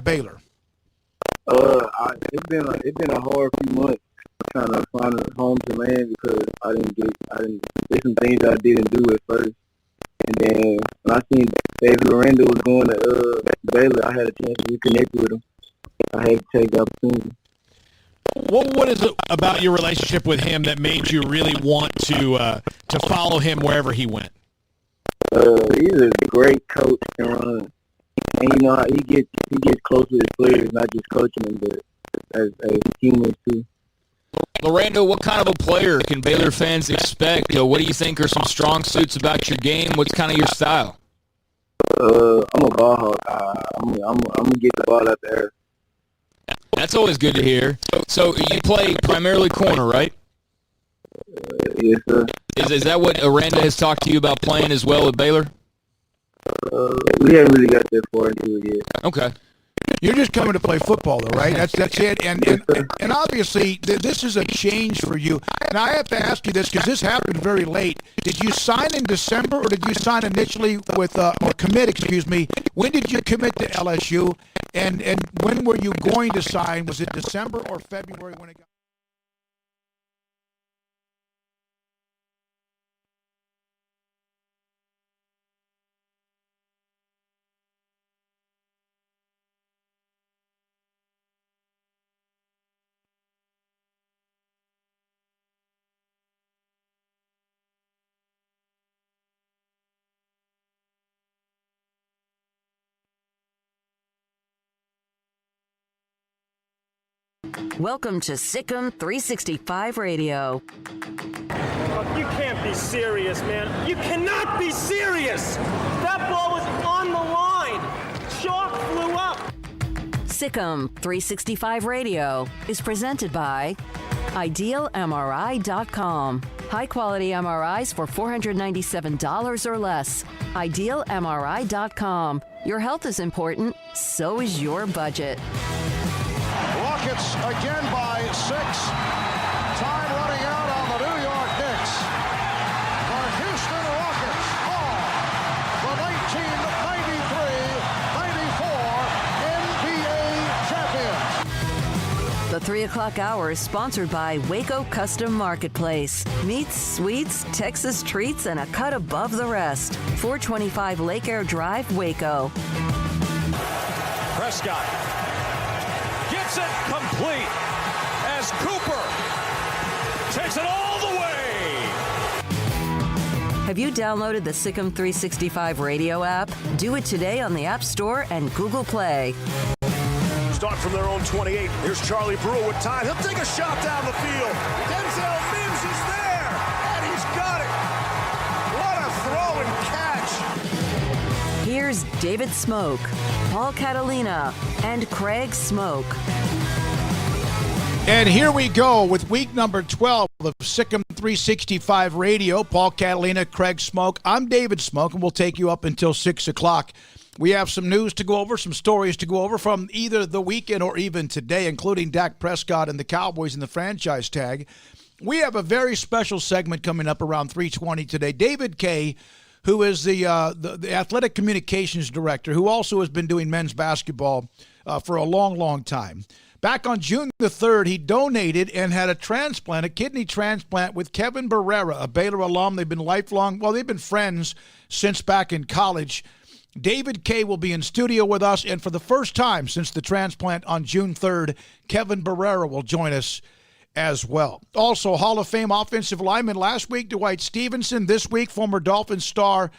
Baylor? It's been a hard few months trying to find a home to land because there's some things I didn't do at first. And then when I seen David Miranda was going to Baylor, I had a chance to reconnect with him. I had to take the opportunity. What is it about your relationship with him that made you really want to follow him wherever he went? He's a great coach and run. And you know how he gets close with his players, not just coaching them, but as humans too. Lorando, what kind of a player can Baylor fans expect? What do you think are some strong suits about your game? What's kind of your style? I'm a ball hawk. I'm gonna get the ball out there. That's always good to hear. So you play primarily corner, right? Yes, sir. Is that what Aranda has talked to you about playing as well at Baylor? We haven't really got that far into it yet. Okay. You're just coming to play football, though, right? That's it. And obviously, this is a change for you. And I have to ask you this because this happened very late. Did you sign in December, or did you sign initially with or commit? Excuse me. When did you commit to LSU? And when were you going to sign? Was it December or February when it got? Welcome to SicEm365 Radio. Oh, you can't be serious, man. You cannot be serious! That ball was on the line! Chalk flew up! SicEm365 Radio is presented by IdealMRI.com. High-quality MRIs for $497 or less. IdealMRI.com. Your health is important, so is your budget. Rockets again by 6. Time running out on the New York Knicks. The Houston Rockets are the 1993-94 NBA champions. The 3 o'clock hour is sponsored by Waco Custom Marketplace. Meats, sweets, Texas treats, and a cut above the rest. 425 Lake Air Drive, Waco. Prescott gets it complete as Cooper takes it all the way. Have you downloaded the SicEm365 radio app? Do it today on the App Store and Google Play. Start from their own 28. Here's Charlie Brewer with time. He'll take a shot down the field. Denzel Mims is there, and he's got it. What a throw and catch. Here's David Smoke, Paul Catalina, and Craig Smoke. And here we go with week number 12 of SicEm365 Radio. Paul Catalina, Craig Smoke. I'm David Smoke, and we'll take you up until 6 o'clock. We have some news to go over, some stories to go over from either the weekend or even today, including Dak Prescott and the Cowboys and the franchise tag. We have a very special segment coming up around 3:20 today. David Kay, who is the athletic communications director, who also has been doing men's basketball for a long, long time. Back on June the 3rd, he donated and had a transplant, a kidney transplant with Kevin Barrera, a Baylor alum. They've been lifelong, well, they've been friends since back in college. David Kay will be in studio with us, and for the first time since the transplant on June 3rd, Kevin Barrera will join us as well. Also, Hall of Fame offensive lineman last week, Dwight Stevenson. This week, former Dolphins star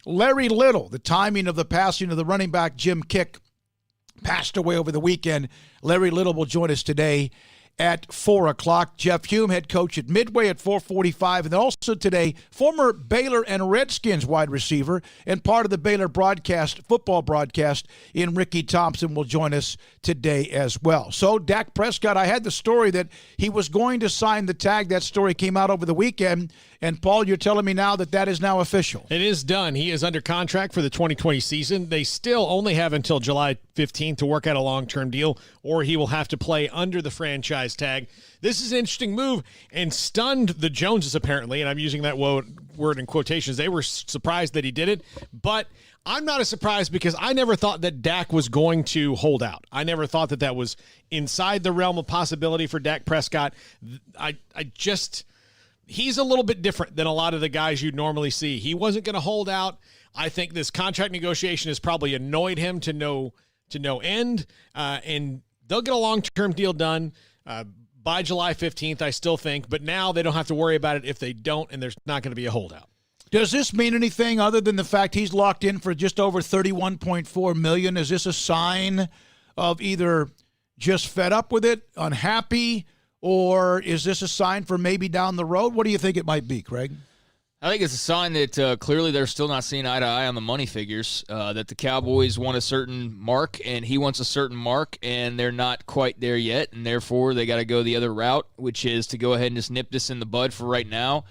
Larry Little. The timing of the passing of the running back Jim Kick passed away over the weekend. Larry Little will join us today at 4 o'clock. Jeff Hume, head coach at Midway, at 4:45. And also today, former Baylor and Redskins wide receiver and part of the Baylor football broadcast in Ricky Thompson will join us today as well. So Dak Prescott, I had the story that he was going to sign the tag. That story came out over the weekend. And, Paul, you're telling me now that is now official. It is done. He is under contract for the 2020 season. They still only have until July 15th to work out a long-term deal, or he will have to play under the franchise franchise tag. This is an interesting move and stunned the Joneses, apparently, and I'm using that word in quotations. They were surprised that he did it, but I'm not as surprised because I never thought that Dak was going to hold out. I never thought that that was inside the realm of possibility for Dak Prescott. He's a little bit different than a lot of the guys you'd normally see. He wasn't going to hold out. I think this contract negotiation has probably annoyed him to no end, and they'll get a long-term deal done by July 15th, I still think. But now they don't have to worry about it if they don't, and there's not going to be a holdout. Does this mean anything other than the fact he's locked in for just over $31.4 million? Is this a sign of either just fed up with it, unhappy, or is this a sign for maybe down the road? What do you think it might be, Craig? I think it's a sign that clearly they're still not seeing eye to eye on the money figures, that the Cowboys want a certain mark and he wants a certain mark, and they're not quite there yet, and therefore they got to go the other route, which is to go ahead and just nip this in the bud for right now.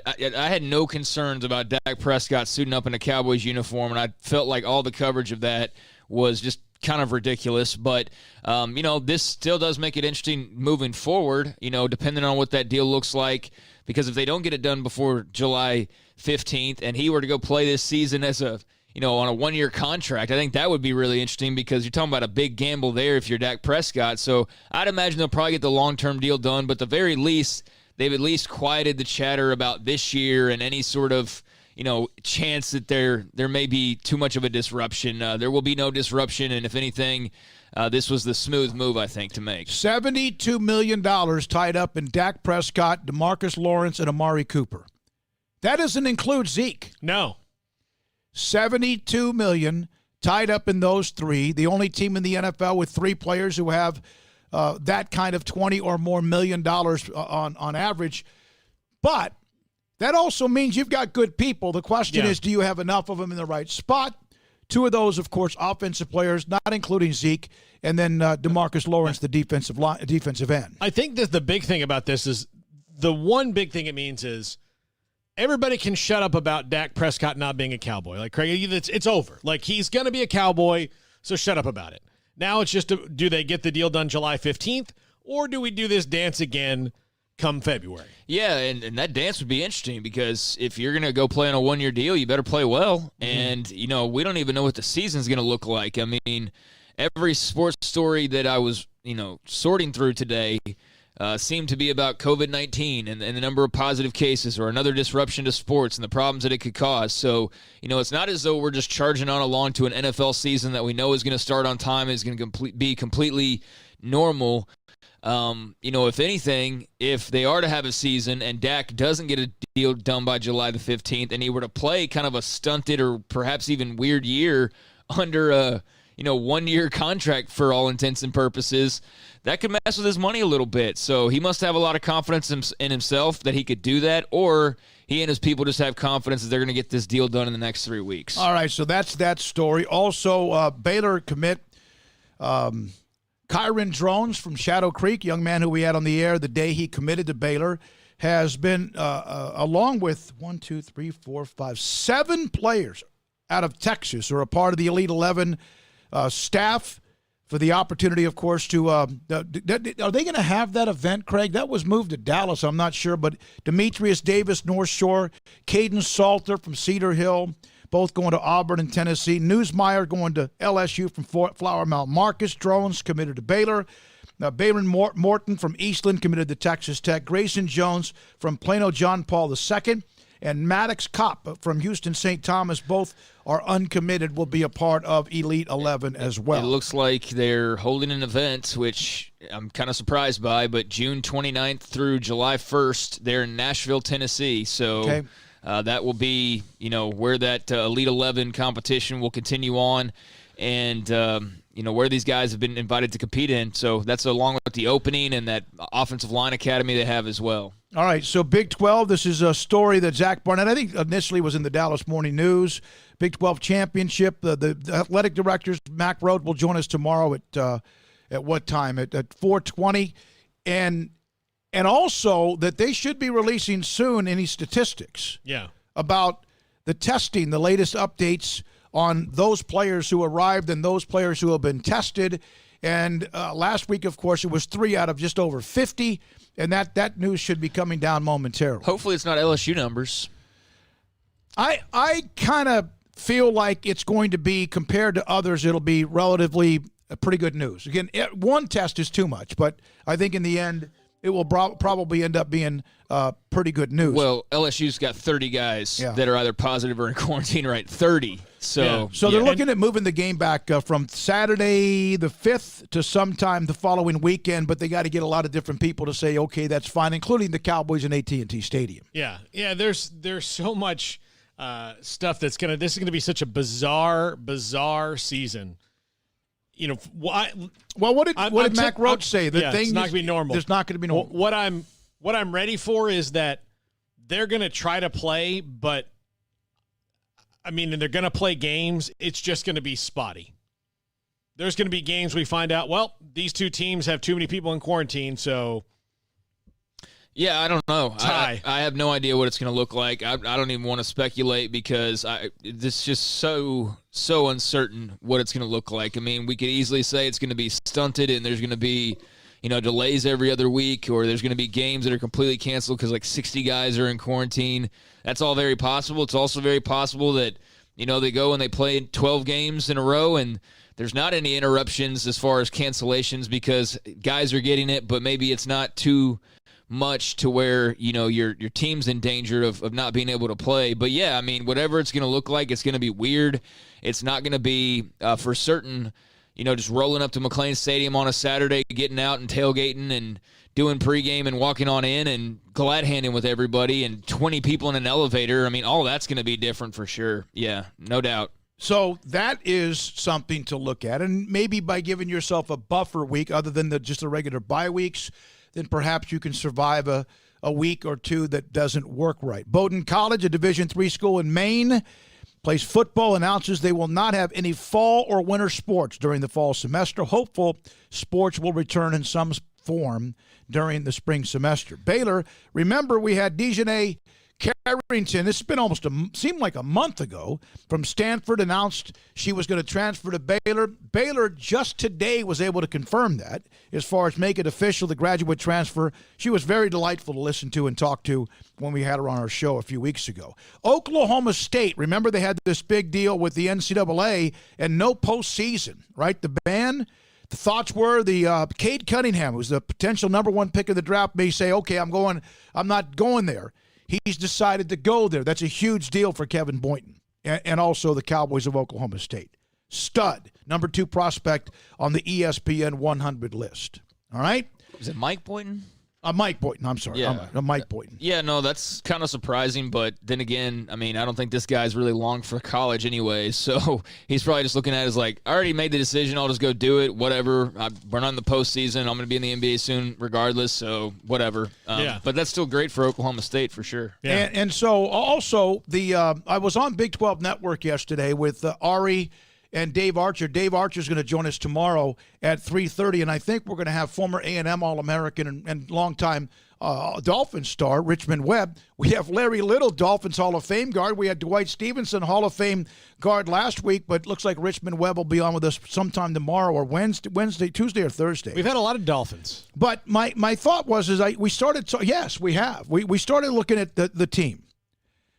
I had no concerns about Dak Prescott suiting up in a Cowboys uniform, and I felt like all the coverage of that was just kind of ridiculous. But, this still does make it interesting moving forward, depending on what that deal looks like. Because if they don't get it done before July 15th and he were to go play this season as on a one-year contract, I think that would be really interesting because you're talking about a big gamble there if you're Dak Prescott. So I'd imagine they'll probably get the long-term deal done, but at the very least, they've at least quieted the chatter about this year and any sort of chance that there may be too much of a disruption. There will be no disruption, and if anything, this was the smooth move, I think, to make. $72 million tied up in Dak Prescott, DeMarcus Lawrence, and Amari Cooper. That doesn't include Zeke. No. $72 million tied up in those three. The only team in the NFL with three players who have that kind of $20 or more million on average. But that also means you've got good people. The question is, do you have enough of them in the right spot? Two of those, of course, offensive players, not including Zeke, and then DeMarcus Lawrence, the defensive end. I think that the big thing about this is the one big thing it means is everybody can shut up about Dak Prescott not being a Cowboy. Like, Craig, it's over. Like, he's going to be a Cowboy, so shut up about it. Now it's just, do they get the deal done July 15th, or do we do this dance again come February? Yeah, and that dance would be interesting because if you're going to go play on a one-year deal, you better play well. Mm-hmm. And, we don't even know what the season's going to look like. I mean, every sports story that I was, sorting through today seemed to be about COVID-19 and the number of positive cases or another disruption to sports and the problems that it could cause. So, it's not as though we're just charging on along to an NFL season that we know is going to start on time and is going to be completely normal. If anything, if they are to have a season and Dak doesn't get a deal done by July the 15th and he were to play kind of a stunted or perhaps even weird year under a, 1-year contract for all intents and purposes, that could mess with his money a little bit. So he must have a lot of confidence in himself that he could do that, or he and his people just have confidence that they're going to get this deal done in the next 3 weeks. All right, so that's that story. Also, Baylor commit Kyron Drones from Shadow Creek, young man who we had on the air the day he committed to Baylor, has been, along with 7 players out of Texas who are a part of the Elite 11 staff for the opportunity, of course, to are they going to have that event, Craig? That was moved to Dallas, I'm not sure, but Demetrius Davis, North Shore, Caden Salter from Cedar Hill, both going to Auburn and Tennessee. Newsmeyer going to LSU from Flower Mound. Marcus Drones committed to Baylor. Balin Morton from Eastland committed to Texas Tech. Grayson Jones from Plano John Paul II. And Maddox Kopp from Houston St. Thomas, both are uncommitted, will be a part of Elite 11 as well. It looks like they're holding an event, which I'm kind of surprised by, but June 29th through July 1st, they're in Nashville, Tennessee. So okay. That will be, where that Elite 11 competition will continue on and, where these guys have been invited to compete in. So that's along with the opening and that offensive line academy they have as well. All right, so Big 12, this is a story that Zach Barnett, I think initially was in the Dallas Morning News. Big 12 championship. The athletic directors, Mac Road, will join us tomorrow at what time? At 4:20. And also that they should be releasing soon any statistics about the testing, the latest updates on those players who arrived and those players who have been tested, And last week, of course, it was 3 out of just over 50, and that news should be coming down momentarily. Hopefully it's not LSU numbers. I kind of feel like it's going to be, compared to others, it'll be relatively pretty good news. Again, one test is too much, but I think in the end it will probably end up being pretty good news. Well, LSU's got 30 guys that are either positive or in quarantine, right? 30. So they're looking at moving the game back from Saturday the 5th to sometime the following weekend, but they got to get a lot of different people to say, okay, that's fine, including the Cowboys in AT&T Stadium. Yeah. There's so much stuff this is gonna be such a bizarre season. You know why? Well, what did Mac Roach say? It's not gonna be normal. It's not gonna be normal. What I'm ready for is that they're gonna try to play, but I mean, and they're gonna play games. It's just gonna be spotty. There's gonna be games we find out, well, these two teams have too many people in quarantine, so. Yeah, I don't know. I have no idea what it's going to look like. I don't even want to speculate because it's just so uncertain what it's going to look like. I mean, we could easily say it's going to be stunted and there's going to be, delays every other week, or there's going to be games that are completely canceled because like 60 guys are in quarantine. That's all very possible. It's also very possible that, they go and they play 12 games in a row and there's not any interruptions as far as cancellations because guys are getting it, but maybe it's not too much to where your team's in danger of not being able to play. But yeah, I mean, whatever it's going to look like, it's going to be weird. It's not going to be for certain just rolling up to McLean Stadium on a Saturday, getting out and tailgating and doing pregame and walking on in and glad handing with everybody and 20 people in an elevator. I mean, all that's going to be different for sure. Yeah, no doubt. So that is something to look at, and maybe by giving yourself a buffer week other than just the regular bye weeks, then perhaps you can survive a week or two that doesn't work right. Bowdoin College, a Division III school in Maine, plays football, announces they will not have any fall or winter sports during the fall semester. Hopeful sports will return in some form during the spring semester. Baylor, remember we had Dejanay Carrington, this has been seemed like a month ago, from Stanford, announced she was going to transfer to Baylor. Baylor just today was able to confirm that as far as make it official, the graduate transfer. She was very delightful to listen to and talk to when we had her on our show a few weeks ago. Oklahoma State, remember they had this big deal with the NCAA and no postseason, right? The ban. The thoughts were Cade Cunningham, who's the potential number 1 pick of the draft, may say, okay, I'm not going there. He's decided to go there. That's a huge deal for Kevin Boynton and also the Cowboys of Oklahoma State. Stud, number 2 prospect on the ESPN 100 list. All right? Is it Mike Boynton? Mike Boynton. I'm sorry. Yeah. Mike Boynton. Yeah, no, that's kind of surprising. But then again, I mean, I don't think this guy's really long for college anyway. So he's probably just looking at it as like, I already made the decision. I'll just go do it. Whatever. We're not in the postseason. I'm going to be in the NBA soon regardless. So whatever. But that's still great for Oklahoma State for sure. Yeah. And so also I was on Big 12 Network yesterday with Ari and Dave Archer. Dave Archer is going to join us tomorrow at 3:30, and I think we're going to have former A&M All-American and longtime Dolphins star Richmond Webb. We have Larry Little, Dolphins Hall of Fame guard. We had Dwight Stevenson, Hall of Fame guard last week, but looks like Richmond Webb will be on with us sometime tomorrow or Wednesday, Tuesday or Thursday. We've had a lot of Dolphins. But my thought was we started. Yes, we have. We started looking at the team.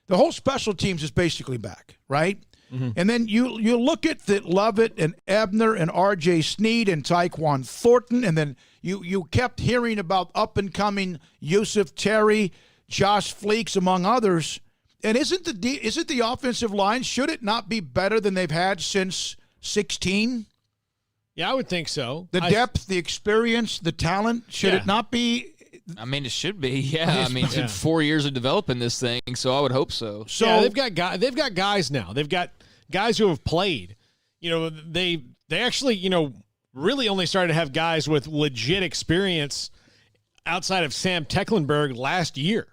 The whole special teams is basically back, right? Mm-hmm. And then you look at the Lovett and Ebner and R.J. Sneed and Tyquan Thornton, and then you kept hearing about up-and-coming Yusuf Terry, Josh Fleeks, among others. And isn't the offensive line, should it not be better than they've had since 2016? Yeah, I would think so. The depth, the experience, the talent, should it not be? I mean, it should be. Yeah, I mean, it's been 4 years of developing this thing, so I would hope so. So yeah, they've got guys now. They've got guys who have played. They actually, really only started to have guys with legit experience outside of Sam Tecklenburg last year.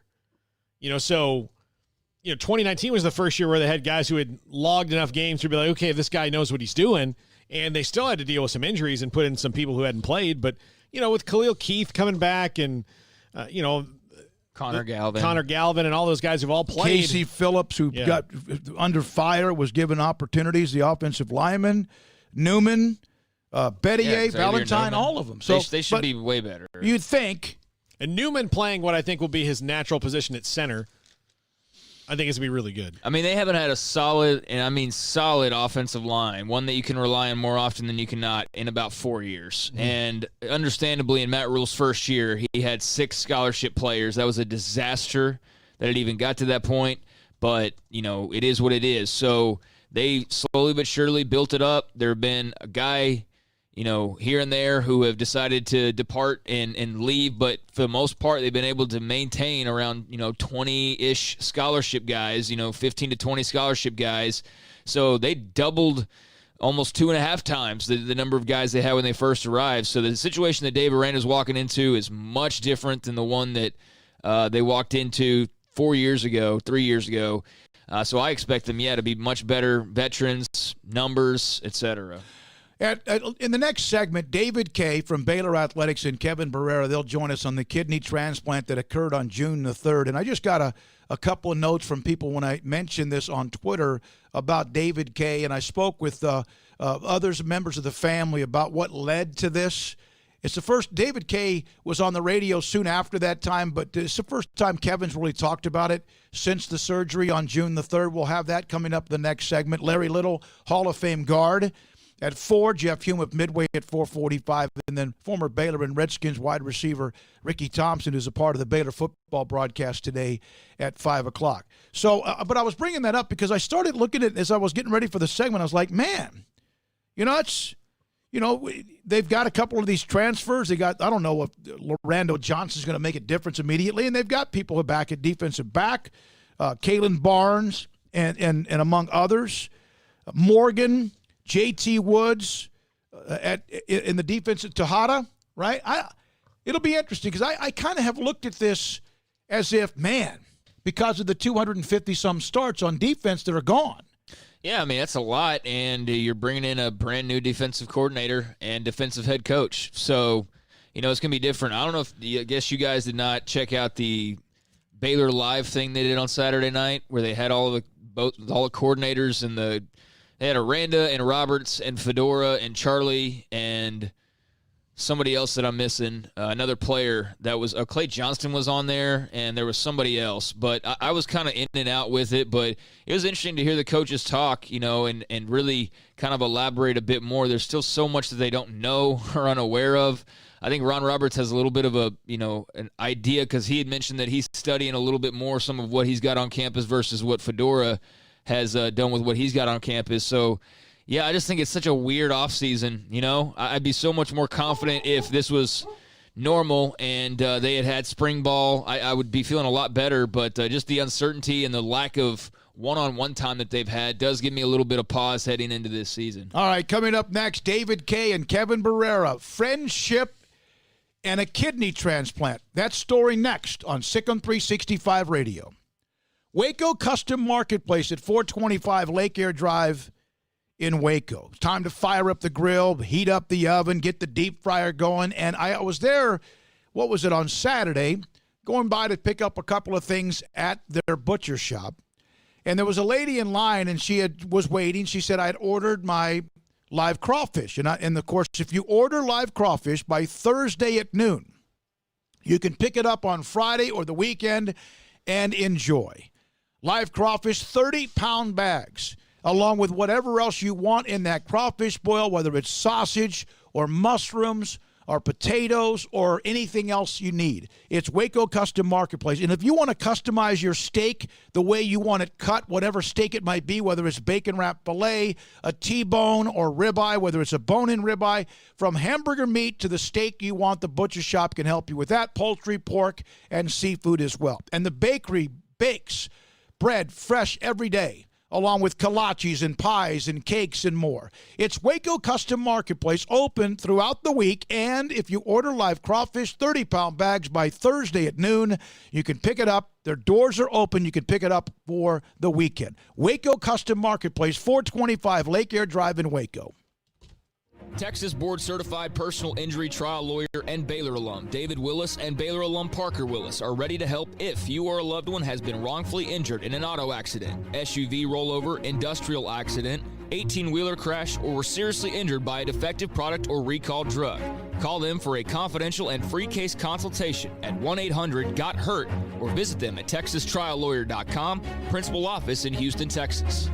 2019 was the first year where they had guys who had logged enough games to be like, okay, this guy knows what he's doing, and they still had to deal with some injuries and put in some people who hadn't played. But with Khalil Keith coming back and Connor Galvin and all those guys who've all played. Casey Phillips, who got under fire, was given opportunities. The offensive lineman, Newman, Bettier, Valentine, all of them. So they should be way better. You'd think. And Newman playing what I think will be his natural position at center, I think it's going to be really good. I mean, they haven't had a solid, and I mean solid offensive line, one that you can rely on more often than you cannot in about 4 years. Mm-hmm. And understandably, in Matt Rule's first year, he had 6 scholarship players. That was a disaster that it even got to that point. But, it is what it is. So they slowly but surely built it up. There have been a guy here and there who have decided to depart and leave, but for the most part, they've been able to maintain around, 20-ish scholarship guys, 15 to 20 scholarship guys. So they doubled almost 2.5 times the number of guys they had when they first arrived. So the situation that Dave Aranda's walking into is much different than the one that they walked into 3 years ago. So I expect them, to be much better veterans, numbers, etc. In the next segment, David Kay from Baylor Athletics and Kevin Barrera, they'll join us on the kidney transplant that occurred on June the 3rd. And I just got a couple of notes from people when I mentioned this on Twitter about David Kay, and I spoke with others, members of the family, about what led to this. It's the first, David Kay was on the radio soon after that time, but it's the first time Kevin's really talked about it since the surgery on June the 3rd. We'll have that coming up the next segment. Larry Little, Hall of Fame guard. At 4, Jeff Hume of Midway at 4:45, and then former Baylor and Redskins wide receiver Ricky Thompson, who's a part of the Baylor football broadcast today at 5 o'clock. So, but I was bringing that up because I started looking at it as I was getting ready for the segment. I was like, man, they've got a couple of these transfers. They got, I don't know if Lorando Johnson's going to make a difference immediately, and they've got people back at defensive back, Kalen Barnes, and among others, Morgan, J.T. Woods in the defense at Tejada, right? It'll be interesting because I kind of have looked at this as if, man, because of the 250-some starts on defense that are gone. Yeah, I mean, that's a lot, and you're bringing in a brand-new defensive coordinator and defensive head coach. So, it's going to be different. I don't know I guess you guys did not check out the Baylor Live thing they did on Saturday night where they had all the coordinators and they had Aranda and Roberts and Fedora and Charlie and somebody else that I'm missing, another player that was Clay Johnston was on there, and there was somebody else. But I was kind of in and out with it. But it was interesting to hear the coaches talk, and really kind of elaborate a bit more. There's still so much that they don't know or unaware of. I think Ron Roberts has a little bit of an idea because he had mentioned that he's studying a little bit more some of what he's got on campus versus what Fedora has done with what he's got on campus. So, yeah, I just think it's such a weird offseason, I'd be so much more confident if this was normal and they had spring ball. I would be feeling a lot better, but just the uncertainty and the lack of one-on-one time that they've had does give me a little bit of pause heading into this season. All right, coming up next, David Kay and Kevin Barrera, friendship and a kidney transplant. That story next on SicEm365 Radio. Waco Custom Marketplace at 425 Lake Air Drive in Waco. It's time to fire up the grill, heat up the oven, get the deep fryer going. And I was there, on Saturday, going by to pick up a couple of things at their butcher shop. And there was a lady in line, and she was waiting. She said I had ordered my live crawfish. And of course, if you order live crawfish by Thursday at noon, you can pick it up on Friday or the weekend and enjoy. Live crawfish, 30-pound bags, along with whatever else you want in that crawfish boil, whether it's sausage or mushrooms or potatoes or anything else you need. It's Waco Custom Marketplace. And if you want to customize your steak the way you want it cut, whatever steak it might be, whether it's bacon-wrapped filet, a T-bone, or ribeye, whether it's a bone-in ribeye, from hamburger meat to the steak you want, the butcher shop can help you with that, poultry, pork, and seafood as well. And the bakery bakes bread fresh every day, along with kolaches and pies and cakes and more. It's Waco Custom Marketplace, open throughout the week, and if you order live crawfish, 30-pound bags by Thursday at noon, you can pick it up. Their doors are open. You can pick it up for the weekend. Waco Custom Marketplace, 425 Lake Air Drive in Waco. Texas board-certified personal injury trial lawyer and Baylor alum David Willis and Baylor alum Parker Willis are ready to help if you or a loved one has been wrongfully injured in an auto accident, SUV rollover, industrial accident, 18-wheeler crash, or were seriously injured by a defective product or recalled drug. Call them for a confidential and free case consultation at 1-800-GOT-HURT or visit them at texastriallawyer.com, principal office in Houston, Texas.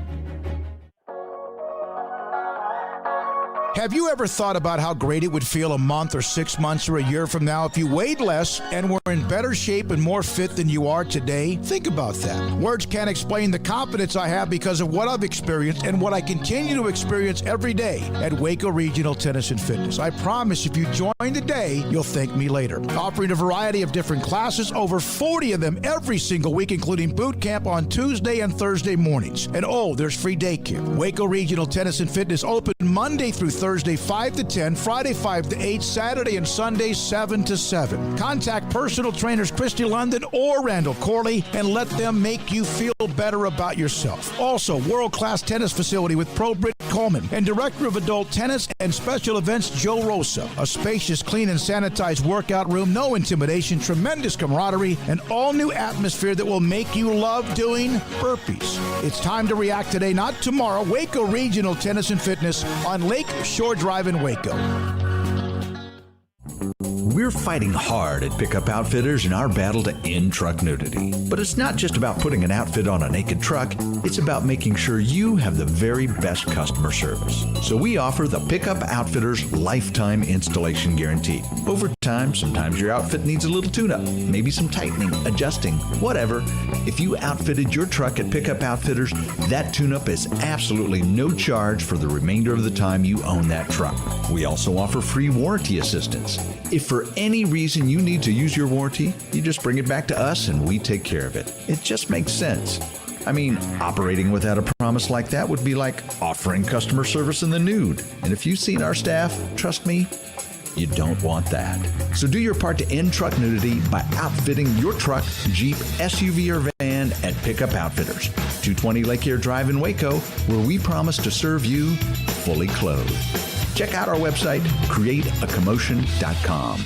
Have you ever thought about how great it would feel a month or 6 months or a year from now if you weighed less and were in better shape and more fit than you are today? Think about that. Words can't explain the confidence I have because of what I've experienced and what I continue to experience every day at Waco Regional Tennis and Fitness. I promise if you join today, you'll thank me later. Offering a variety of different classes, over 40 of them every single week, including boot camp on Tuesday and Thursday mornings. And there's free daycare. Waco Regional Tennis and Fitness open Monday through Thursday 5 to 10, Friday 5 to 8, Saturday and Sunday 7 to 7. Contact personal trainers Christy London or Randall Corley and let them make you feel better about yourself. Also, world-class tennis facility with Pro Britt Coleman and Director of Adult Tennis and Special Events Joe Rosa. A spacious, clean, and sanitized workout room, no intimidation, tremendous camaraderie, an all-new atmosphere that will make you love doing burpees. It's time to react today, not tomorrow. Waco Regional Tennis and Fitness on Lake Shore Drive in Waco. We're fighting hard at Pickup Outfitters in our battle to end truck nudity. But it's not just about putting an outfit on a naked truck, it's about making sure you have the very best customer service. So we offer the Pickup Outfitters Lifetime Installation Guarantee. Over time, sometimes your outfit needs a little tune-up, maybe some tightening, adjusting, whatever. If you outfitted your truck at Pickup Outfitters, that tune-up is absolutely no charge for the remainder of the time you own that truck. We also offer free warranty assistance. If for any reason you need to use your warranty, you just bring it back to us and we take care of it. It just makes sense. I mean, operating without a promise like that would be like offering customer service in the nude. And if you've seen our staff, trust me, you don't want that. So do your part to end truck nudity by outfitting your truck, Jeep, SUV, or van at Pickup Outfitters, 220 Lake Air Drive in Waco, where we promise to serve you fully clothed. Check out our website, createacommotion.com.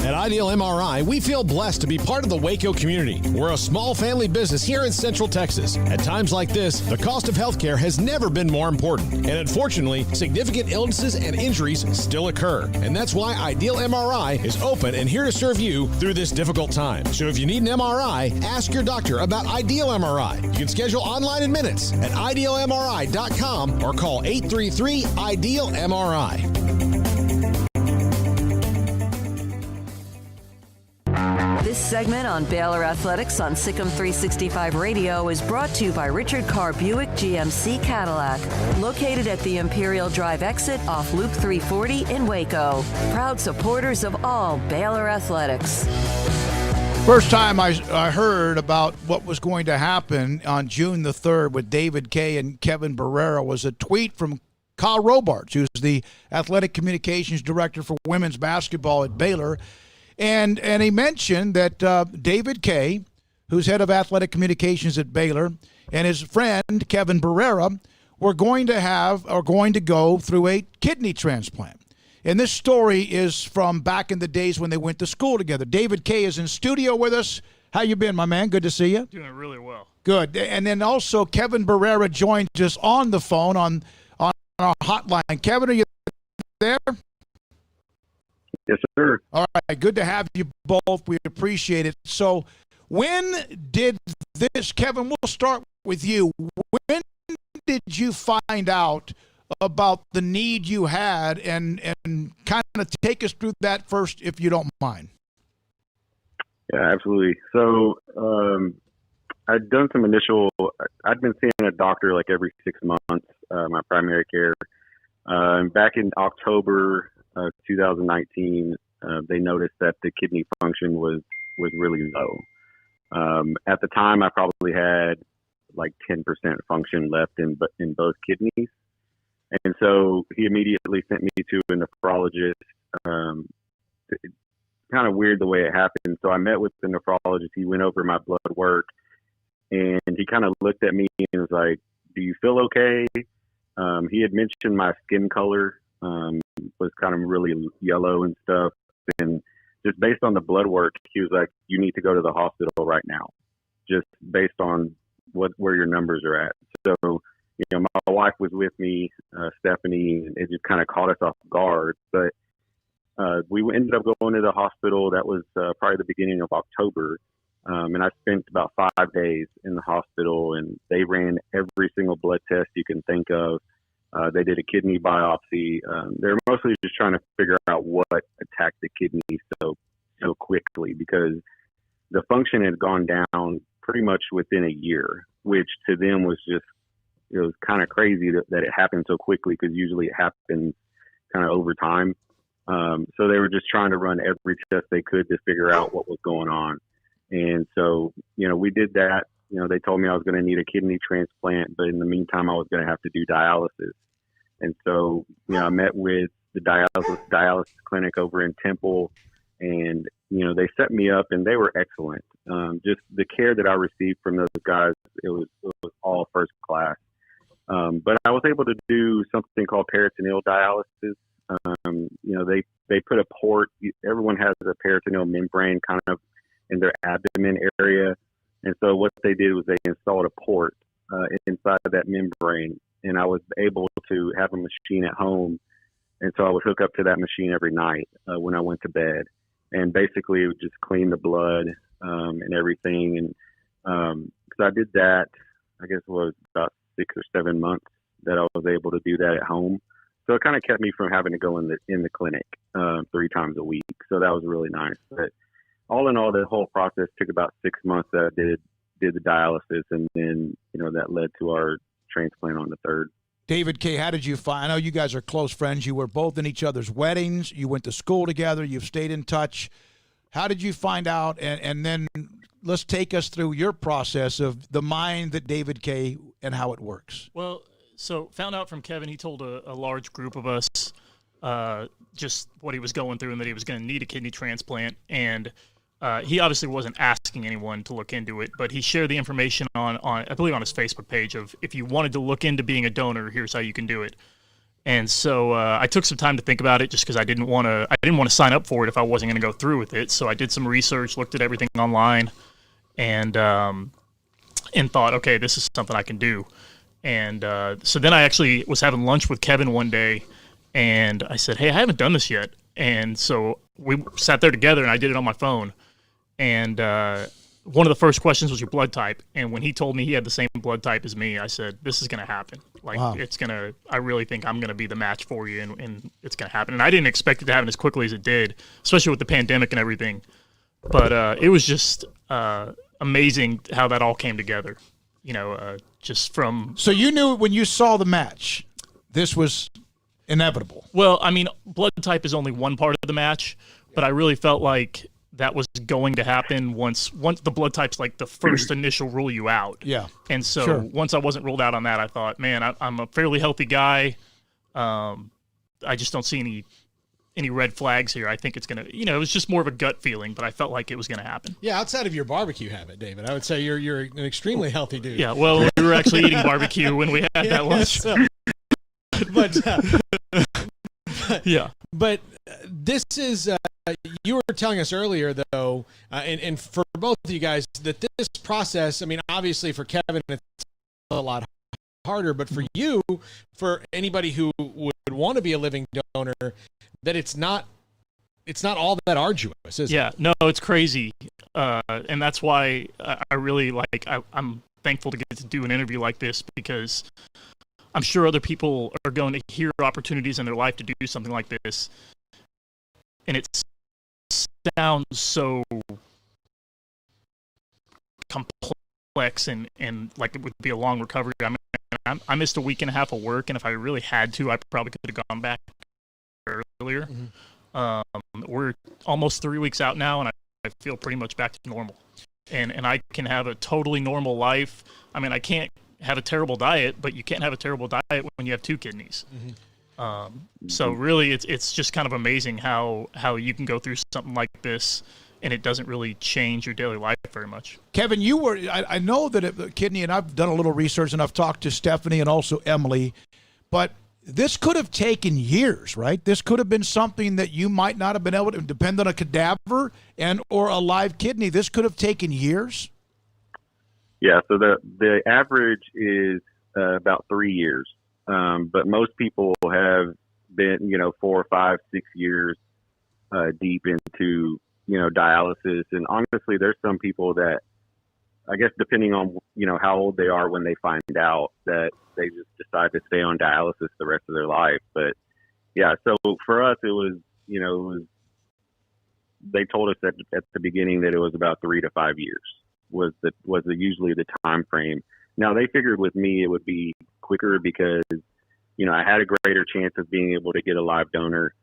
At Ideal MRI, we feel blessed to be part of the Waco community. We're a small family business here in Central Texas. At times like this, the cost of healthcare has never been more important. And unfortunately, significant illnesses and injuries still occur. And that's why Ideal MRI is open and here to serve you through this difficult time. So if you need an MRI, ask your doctor about Ideal MRI. You can schedule online in minutes at idealmri.com or call 833-IDEAL-MRI. This segment on Baylor Athletics on SicEm365 Radio is brought to you by Richard Carr Buick GMC Cadillac, located at the Imperial Drive exit off Loop 340 in Waco. Proud supporters of all Baylor Athletics. First time I heard about what was going to happen on June the 3rd with David Kay and Kevin Barrera was a tweet from Kyle Robards, who's the athletic communications director for women's basketball at Baylor. And he mentioned that David Kay, who's head of athletic communications at Baylor, and his friend Kevin Barrera are going to go through a kidney transplant. And this story is from back in the days when they went to school together. David Kay is in studio with us. How you been, my man? Good to see you. Doing really well. Good. And then also Kevin Barrera joined us on the phone on our hotline. Kevin, are you there? Yes, sir. All right, good to have you both. We appreciate it. So when did this, Kevin, we'll start with you. When did you find out about the need you had and kind of take us through that first, if you don't mind? Yeah, absolutely. So I'd done some I'd been seeing a doctor like every 6 months, my primary care. Back in October 2019, they noticed that the kidney function was really low. At the time, I probably had like 10% function left in both kidneys. And so he immediately sent me to a nephrologist. Kind of weird the way it happened. So I met with the nephrologist. He went over my blood work, and he kind of looked at me and was like, "Do you feel okay?" He had mentioned my skin color was kind of really yellow and stuff. And just based on the blood work, he was like, "You need to go to the hospital right now," just based on where your numbers are at. So my wife was with me, Stephanie, and it just kind of caught us off guard. But we ended up going to the hospital. That was probably the beginning of October. And I spent about 5 days in the hospital, and they ran every single blood test you can think of. They did a kidney biopsy. They're mostly just trying to figure out what attacked the kidney so quickly, because the function had gone down pretty much within a year, which to them was just, it was kind of crazy that it happened so quickly, because usually it happens kind of over time. So they were just trying to run every test they could to figure out what was going on. And so, we did that. They told me I was going to need a kidney transplant, but in the meantime, I was going to have to do dialysis. And so, I met with the dialysis clinic over in Temple, and, they set me up, and they were excellent. Just the care that I received from those guys, it was all first class. But I was able to do something called peritoneal dialysis. They put a port. Everyone has a peritoneal membrane kind of in their abdomen area. And so what they did was they installed a port inside of that membrane, and I was able to have a machine at home. And so I would hook up to that machine every night when I went to bed, and basically it would just clean the blood and everything. And so I did that, I guess it was about 6 or 7 months that I was able to do that at home. So it kind of kept me from having to go in the clinic 3 times a week. So that was really nice. But all in all, the whole process took about 6 months that I did the dialysis, and then, that led to our transplant on the 3rd. David K., how did you find? I know you guys are close friends. You were both in each other's weddings. You went to school together. You've stayed in touch. How did you find out? And then let's take us through your process of the mind that David K. and how it works. Well, so found out from Kevin. He told a large group of us just what he was going through and that he was going to need a kidney transplant. And he obviously wasn't asking anyone to look into it, but he shared the information on I believe on his Facebook page of, if you wanted to look into being a donor, here's how you can do it. And so I took some time to think about it, just because I didn't want to sign up for it if I wasn't going to go through with it. So I did some research, looked at everything online, and thought, okay, this is something I can do. And so then I actually was having lunch with Kevin one day, and I said, hey, I haven't done this yet. And so we sat there together, and I did it on my phone. And one of the first questions was your blood type. And when he told me he had the same blood type as me, I said, this is going to happen. Wow. I really think I'm going to be the match for you, and it's going to happen. And I didn't expect it to happen as quickly as it did, especially with the pandemic and everything. But it was just amazing how that all came together, just from... So you knew when you saw the match, this was inevitable. Well, I mean, blood type is only one part of the match, but I really felt like that was going to happen once the blood type's like the first initial rule you out. Yeah. And so Sure. Once I wasn't ruled out on that, I thought, man, I'm a fairly healthy guy. I just don't see any red flags here. I think it's going to, it was just more of a gut feeling, but I felt like it was going to happen. Yeah, outside of your barbecue habit, David, I would say you're an extremely healthy dude. Yeah, well, we were actually eating barbecue when we had that lunch. So, but yeah. But this is, you were telling us earlier, though, and for both of you guys, that this process, I mean, obviously for Kevin, it's a lot harder, but for you, for anybody who would want to be a living donor, that it's not all that arduous, is it? Yeah, no, it's crazy. And that's why I really I'm thankful to get to do an interview like this, because I'm sure other people are going to hear opportunities in their life to do something like this. And it sounds so complex and like it would be a long recovery. I mean, I missed a week and a half of work, and if I really had to, I probably could have gone back earlier. Mm-hmm. We're almost 3 weeks out now, and I feel pretty much back to normal. And I can have a totally normal life. I mean, I can't have a terrible diet, but you can't have a terrible diet when you have 2 kidneys. Mm-hmm. So really, it's just kind of amazing how you can go through something like this, and it doesn't really change your daily life very much. Kevin, I know that kidney, and I've done a little research, and I've talked to Stephanie and also Emily, but this could have taken years, right? This could have been something that you might not have been able to depend on a cadaver or a live kidney. This could have taken years. Yeah, so the average is about 3 years. But most people have been, 4, 5, 6 years deep into, dialysis. And honestly, there's some people that, I guess, depending on, how old they are when they find out, that they just decide to stay on dialysis the rest of their life. But yeah, so for us, they told us at the beginning that it was about 3 to 5 years was usually the time frame. Now they figured with me it would be quicker because, I had a greater chance of being able to get a live donor,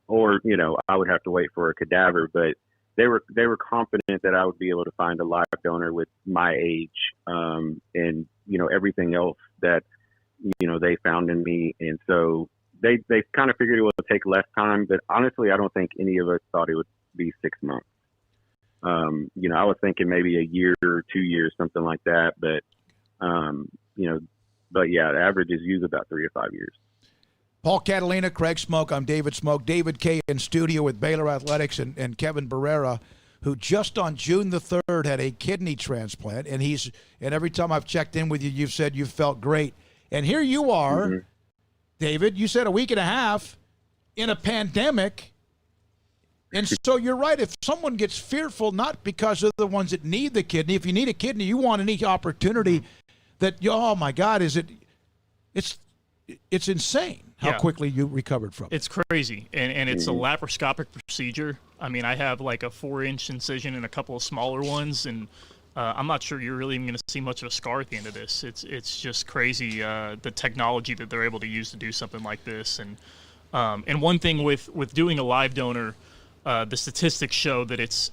or, I would have to wait for a cadaver, but they were confident that I would be able to find a live donor with my age, and, everything else that, they found in me. And so they kind of figured it would take less time, but honestly, I don't think any of us thought it would be 6 months. I was thinking maybe a year or 2 years, something like that. But, but yeah, the average is usually about 3 to 5 years. Paul Catalina, Craig Smoke, I'm David Smoke. David K. in studio with Baylor Athletics and Kevin Barrera, who just on June the 3rd had a kidney transplant. And every time I've checked in with you, you've said you felt great. And here you are, David, you said a week and a half in a pandemic. And so you're right. If someone gets fearful, not because of the ones that need the kidney, if you need a kidney, you want any opportunity that, oh my God, it's insane how quickly you recovered from it. It's crazy. And it's a laparoscopic procedure. I mean, I have like a 4-inch incision and a couple of smaller ones, and I'm not sure you're really even going to see much of a scar at the end of this. It's just crazy, the technology that they're able to use to do something like this. And one thing with doing a live donor, the statistics show that it's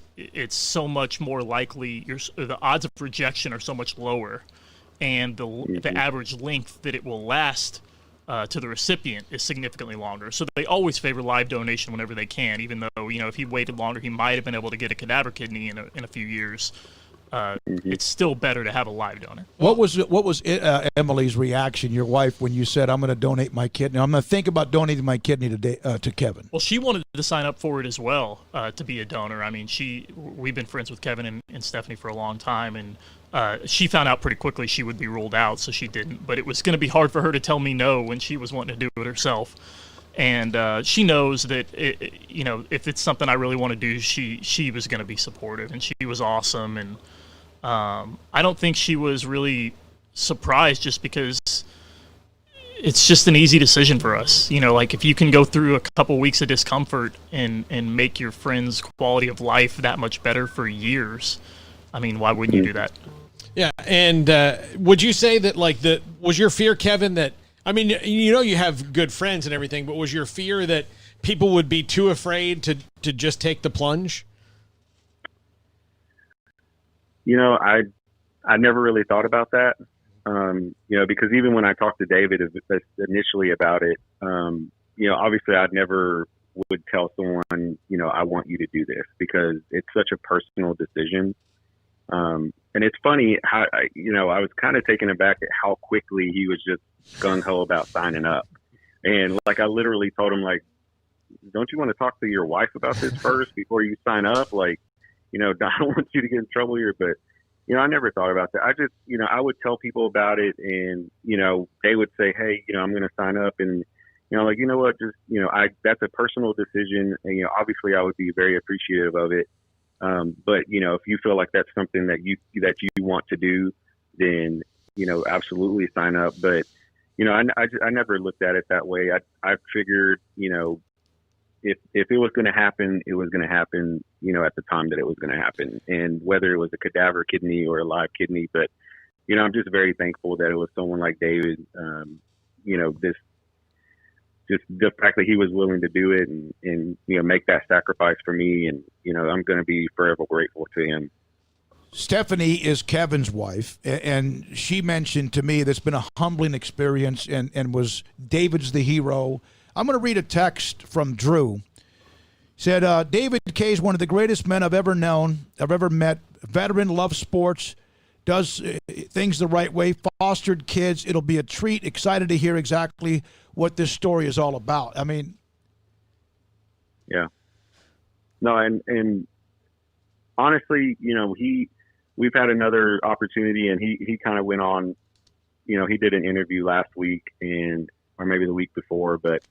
so much more likely, the odds of rejection are so much lower, and the average length that it will last to the recipient is significantly longer. So they always favor live donation whenever they can, even though, if he waited longer, he might have been able to get a cadaver kidney in a few years. It's still better to have a live donor. What was Emily's reaction, your wife, when you said, I'm going to donate my kidney? I'm going to think about donating my kidney to Kevin. Well, she wanted to sign up for it as well, to be a donor. I mean, we've been friends with Kevin and Stephanie for a long time, and she found out pretty quickly she would be ruled out, so she didn't. But it was going to be hard for her to tell me no when she was wanting to do it herself. And she knows that, if it's something I really want to do, she was going to be supportive, and she was awesome. And I don't think she was really surprised, just because it's just an easy decision for us. Like if you can go through a couple weeks of discomfort and make your friend's quality of life that much better for years, I mean, why wouldn't you do that? Yeah, and would you say that was your fear, Kevin, that, I mean, you have good friends and everything, but was your fear that people would be too afraid to just take the plunge? I never really thought about that, because even when I talked to David initially about it, obviously I'd never would tell someone, I want you to do this, because it's such a personal decision. And it's funny how, I was kind of taken aback at how quickly he was just gung-ho about signing up. And I literally told him, don't you want to talk to your wife about this first before you sign up? I don't want you to get in trouble here, but, I never thought about that. I just, I would tell people about it, and, they would say, hey, I'm going to sign up, and, what, just, that's a personal decision. And, obviously I would be very appreciative of it. But, if you feel like that's something that you want to do, then, absolutely sign up. But, I never looked at it that way. I figured, if it was going to happen, it was going to happen, at the time that it was going to happen, and whether it was a cadaver kidney or a live kidney. But, I'm just very thankful that it was someone like David, just the fact that he was willing to do it and make that sacrifice for me. And, I'm going to be forever grateful to him. Stephanie is Kevin's wife, and she mentioned to me that's been a humbling experience and was David's the hero. I'm going to read a text from Drew. He said, David K. is one of the greatest men I've ever known, I've ever met. Veteran, loves sports, does things the right way, fostered kids. It'll be a treat. Excited to hear exactly what this story is all about. I mean. Yeah. No, and honestly, we've had another opportunity, and he kind of went on, he did an interview last week or maybe the week before, but,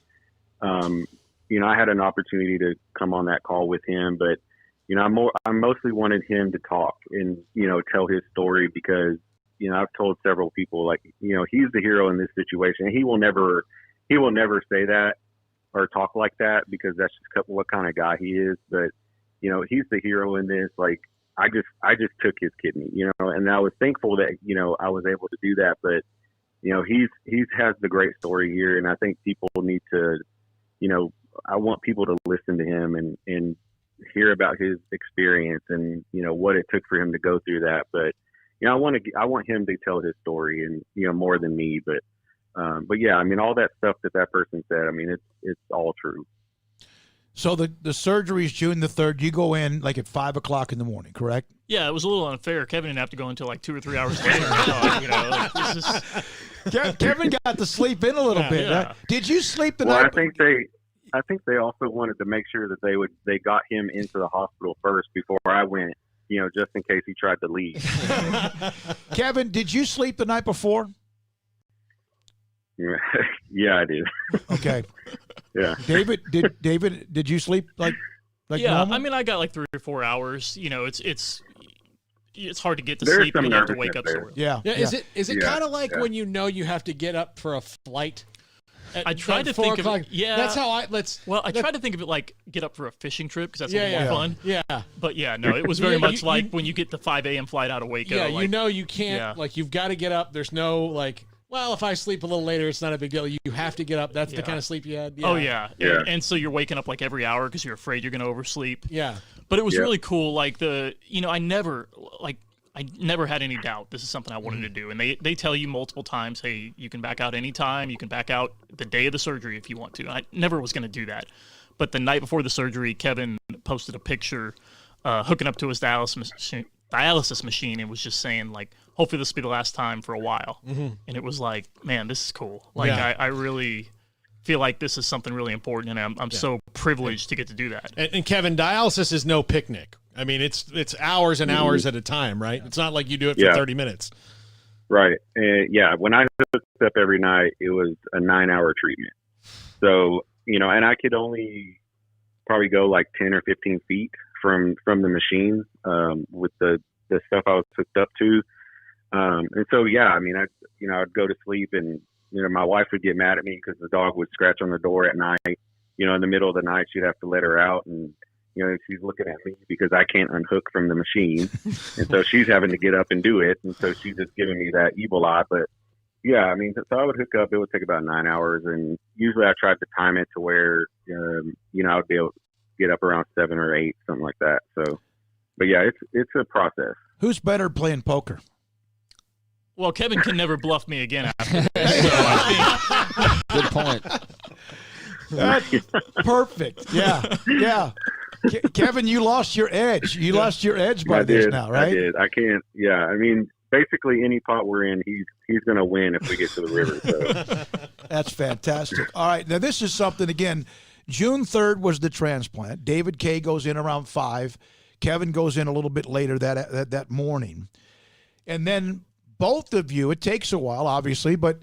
I had an opportunity to come on that call with him, but, I mostly wanted him to talk and, tell his story because, I've told several people he's the hero in this situation. He will never say that or talk like that because that's just what kind of guy he is. But, he's the hero in this. Like, I just took his kidney, and I was thankful that, I was able to do that. But, he's has the great story here. And I think people need to, I want people to listen to him and hear about his experience and, what it took for him to go through that. But, I want him to tell his story and, more than me, but yeah, I mean, all that stuff that person said, I mean, it's all true. So the surgery is June the 3rd. You go in like at 5 o'clock in the morning, correct? Yeah, it was a little unfair. Kevin didn't have to go until like 2 or 3 hours later. Kevin got to sleep in a little bit. Yeah. Right? Did you sleep the Well, night? I think they also wanted to make sure that they got him into the hospital first before I went, just in case he tried to leave. Kevin, did you sleep the night before? Yeah, I did. Okay. Yeah. David, did you sleep like yeah, normal? I mean, I got like 3 or 4 hours. It's hard to get to There's sleep some when you have to wake up so nervousness early. Yeah. Is it kind of like when you have to get up for a flight? I tried to 4 think o'clock? of it. Yeah, that's how I tried to think of it like get up for a fishing trip because that's a little more fun. Yeah, but yeah, no, it was very much like when you get the 5 a.m. flight out of Waco. Yeah, like, you can't you've got to get up. There's no well, if I sleep a little later, it's not a big deal. You have to get up. That's the kind of sleep you had. Yeah. Oh yeah. And so you're waking up like every hour because you're afraid you're going to oversleep. Yeah, but it was really cool. Like I never had any doubt this is something I wanted to do. And they tell you multiple times, hey, you can back out anytime. You can back out the day of the surgery if you want to. I never was going to do that. But the night before the surgery, Kevin posted a picture hooking up to his dialysis machine and was just saying, like, hopefully this will be the last time for a while. Mm-hmm. And it was like, man, this is cool. Like, I really feel like this is something really important, and I'm so privileged to get to do that. And Kevin, dialysis is no picnic. I mean, it's hours and hours at a time, right? It's not like you do it for 30 minutes. Right. When I hooked up every night, it was a 9-hour treatment. So, and I could only probably go like 10 or 15 feet from the machine with the stuff I was hooked up to. And so, I mean, I'd go to sleep and, my wife would get mad at me because the dog would scratch on the door at night. In the middle of the night, she'd have to let her out and, she's looking at me because I can't unhook from the machine. And so she's having to get up and do it. And so she's just giving me that evil eye. But I mean, so I would hook up. It would take about 9 hours. And usually I tried to time it to where, I would be able to get up around 7 or 8, something like that. So, but it's a process. Who's better playing poker? Well, Kevin can never bluff me again after this. So I think... Good point. That's perfect. Yeah. Kevin, you lost your edge. You lost your edge by this now, right? I did. I can't. Yeah. I mean, basically, any pot we're in, he's going to win if we get to the river. So. That's fantastic. All right. Now, this is something, again, June 3rd was the transplant. David K. goes in around 5. Kevin goes in a little bit later that morning. And then both of you, it takes a while, obviously, but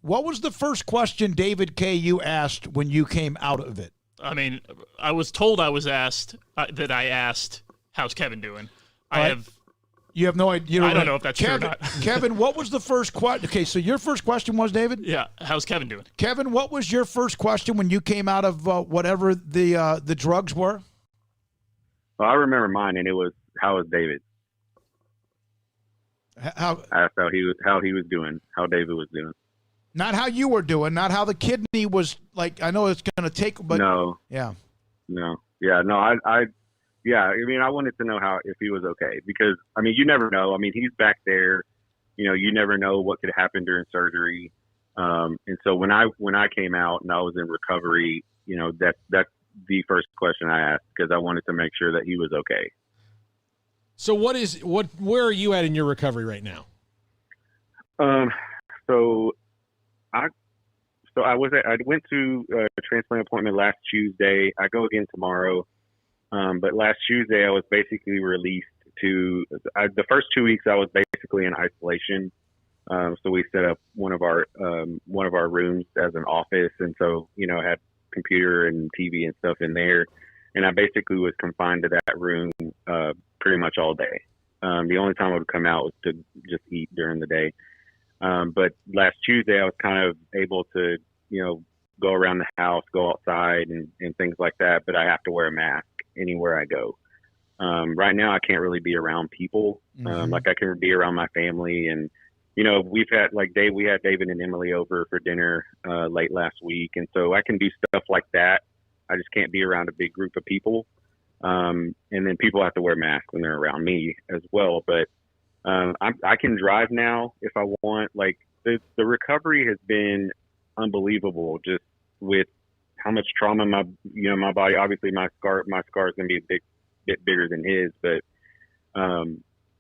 what was the first question, David K., you asked when you came out of it? I mean, I was told I was asked that I asked, how's Kevin doing? You have no idea. I don't know if that's Kevin, true or not. Kevin, what was the first question? Okay, so your first question was, David? Yeah, how's Kevin doing? Kevin, what was your first question when you came out of whatever the drugs were? Well, I remember mine, and it was, how is David? How I asked how he was doing, how David was doing. Not how you were doing, not how the kidney was, like, I know it's going to take, but no. Yeah. No. Yeah, no, I mean, I wanted to know if he was okay because, I mean, you never know. I mean, he's back there, you never know what could happen during surgery. And so when I came out and I was in recovery, that's the first question I asked because I wanted to make sure that he was okay. So where are you at in your recovery right now? I went to a transplant appointment last Tuesday. I go again tomorrow. But last Tuesday I was basically released to, the first 2 weeks I was basically in isolation. So we set up one of our rooms as an office, and so had computer and TV and stuff in there, and I basically was confined to that room pretty much all day. The only time I would come out was to just eat during the day. But last Tuesday I was kind of able to go around the house, go outside, and things like that. But I have to wear a mask anywhere I go. Right now I can't really be around people. Like I can be around my family, and we've had we had David and Emily over for dinner late last week, and so I can do stuff like that. I just can't be around a big group of people. And then people have to wear masks when they're around me as well. But I can drive now if I want. Like the recovery has been unbelievable, just with how much trauma my body. Obviously, my scar is gonna be a bit bigger than his, but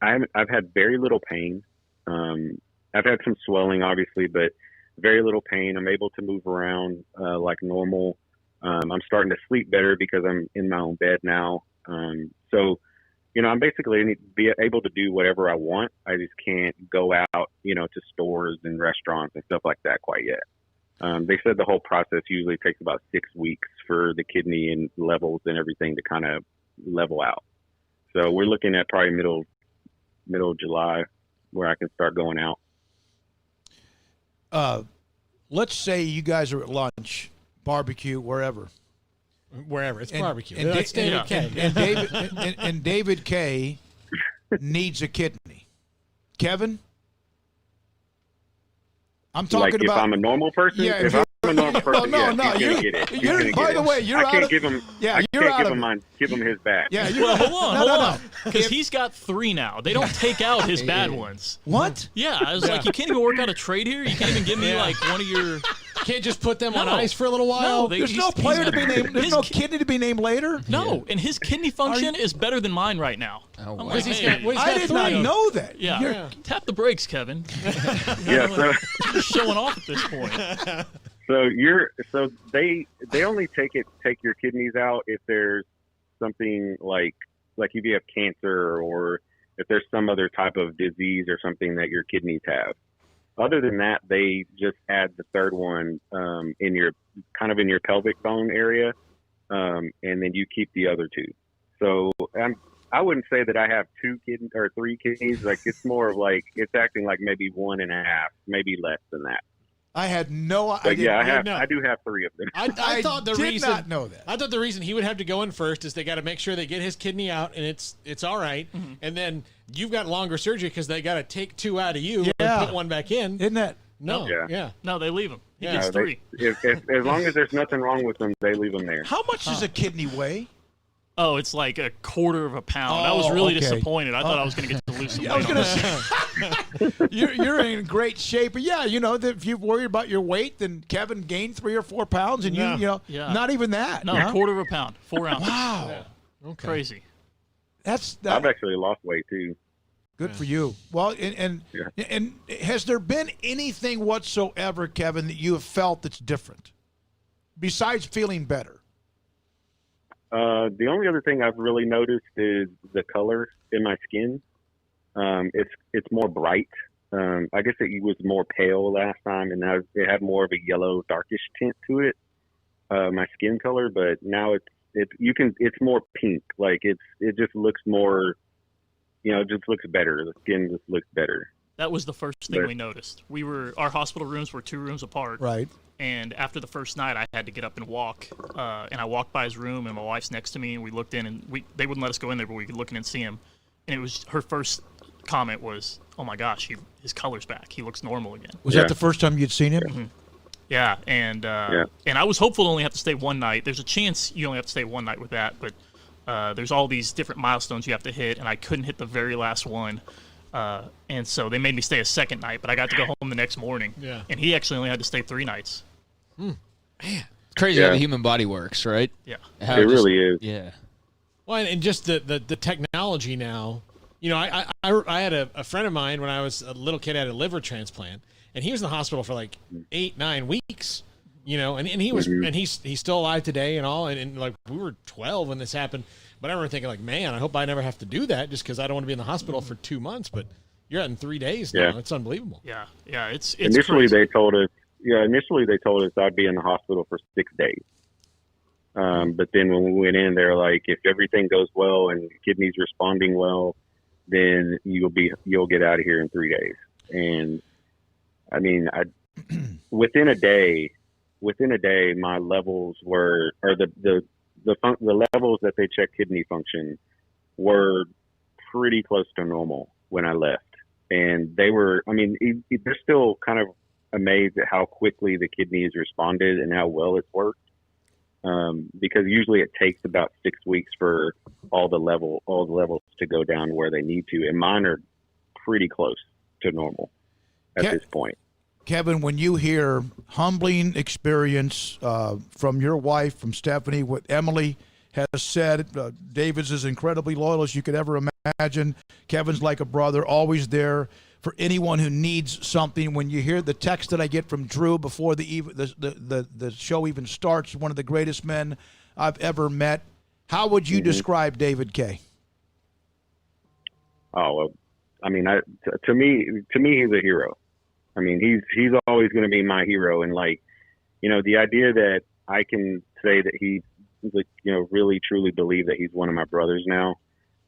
I've had very little pain. I've had some swelling, obviously, but very little pain. I'm able to move around like normal. I'm starting to sleep better because I'm in my own bed now. So, I'm basically be able to do whatever I want. I just can't go out, to stores and restaurants and stuff like that quite yet. They said the whole process usually takes about 6 weeks for the kidney and levels and everything to kind of level out. So we're looking at probably middle of July where I can start going out. Let's say you guys are at lunch, barbecue, wherever It's barbecue. And, That's David K. And David K needs a kidney. Kevin, I'm talking if about I'm a normal person. Yeah, if I'm a normal person, no, he's gonna get it. He's gonna by get the it. way, you're I out can't of, give him. Yeah, I you're can't out give of him mine. Give him his back. Yeah, you're well, hold on, no. Because he's got 3 now. They don't take out his bad ones. What? Yeah, I was like, you can't even work out a trade here. You can't even give me like one of your. Can't just put them on ice for a little while. No, There's no player to be named. There's no kidney to be named later. No, and his kidney function is better than mine right now. Oh, wow. Like, hey, I did not know that. Yeah. Tap the brakes, Kevin. Yeah, You're showing off at this point. So they only take your kidneys out if there's something like if you have cancer or if there's some other type of disease or something that your kidneys have. Other than that, they just add the third one in your pelvic bone area, and then you keep the other 2. So I wouldn't say that I have 2 kidneys or 3 kidneys. Like it's more of like it's acting like maybe 1.5, maybe less than that. I had no idea. Yeah, I do have 3 of them. I thought the did reason not know that. I thought the reason he would have to go in first is they got to make sure they get his kidney out and it's all right, and then you've got longer surgery because they got to take 2 out of you and put 1 back in. Isn't that? No. Yeah. No, they leave him. He Yeah, gets 3. If as long as there's nothing wrong with them, they leave them there. How much does a kidney weigh? Oh, it's like a quarter of a pound. I was really disappointed. I thought I was going to get to lose some weight. I was going to say, you're in great shape. But yeah, if you worry about your weight, then Kevin gained 3 or 4 pounds, and not even that. No, a quarter of a pound, 4 ounces. Wow. Yeah. Okay. Crazy. I've actually lost weight too. Good for you. Well, and has there been anything whatsoever, Kevin, that you have felt that's different besides feeling better? The only other thing I've really noticed is the color in my skin. It's more bright. I guess it was more pale last time, and now it had more of a yellow, darkish tint to it. My skin color, but now it's more pink. Like it just looks more. It just looks better. The skin just looks better. That was the first thing we noticed. Our hospital rooms were 2 rooms apart. Right. And after the first night, I had to get up and walk. And I walked by his room, and my wife's next to me, and we looked in, and they wouldn't let us go in there, but we could look in and see him. And it was her first comment was, "Oh my gosh, his color's back. He looks normal again." Was that the first time you'd seen him? Mm-hmm. Yeah, and I was hopeful to only have to stay 1 night. There's a chance you only have to stay 1 night with that, but there's all these different milestones you have to hit, and I couldn't hit the very last one. And so they made me stay a second night, but I got to go home the next morning. Yeah. And he actually only had to stay 3 nights. Man. It's crazy how the human body works, right? Yeah. It really is. Yeah. Well, and just the technology now. I had a friend of mine when I was a little kid had a liver transplant, and he was in the hospital for like 8-9 weeks. And he was and he's still alive today and all, and like we were 12 when this happened. But I remember thinking like, man, I hope I never have to do that just because I don't want to be in the hospital for 2 months. But You're at in 3 days now. Yeah. That's unbelievable. Yeah, it's initially crazy. they told us I'd be in the hospital for 6 days. But then when we went in, they're like, if everything goes well and the kidney's responding well, then you'll get out of here in 3 days. And I mean, within a day, my levels the levels that they check kidney function were pretty close to normal when I left. And they're still kind of amazed at how quickly the kidneys responded and how well it's worked. Because usually it takes about 6 weeks for all the levels to go down where they need to, and mine are pretty close to normal at this point. Kevin, when you hear humbling experience from your wife, from Stephanie, what Emily has said, David's as incredibly loyal as you could ever imagine. Kevin's like a brother, always there for anyone who needs something. When you hear the text that I get from Drew before the show even starts, one of the greatest men I've ever met, how would you describe David K? Oh, well, I mean, to me, he's a hero. I mean, he's always going to be my hero. And the idea that I can say that he, really truly believe that he's one of my brothers now.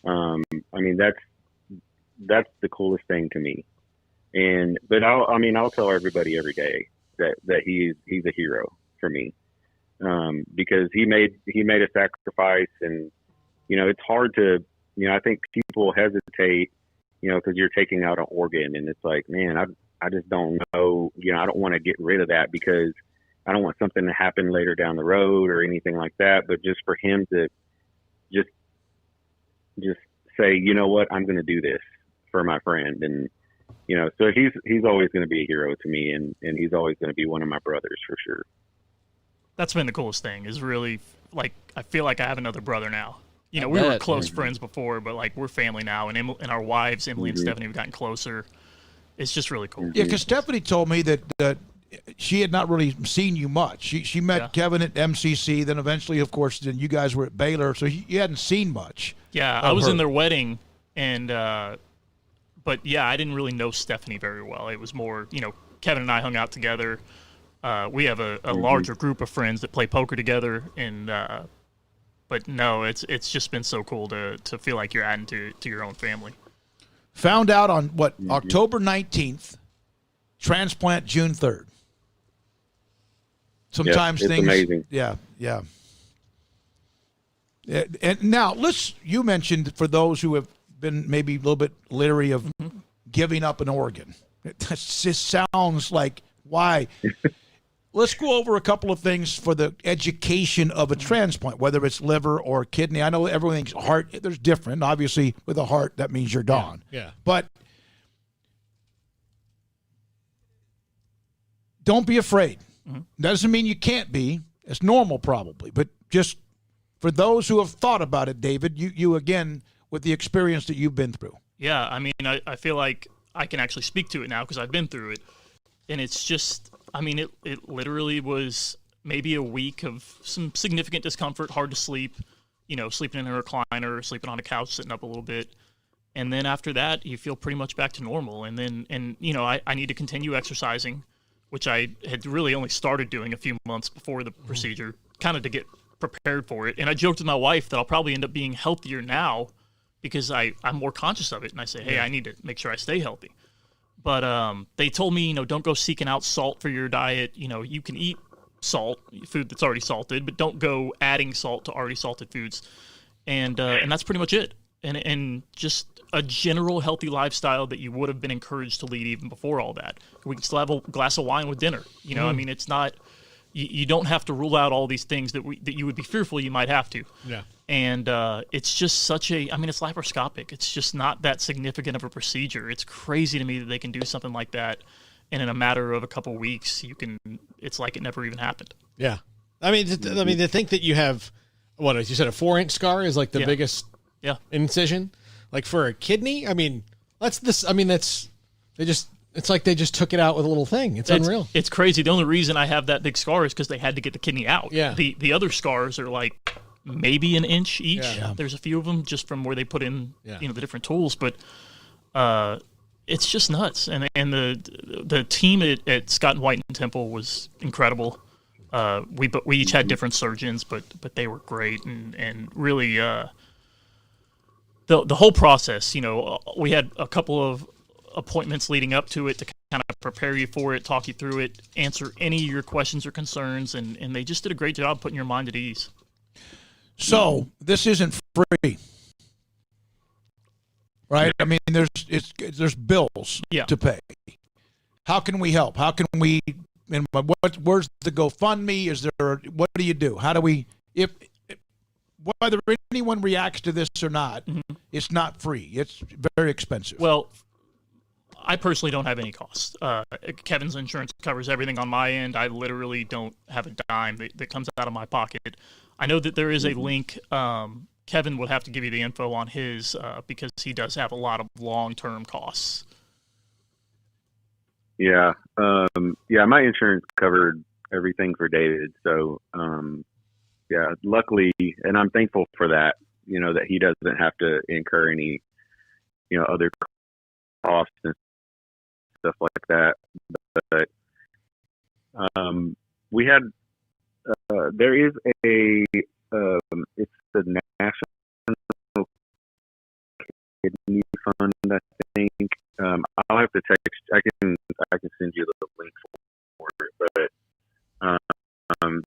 I mean, that's the coolest thing to me. But I'll tell everybody every day that he's a hero for me. Because he made a sacrifice, and, it's hard to, I think people hesitate, because you're taking out an organ, and it's like, man, I just don't know, I don't want to get rid of that because I don't want something to happen later down the road or anything like that. But just for him to just say, you know what, I'm going to do this for my friend. And, so he's always going to be a hero to me, and he's always going to be one of my brothers for sure. That's been the coolest thing, is really, I feel like I have another brother now. We were close friends before, but we're family now, and our wives, Emily and Stephanie, have gotten closer. It's just really cool. Yeah, because Stephanie told me that she had not really seen you much. She met Kevin at MCC, then eventually, of course, then you guys were at Baylor, so you hadn't seen much. Yeah, I was in their wedding, and but yeah, I didn't really know Stephanie very well. It was more, Kevin and I hung out together. We have a larger group of friends that play poker together, and but no, it's just been so cool to feel like you're adding to your own family. Found out on October 19th, transplant June 3rd. Sometimes it's things amazing. Yeah. And now you mentioned, for those who have been maybe a little bit leery of giving up an organ. It just sounds like, why? Let's go over a couple of things for the education of a transplant, whether it's liver or kidney. I know everything's heart. There's different. Obviously, with a heart, that means you're gone. Yeah. But don't be afraid. Doesn't mean you can't be. It's normal, probably. But just for those who have thought about it, David, you again, with the experience that you've been through. Yeah, I mean, I feel like I can actually speak to it now because I've been through it. And it's just, I mean, it literally was maybe a week of some significant discomfort, hard to sleep, sleeping in a recliner, sleeping on a couch, sitting up a little bit. And then after that, you feel pretty much back to normal. And then, I need to continue exercising, which I had really only started doing a few months before the procedure, kind of to get prepared for it. And I joked with my wife that I'll probably end up being healthier now because I'm more conscious of it. And I say, hey, I need to make sure I stay healthy. But they told me, don't go seeking out salt for your diet. You can eat salt, food that's already salted, but don't go adding salt to already salted foods. And that's pretty much it. And just a general healthy lifestyle that you would have been encouraged to lead even before all that. We can still have a glass of wine with dinner. I mean, it's not, you don't have to rule out all these things that you would be fearful you might have to. Yeah. And it's just it's laparoscopic. It's just not that significant of a procedure. It's crazy to me that they can do something like that, and in a matter of a couple of weeks, it's like it never even happened. Yeah. I mean, to think that you have, what, as you said, a 4-inch scar is like the biggest incision. Like for a kidney, I mean, it's like they just took it out with a little thing. It's unreal. It's crazy. The only reason I have that big scar is because they had to get the kidney out. Yeah. The other scars are like maybe an inch each. Yeah. There's a few of them just from where they put in, the different tools. But, it's just nuts. And the team at Scott and White and Temple was incredible. We each had different surgeons, but they were great and really the whole process. We had a couple of appointments leading up to it to kind of prepare you for it, talk you through it, answer any of your questions or concerns, and they just did a great job putting your mind at ease. So this isn't free, right? I mean, there's bills to pay. How can we help? How can we? And where's the GoFundMe? Is there? What do you do? How do we? If whether anyone reacts to this or not, it's not free. It's very expensive. Well, I personally don't have any costs. Kevin's insurance covers everything on my end. I literally don't have a dime that comes out of my pocket. I know that there is a link. Kevin will have to give you the info on his because he does have a lot of long-term costs. Yeah. My insurance covered everything for David. So, luckily, and I'm thankful for that, that he doesn't have to incur any, other costs and stuff like that. But, we had, there is it's the National Kidney Fund, I think. I'll have to text. I can send you the link for it. But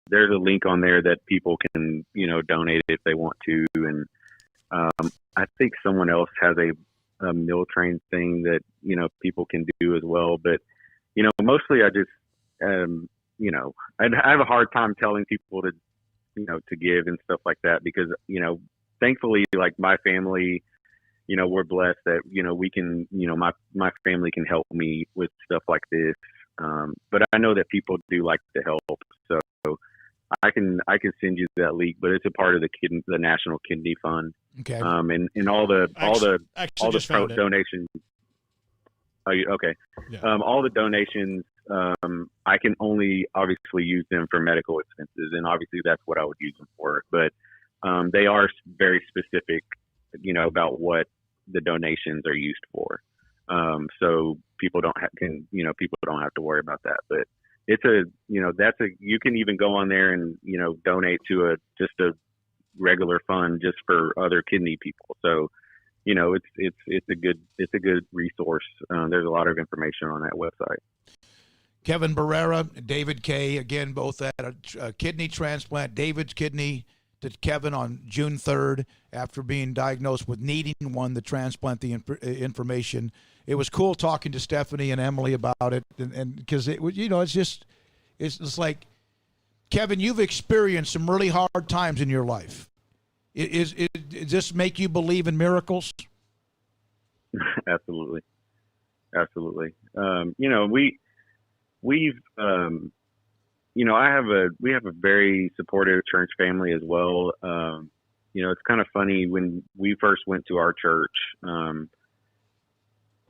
there's a link on there that people can donate if they want to, and I think someone else has a meal train thing that people can do as well. But mostly I just I have a hard time telling people to to give and stuff like that because thankfully, like my family, we're blessed that, we can, my family can help me with stuff like this. But I know that people do like to help. So I can send you that link, but it's a part of the National Kidney Fund. Okay. And all the donations. Oh, okay. Yeah. All the donations, I can only obviously use them for medical expenses, and obviously that's what I would use them for. But they are very specific, about what the donations are used for. So people don't have to worry about that. But it's you can even go on there and donate to just a regular fund just for other kidney people. So it's a good resource. There's a lot of information on that website. Kevin Barrera, David Kay, again, both had a kidney transplant. David's kidney to Kevin on June 3rd after being diagnosed with needing one to transplant the information. It was cool talking to Stephanie and Emily about it, and because it's like, Kevin, you've experienced some really hard times in your life. Does this make you believe in miracles? Absolutely. We have a very supportive church family as well. It's kind of funny when we first went to our church,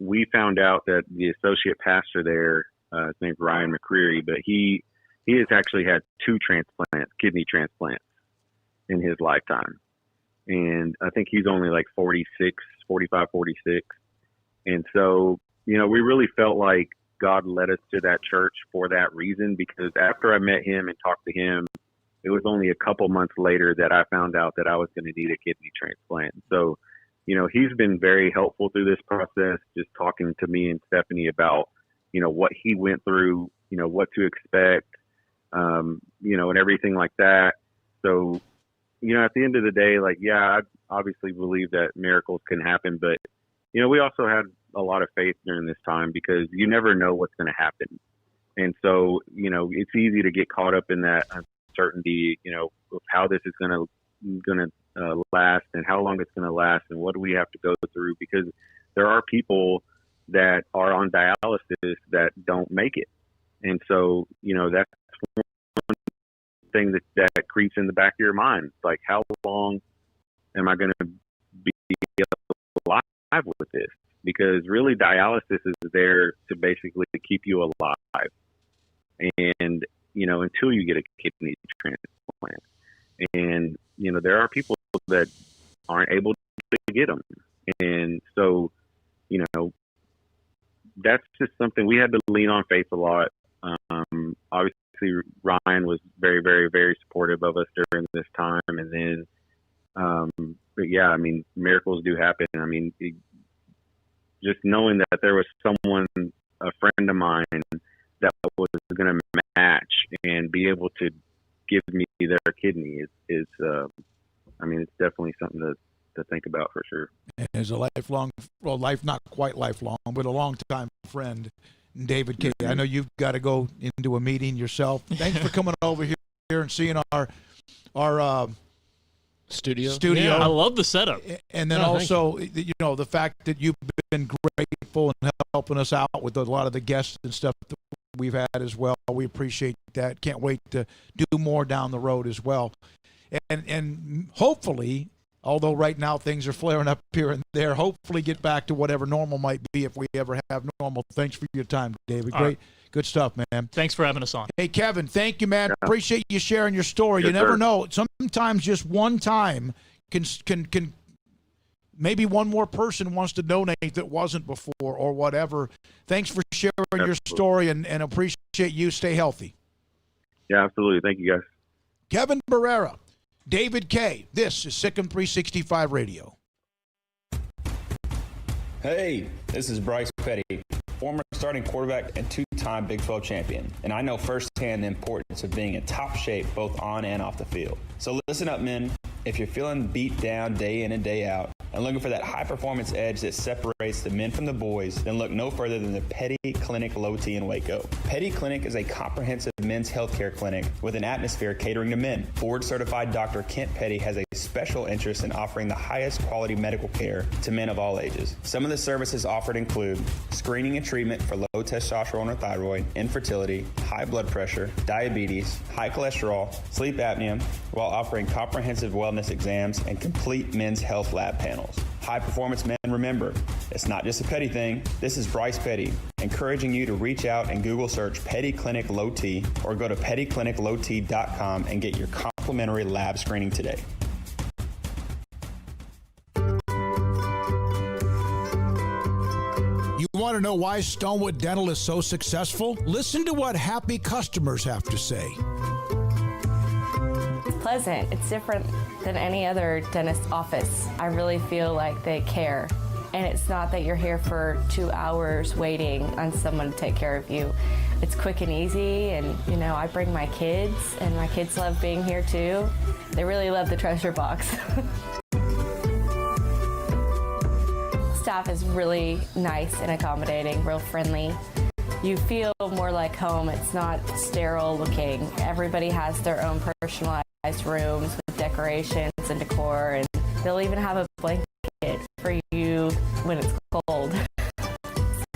we found out that the associate pastor there, his name's Ryan McCreary, but he has actually had 2 kidney transplants in his lifetime. And I think he's only like 45, 46. And so, we really felt like God led us to that church for that reason, because after I met him and talked to him, it was only a couple months later that I found out that I was going to need a kidney transplant. So, he's been very helpful through this process, just talking to me and Stephanie about, what he went through, what to expect, and everything like that. So, at the end of the day, I obviously believe that miracles can happen, but, we also had a lot of faith during this time because you never know what's going to happen. And so, it's easy to get caught up in that uncertainty, of how this is going to last and how long it's going to last and what do we have to go through, because there are people that are on dialysis that don't make it. And so, that's one thing that creeps in the back of your mind. Like, how long am I going to be alive with this? Because really dialysis is there to basically keep you alive. And, until you get a kidney transplant. And, there are people that aren't able to get them. And so, that's just something we had to lean on faith a lot. Obviously, Ryan was very, very, very supportive of us during this time. And then, but yeah, I mean, miracles do happen. I mean, just knowing that there was someone, a friend of mine, that was going to match and be able to give me their kidney is I mean, it's definitely something to think about for sure. As a lifelong, well, not quite lifelong, but a long-time friend, David K. I know you've got to go into a meeting yourself. Thanks for coming over here and seeing our studio. Yeah, I love the setup. And then also, the fact that you've been grateful and helping us out with a lot of the guests and stuff that we've had as well. We appreciate that. Can't wait to do more down the road as well. And hopefully, although right now things are flaring up here and there, hopefully get back to whatever normal might be if we ever have normal. Thanks for your time, David. Great. Good stuff, man. Thanks for having us on. Hey, Kevin, thank you, man. Yeah. Appreciate you sharing your story. Yes, you never sir. know. Sometimes just one time can maybe one more person wants to donate that wasn't before or whatever. Thanks for sharing your story and appreciate you. Stay healthy. Yeah, absolutely. Thank you, guys. Kevin Barrera, David K. This is SicEm365 Radio. Hey, this is Bryce Petty, former starting quarterback and two-time Big 12 champion, and I know firsthand the importance of being in top shape both on and off the field. So listen up, men. If you're feeling beat down day in and day out and looking for that high-performance edge that separates the men from the boys, then look no further than the Petty Clinic Low T in Waco. Petty Clinic is a comprehensive men's healthcare clinic with an atmosphere catering to men. Board-certified Dr. Kent Petty has a special interest in offering the highest quality medical care to men of all ages. Some of the services offered include screening and treatment for low testosterone or thyroid, infertility, high blood pressure, diabetes, high cholesterol, sleep apnea, while offering comprehensive wellness exams and complete men's health lab panels. High performance men, remember, it's not just a Petty thing. This is Bryce Petty, encouraging you to reach out and Google search Petty Clinic Low T or go to pettycliniclowt.com and get your complimentary lab screening today. You want to know why Stonewood Dental is so successful? Listen to what happy customers have to say. It's pleasant. It's different than any other dentist office. I really feel like they care. And it's not that you're here for 2 hours waiting on someone to take care of you. It's quick and easy, and I bring my kids, and my kids love being here too. They really love the treasure box. Staff is really nice and accommodating, real friendly. You feel more like home. It's not sterile looking. Everybody has their own personalized rooms with decorations and decor, and they'll even have a blanket for you when it's cold.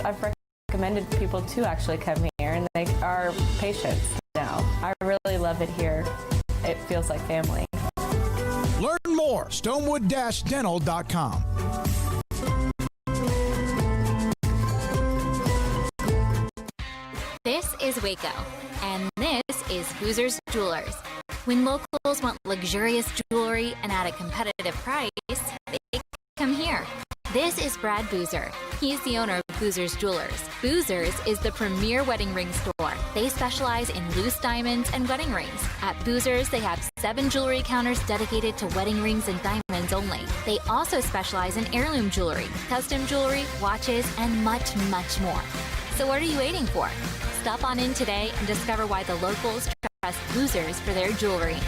I've recommended people to actually come here, and they are patients now. I really love it here. It feels like family. Learn more, stonewood-dental.com. This is Waco, and this is Boozer's Jewelers. When locals want luxurious jewelry and at a competitive price, they come here. This is Brad Boozer. He's the owner of Boozer's Jewelers. Boozer's is the premier wedding ring store. They specialize in loose diamonds and wedding rings. At Boozer's, they have 7 jewelry counters dedicated to wedding rings and diamonds only. They also specialize in heirloom jewelry, custom jewelry, watches, and much, much more. So what are you waiting for? Stop on in today and discover why the locals trust Boozer's for their jewelry.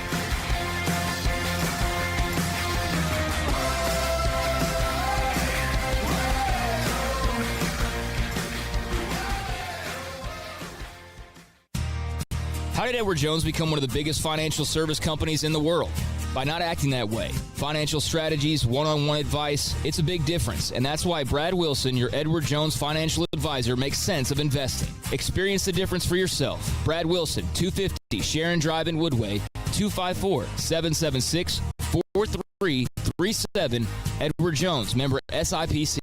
How did Edward Jones become one of the biggest financial service companies in the world? By not acting that way. Financial strategies, one-on-one advice, it's a big difference. And that's why Brad Wilson, your Edward Jones financial advisor, makes sense of investing. Experience the difference for yourself. Brad Wilson, 250 Sharon Drive in Woodway, 254-776-4337. Edward Jones, member SIPC.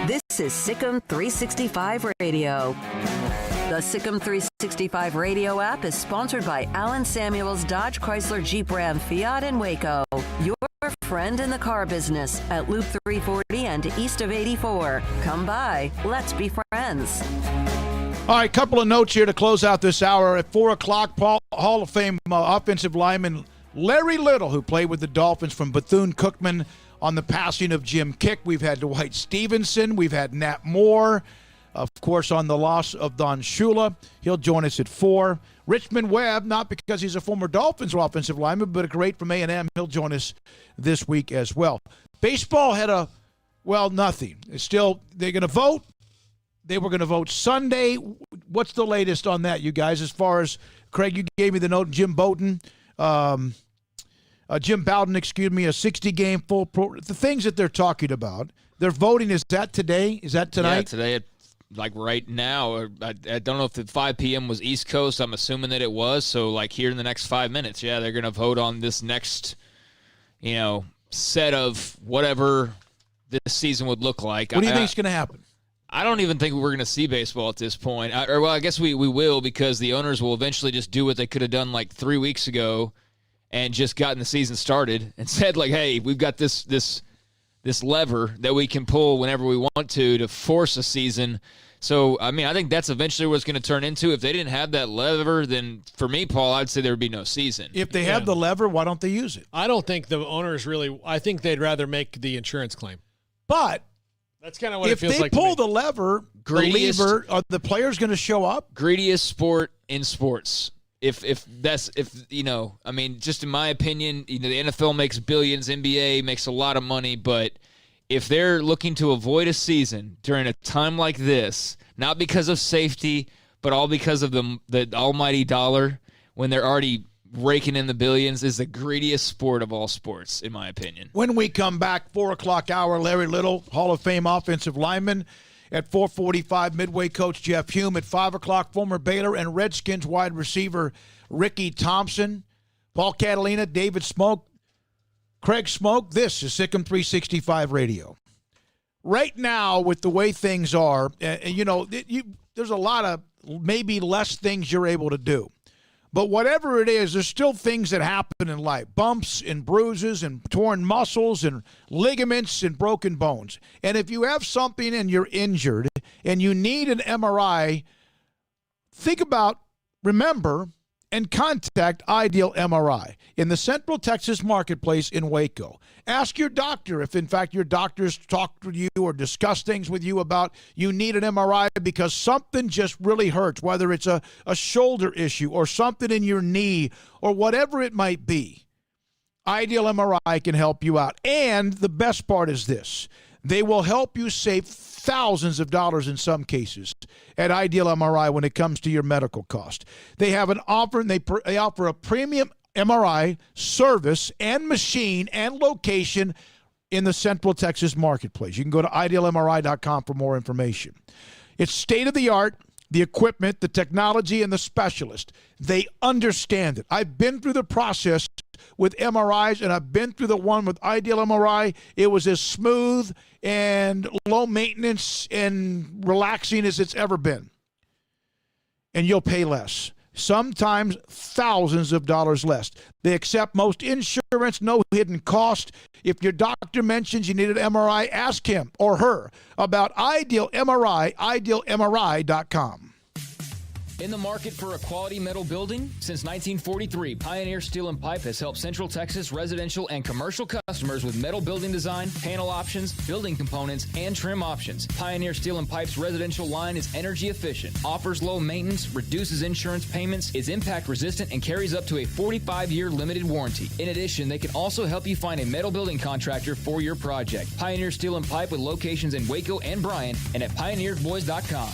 This is SicEm365 Radio. The SicEm365 Radio app is sponsored by Allen Samuels Dodge Chrysler Jeep Ram Fiat in Waco. Your friend in the car business at Loop 340 and east of 84. Come by. Let's be friends. All right, couple of notes here to close out this hour. At 4 o'clock, Hall of Fame offensive lineman Larry Little, who played with the Dolphins, from Bethune-Cookman, on the passing of Jim Kick. We've had Dwight Stevenson. We've had Nat Moore. Of course, on the loss of Don Shula. He'll join us at 4. Richmond Webb, not because he's a former Dolphins offensive lineman, but a great from A&M. He'll join us this week as well. Baseball had nothing. It's still, they're going to vote. They were going to vote Sunday. What's the latest on that, you guys? As far as, Craig, you gave me the note, Jim Bowden, Jim Bowden, a 60-game full pro. The things that they're talking about, they're voting. Is that today? Is that tonight? Yeah, today, right now. I don't know if the 5 p.m. was East Coast. I'm assuming that it was. So, here in the next 5 minutes, yeah, they're going to vote on this next, set of whatever this season would look like. What do you think is going to happen? I don't even think we're going to see baseball at this point. I guess we will, because the owners will eventually just do what they could have done 3 weeks ago and just gotten the season started and said, hey, we've got this lever that we can pull whenever we want to force a season. So, I think that's eventually what it's going to turn into. If they didn't have that lever, then for me, Paul, I'd say there would be no season. If they have the lever, why don't they use it? I don't think the owners really – I think they'd rather make the insurance claim. But – that's kind of what it feels like. If they pull the lever, are the players going to show up? Greediest sport in sports. Just in my opinion, the NFL makes billions, NBA makes a lot of money, but if they're looking to avoid a season during a time like this, not because of safety, but all because of the almighty dollar, when they're already raking in the billions, is the greediest sport of all sports, in my opinion. When we come back, 4 o'clock hour, Larry Little, Hall of Fame offensive lineman. At 4:45, Midway coach Jeff Hume. At 5 o'clock, former Baylor and Redskins wide receiver Ricky Thompson. Paul Catalina, David Smoke, Craig Smoke. This is SicEm365 Radio. Right now, with the way things are, there's a lot of maybe less things you're able to do. But whatever it is, there's still things that happen in life. Bumps and bruises and torn muscles and ligaments and broken bones. And if you have something and you're injured and you need an MRI, remember, and contact Ideal MRI in the Central Texas Marketplace in Waco. Ask your doctor if, in fact, your doctors talk to you or discuss things with you about you need an MRI because something just really hurts, whether it's a shoulder issue or something in your knee or whatever it might be. Ideal MRI can help you out. And the best part is this. They will help you save thousands of dollars in some cases at Ideal MRI when it comes to your medical cost. They have an offer, and they offer a premium MRI service and machine and location in the Central Texas Marketplace. You can go to idealmri.com for more information. It's state-of-the-art, the equipment, the technology, and the specialist. They understand it. I've been through the process with MRIs, and I've been through the one with Ideal MRI. It was as smooth and low maintenance and relaxing as it's ever been. And you'll pay less. Sometimes thousands of dollars less. They accept most insurance, no hidden cost. If your doctor mentions you need an MRI, ask him or her about Ideal MRI, idealmri.com. In the market for a quality metal building? Since 1943, Pioneer Steel and Pipe has helped Central Texas residential and commercial customers with metal building design, panel options, building components, and trim options. Pioneer Steel and Pipe's residential line is energy efficient, offers low maintenance, reduces insurance payments, is impact resistant, and carries up to a 45-year limited warranty. In addition, they can also help you find a metal building contractor for your project. Pioneer Steel and Pipe with locations in Waco and Bryan and at pioneeredboys.com.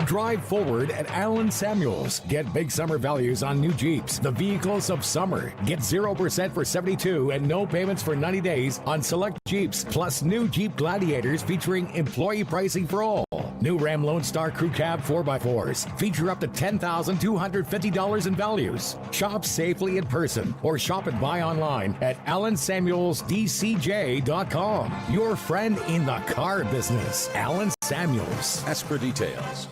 Drive forward at Allen Samuels. Get big summer values on new Jeeps, the vehicles of summer. Get 0% for 72 and no payments for 90 days on select Jeeps, plus new Jeep Gladiators featuring employee pricing for all. New Ram Lone Star Crew Cab 4x4s feature up to $10,250 in values. Shop safely in person or shop and buy online at AllenSamuelsDCJ.com. Your friend in the car business, Allen Samuels. Ask for details.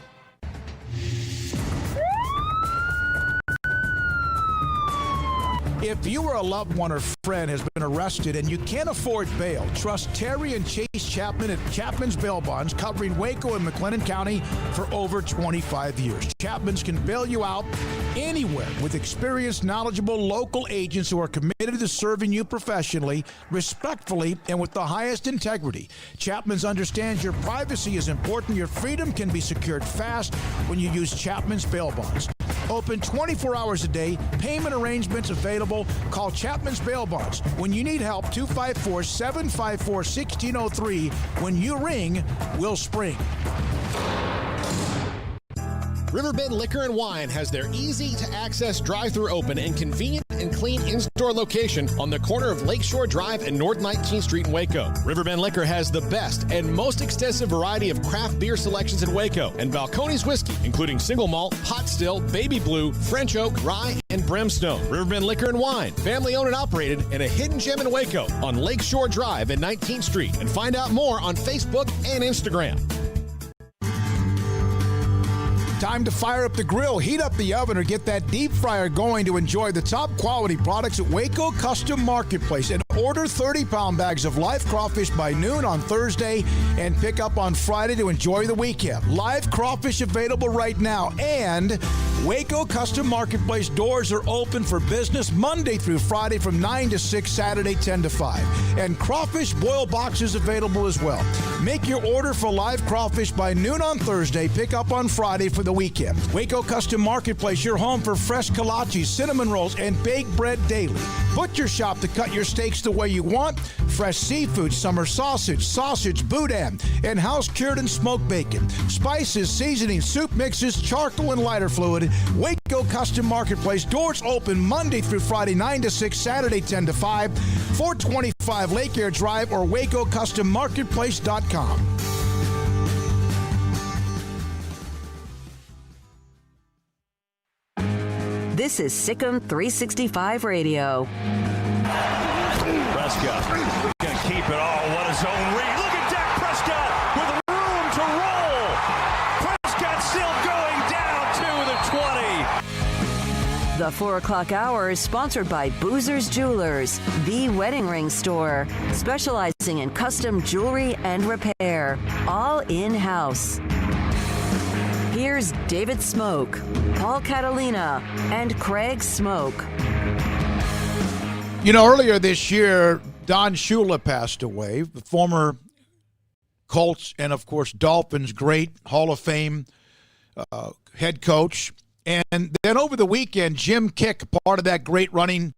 If you or a loved one or friend has been arrested and you can't afford bail, trust Terry and Chase Chapman at Chapman's Bail Bonds, covering Waco and McLennan County for over 25 years. Chapman's can bail you out anywhere with experienced, knowledgeable local agents who are committed to serving you professionally, respectfully, and with the highest integrity. Chapman's understands your privacy is important. Your freedom can be secured fast when you use Chapman's Bail Bonds. Open 24 hours a day. Payment arrangements available. Call Chapman's Bail Bonds. When you need help, 254-754-1603. When you ring, we'll spring. Riverbend Liquor and Wine has their easy-to-access drive-thru open and convenient and clean in-store location on the corner of Lakeshore Drive and North 19th Street in Waco. Riverbend Liquor has the best and most extensive variety of craft beer selections in Waco and Balcones whiskey, including single malt, pot still, baby blue, French oak, rye, and brimstone. Riverbend Liquor and Wine, family-owned and operated, and a hidden gem in Waco on Lakeshore Drive and 19th Street. And find out more on Facebook and Instagram. Time to fire up the grill, heat up the oven, or get that deep fryer going to enjoy the top quality products at Waco Custom Marketplace. And order 30-pound bags of live crawfish by noon on Thursday and pick up on Friday to enjoy the weekend. Live crawfish available right now. And Waco Custom Marketplace doors are open for business Monday through Friday from 9 to 6, Saturday 10 to 5. And crawfish boil boxes available as well. Make your order for live crawfish by noon on Thursday. Pick up on Friday for the weekend. Waco Custom Marketplace, your home for fresh kolaches, cinnamon rolls, and baked bread daily. Butcher shop to cut your steaks the way you want. Fresh seafood, summer sausage, boudin, and house-cured and smoked bacon. Spices, seasonings, soup mixes, charcoal, and lighter fluid. Waco Custom Marketplace, doors open Monday through Friday, 9 to 6, Saturday 10 to 5, 425 Lake Air Drive or WacoCustomMarketplace.com. This is SicEm365 Radio. Prescott going to keep it all. What a zone read. Look at Dak Prescott with room to roll. Prescott still going down to the 20. The 4 o'clock hour is sponsored by Boozer's Jewelers, the wedding ring store, specializing in custom jewelry and repair, all in-house. Here's David Smoke, Paul Catalina, and Craig Smoke. You know, earlier this year, Don Shula passed away, the former Colts and, of course, Dolphins great Hall of Fame head coach. And then over the weekend, Jim Kick, part of that great running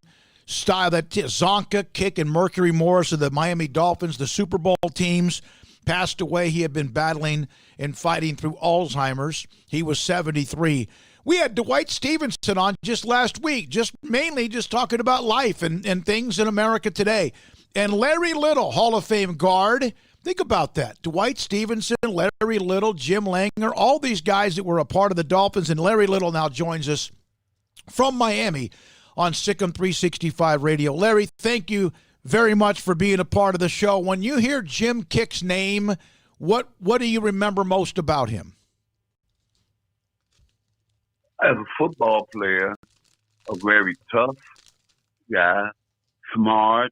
style, that Zonka, Kick, and Mercury Morris of the Miami Dolphins, the Super Bowl teams, passed away. He had been battling and fighting through Alzheimer's. He was 73. We had Dwight Stevenson on just last week, mainly talking about life and things in America today. And Larry Little, Hall of Fame guard. Think about that. Dwight Stevenson, Larry Little, Jim Langer, all these guys that were a part of the Dolphins. And Larry Little now joins us from Miami on SicEm365 Radio. Larry, thank you very much for being a part of the show. When you hear Jim Kick's name, what do you remember most about him? As a football player, a very tough guy, smart,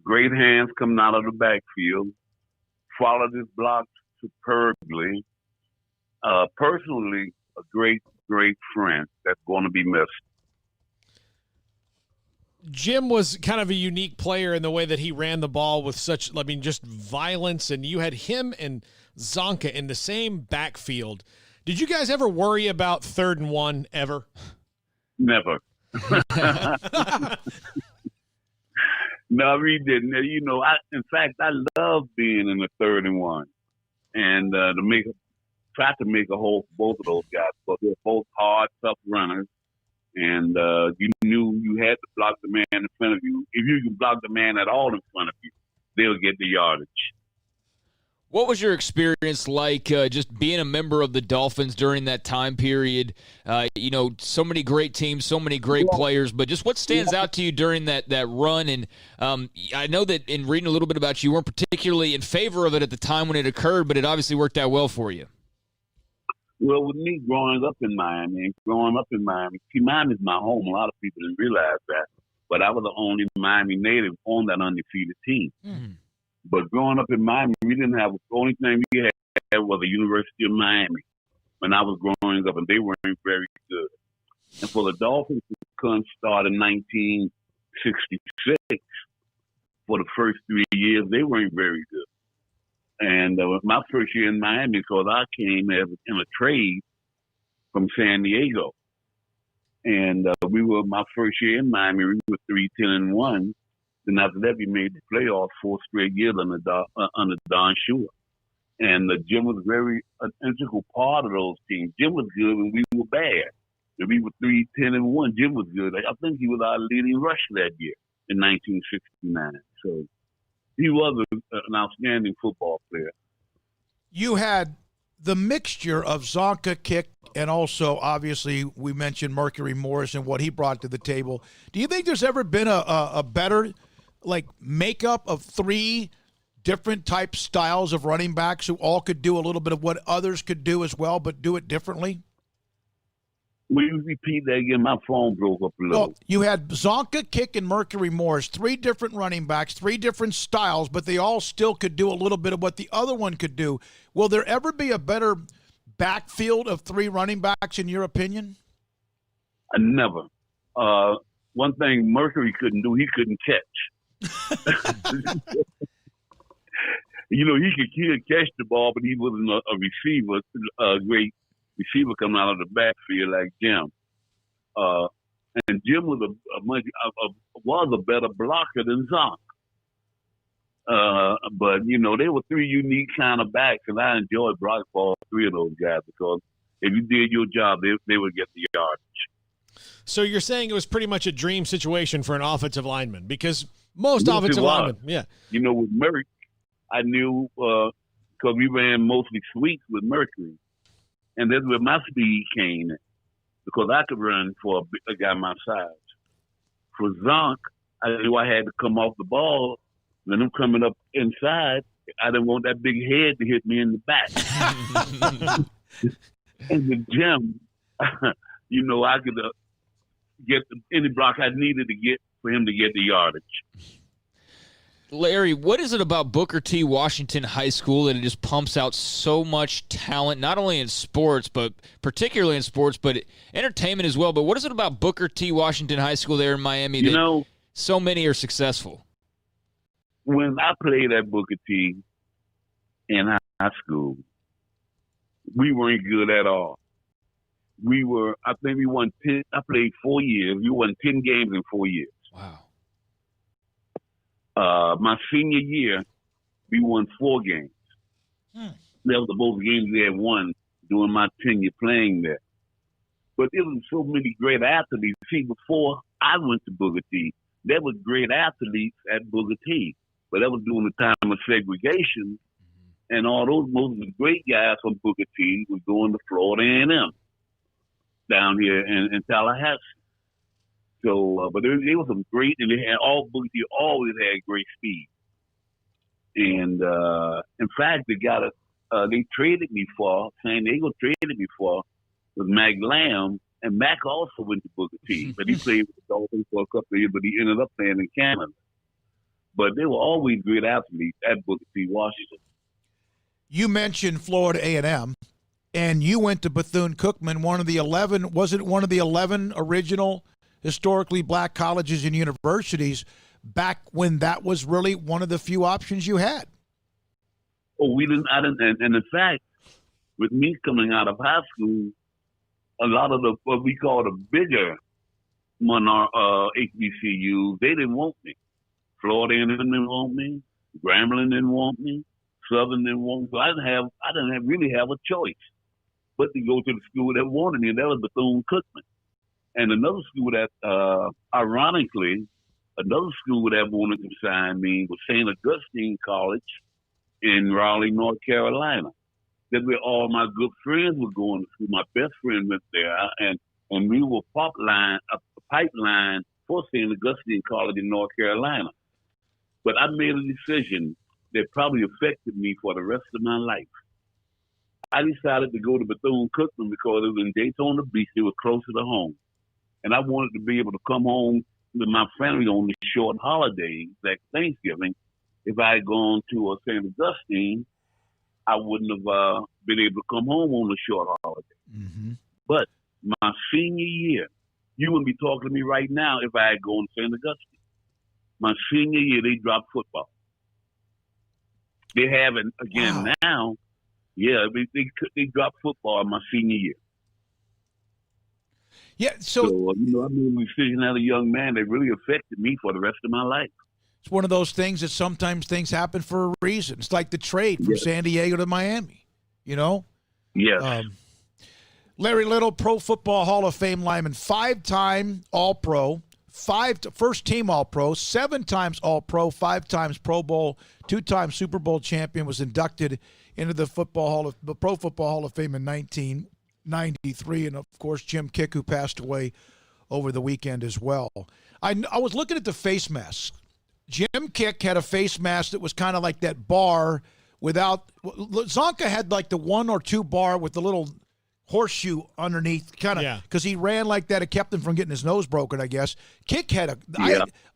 great hands coming out of the backfield, followed his blocks superbly. Personally, a great friend that's going to be missed. Jim was kind of a unique player in the way that he ran the ball with just violence, and you had him and Zonka in the same backfield. Did you guys ever worry about 3rd and 1 ever? Never. No, we didn't. You know, in fact, I love being in the 3rd and 1 and try to make a hole for both of those guys, but they're both hard, tough runners. And you knew you had to block the man in front of you. If you can block the man at all in front of you, they'll get the yardage. What was your experience like just being a member of the Dolphins during that time period? So many great teams, so many great players, but just what stands out to you during that run? And I know that in reading a little bit about you weren't particularly in favor of it at the time when it occurred, but it obviously worked out well for you. Well, with me growing up in Miami, see, Miami's my home. A lot of people didn't realize that. but I was the only Miami native on that undefeated team. But growing up in Miami, we didn't have, the only thing we had was the University of Miami when I was growing up, and they weren't very good. And for the Dolphins to come start in 1966, for the first 3 years, they weren't very good. And my first year in Miami, because I came in a trade from San Diego. And we were, my first year in Miami, we were 3-10-1. Then after that, we made the playoffs 4 straight years under Don Shula. And Jim was an integral part of those teams. Jim was good when we were bad. When we were 3-10-1, Jim was good. I think he was our leading rusher that year in 1969. So he was an outstanding football player. You had the mixture of Zonka, Kick, and also, obviously, we mentioned Mercury Morris and what he brought to the table. Do you think there's ever been a better, makeup of 3 different type styles of running backs who all could do a little bit of what others could do as well, but do it differently? Will you repeat that again? My phone broke up a little. Well, you had Zonka, Kick, and Mercury Morris, 3 different running backs, 3 different styles, but they all still could do a little bit of what the other one could do. Will there ever be a better backfield of 3 running backs, in your opinion? Never. One thing Mercury couldn't do, he couldn't catch. He could catch the ball, but he wasn't a receiver, a great receiver coming out of the backfield like Jim. And Jim was a better blocker than Zonk. But they were 3 unique kind of backs, and I enjoyed blocking for all 3 of those guys because if you did your job, they would get the yardage. So you're saying it was pretty much a dream situation for an offensive lineman because most offensive linemen, with Merck, I knew because we ran mostly sweeps with Mercury. And that's where my speed came in, because I could run for a guy my size. For Zonk, I knew I had to come off the ball. When I'm coming up inside, I didn't want that big head to hit me in the back. And the Jim, I could get any block I needed to get for him to get the yardage. Larry, what is it about Booker T. Washington High School that it just pumps out so much talent, not only in sports, but particularly in sports, but entertainment as well? But what is it about Booker T. Washington High School there in Miami that so many are successful? When I played at Booker T. in high school, we weren't good at all. I think we won 10, I played 4 years. We won 10 games in 4 years. Wow. My senior year, we won 4 games. That was the most games we had won during my tenure playing there. But there was so many great athletes. See, before I went to Booker T, there were great athletes at Booker T. But that was during the time of segregation. And all those most of the great guys from Booker T was going to Florida A&M down here in Tallahassee. So, but there was some great, and Booker T always had great speed. And in fact, they traded me for, San Diego traded me for, was Mac Lamb, and Mac also went to Booker T, but he played with the Dolphins for a couple of years, but he ended up playing in Canada. But they were always great athletes at Booker T. Washington. You mentioned Florida A&M, and you went to Bethune-Cookman, one of the 11, was it one of the 11 original historically black colleges and universities back when that was really one of the few options you had? Oh, and in fact, with me coming out of high school, a lot of what we call the bigger HBCUs, they didn't want me. Florida didn't want me. Grambling didn't want me. Southern didn't want me. So I didn't really have a choice but to go to the school that wanted me, and that was Bethune-Cookman. And another school that, ironically, that wanted to sign me was St. Augustine College in Raleigh, North Carolina. That's where all my good friends were going to school. My best friend went there, and we were a pipeline for St. Augustine College in North Carolina. But I made a decision that probably affected me for the rest of my life. I decided to go to Bethune-Cookman because it was in Daytona Beach. It was closer to home. And I wanted to be able to come home with my family on the short holidays, like Thanksgiving, if I had gone to St. Augustine, I wouldn't have been able to come home on the short holiday. Mm-hmm. But my senior year, you wouldn't be talking to me right now if I had gone to St. Augustine. My senior year, they dropped football. They have it again now. Yeah, they dropped football in my senior year. Yeah, so I made a decision as a young man that really affected me for the rest of my life. it's one of those things that sometimes things happen for a reason. It's like the trade from San Diego to Miami, you know? Yes. Larry Little, Pro Football Hall of Fame lineman, 5-time All-Pro, first-team All-Pro, 7 times All-Pro, 5 times Pro Bowl, 2-time Super Bowl champion, was inducted into the Pro Football Hall of Fame in 1993, and, of course, Jim Kick, who passed away over the weekend as well. I was looking at the face masks. Jim Kick had a face mask that was kind of like that bar without – Zonka had like the 1 or 2 bar with the little – horseshoe underneath, kind of, because he ran like that. It kept him from getting his nose broken, I guess. Kick had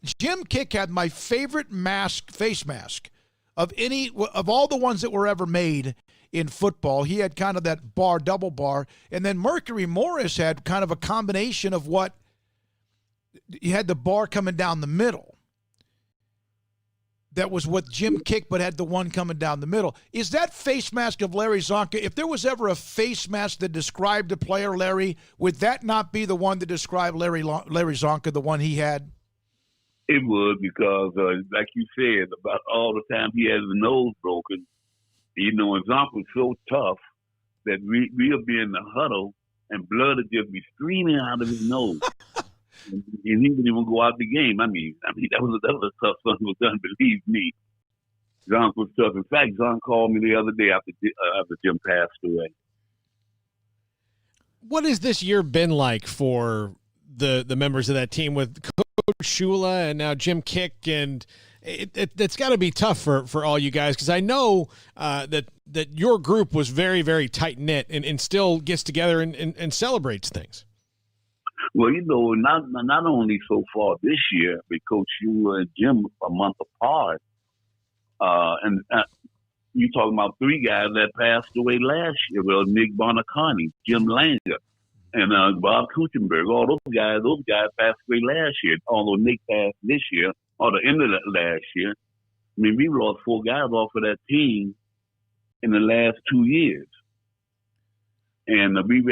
Jim Kick had my favorite face mask of all the ones that were ever made in football. He had kind of that double bar, and then Mercury Morris had kind of a combination of what he had, the bar coming down the middle. That was what Jim Kick, but had the one coming down the middle. Is that face mask of Larry Zonka, if there was ever a face mask that described a player, Larry, would that not be the one that described Larry Zonka, the one he had? It would, because like you said, about all the time he had his nose broken, and Zonka was so tough that we'll be in the huddle and blood would just be streaming out of his nose. And he didn't even go out the game. I mean, that was a tough son was done. Believe me, John was tough. In fact, John called me the other day after Jim passed away. What has this year been like for the members of that team with Coach Shula and now Jim Kick? And it's got to be tough for all you guys, because I know that your group was very, very tight knit and still gets together and celebrates things. Well, not only so far this year, with Coach Shula and Jim a month apart, and you talking about 3 guys that passed away last year. Well, Nick Bonacani, Jim Langer, and Bob Kuchenberg. All those guys passed away last year. Although Nick passed this year, or the end of last year. I mean, we lost 4 guys off of that team in the last 2 years. And then we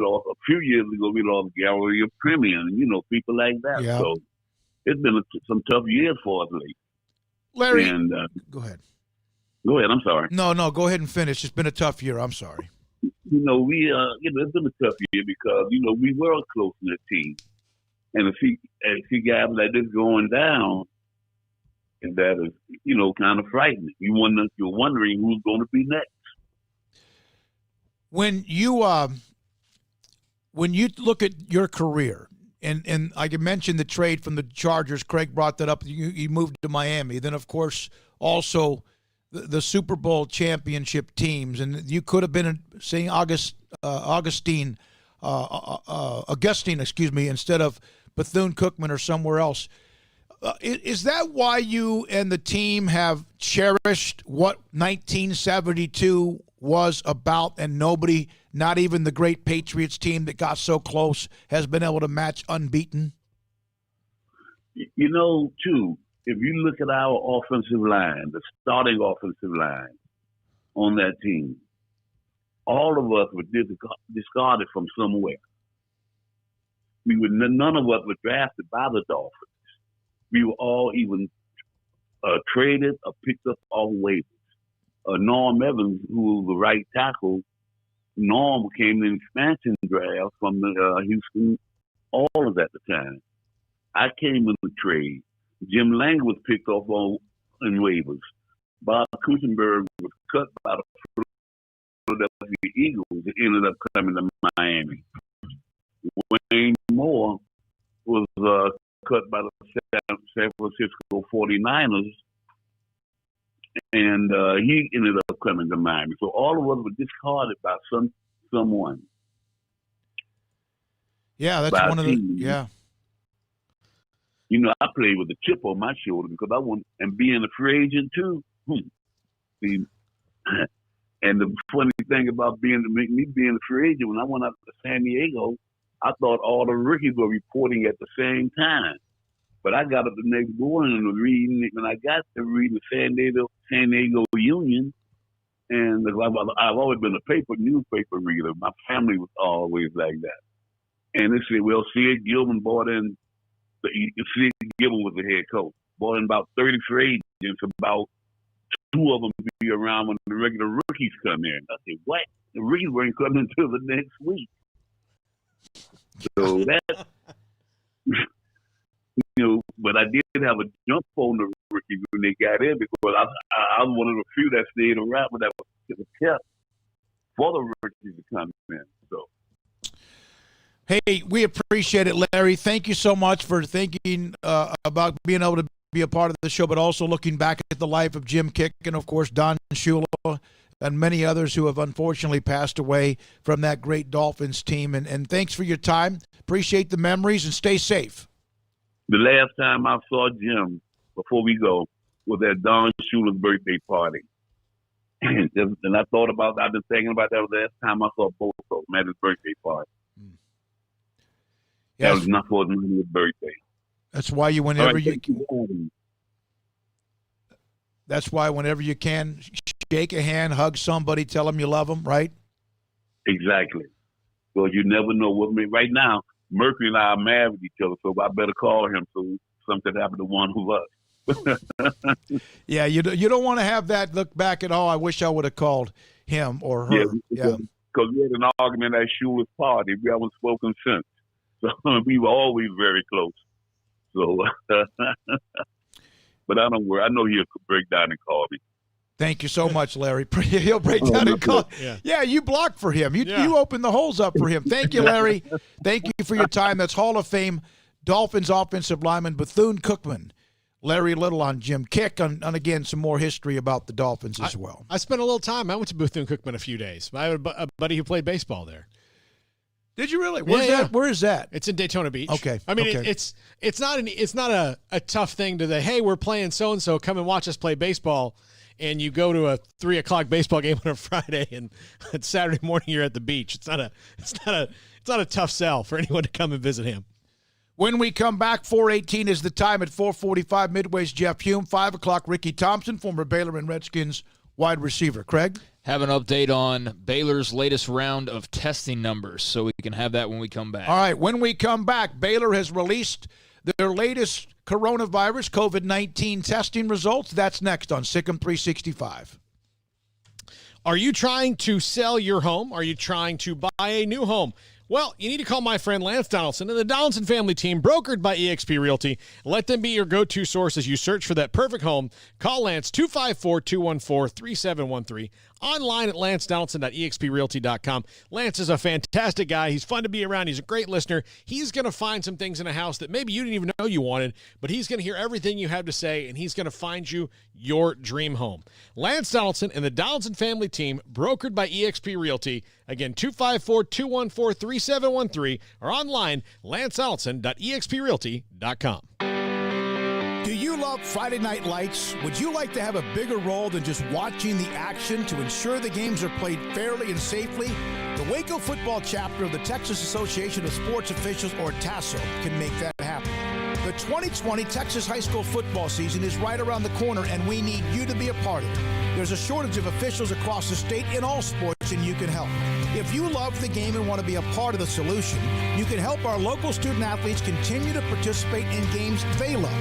lost a few years ago. We lost Gallery of Premier, and people like that. Yeah. So it's been some tough years for us lately. Larry, and, go ahead. Go ahead. I'm sorry. No, go ahead and finish. It's been a tough year. I'm sorry. It's been a tough year because we were a close knit team, and if you guys like this going down, and that is kind of frightening. You're wondering who's going to be next. When you look at your career, and I can mention the trade from the Chargers, Craig brought that up. You moved to Miami. Then, of course, also the Super Bowl championship teams, and you could have been saying Augustine, instead of Bethune-Cookman or somewhere else. Is that why you and the team have cherished what 1972 was about, and nobody, not even the great Patriots team that got so close, has been able to match unbeaten? Too, if you look at our offensive line, the starting offensive line on that team, all of us were discarded from somewhere. None of us were drafted by the Dolphins. We were all even traded or picked up off waivers. Norm Evans, who was the right tackle, Norm came in the expansion draft from the Houston Oilers at the time. I came in the trade. Jim Lang was picked off in waivers. Bob Kuchenberg was cut by the Philadelphia Eagles and ended up coming to Miami. Wayne Moore was cut by the San Francisco 49ers, and he ended up coming to Miami. So all of us were discarded by someone. Yeah, that's one of the You know, I played with a chip on my shoulder because I want, and being a free agent too. See, and the funny thing about me being a free agent, when I went out to San Diego, I thought all the rookies were reporting at the same time. But I got up the next morning and was reading, when I got to read the San Diego Union, and I've always been a newspaper reader. My family was always like that. And they said, well, Sid Gilman brought in, Sid Gilman was the head coach, brought in about 30 free agents, about 2 of them be around when the regular rookies come in. I said, what? The rookies weren't coming until the next week. So that, but I did have a jump on the rookies when they got in because I was one of the few that stayed around, but that was kept for the rookies to come in. So. Hey, we appreciate it, Larry. Thank you so much for thinking about being able to be a part of the show, but also looking back at the life of Jim Kick and, of course, Don Shula and many others who have unfortunately passed away from that great Dolphins team. And thanks for your time. Appreciate the memories and stay safe. The last time I saw Jim, before we go, was at Don Shula's birthday party. And I've been thinking about that was the last time I saw both of them at his birthday party. Yes. That was not for his 90th birthday. That's why That's why whenever you can, shake a hand, hug somebody, tell them you love them, right? Exactly. Well, you never know what right now. Mercury and I are mad with each other, so I better call him so something happened to one of us. Yeah, you don't want to have that look back at, I wish I would have called him or her. Yeah, because we had an argument at Shula's party. We haven't spoken since. So we were always very close. So, but I don't worry. I know he'll break down and call me. Thank you so much, Larry. He'll break down and call. Yeah, you blocked for him. You opened the holes up for him. Thank you, Larry. Thank you for your time. That's Hall of Fame Dolphins offensive lineman Bethune-Cookman, Larry Little, on Jim Kick, and again, some more history about the Dolphins as well. I spent a little time. I went to Bethune-Cookman a few days. I had a buddy who played baseball there. Did you really? Where's that? Where is that? It's in Daytona Beach. Okay. I mean, it's not a tough thing to say, hey, we're playing so-and-so, come and watch us play baseball, and you go to a 3:00 baseball game on a Friday, and Saturday morning you're at the beach. It's not a tough sell for anyone to come and visit him. When we come back, 4:18 is the time. At 4:45, Midway's Jeff Hume. 5 o'clock, Ricky Thompson, former Baylor and Redskins wide receiver. Craig? Have an update on Baylor's latest round of testing numbers, so we can have that when we come back. All right, when we come back, Baylor has released their latest coronavirus COVID-19 testing results. That's next on SicEm365. Are you trying to sell your home? Are you trying to buy a new home? Well, you need to call my friend Lance Donaldson and the Donaldson family team, brokered by eXp Realty. Let them be your go-to source as you search for that perfect home. Call Lance 254-214-3713. Online at lancedonaldson.exprealty.com. Lance is a fantastic guy. He's fun to be around. He's a great listener. He's going to find some things in a house that maybe you didn't even know you wanted, but he's going to hear everything you have to say, and he's going to find you your dream home. Lance Donaldson and the Donaldson family team, brokered by eXp Realty. Again, 254-214-3713, or online, lancedonaldson.exprealty.com. Do you love Friday Night Lights? Would you like to have a bigger role than just watching the action to ensure the games are played fairly and safely? The Waco football chapter of the Texas Association of Sports Officials, or TASO, can make that happen. The 2020 Texas high school football season is right around the corner, and we need you to be a part of it. There's a shortage of officials across the state in all sports, and you can help. If you love the game and want to be a part of the solution, you can help our local student athletes continue to participate in games they love.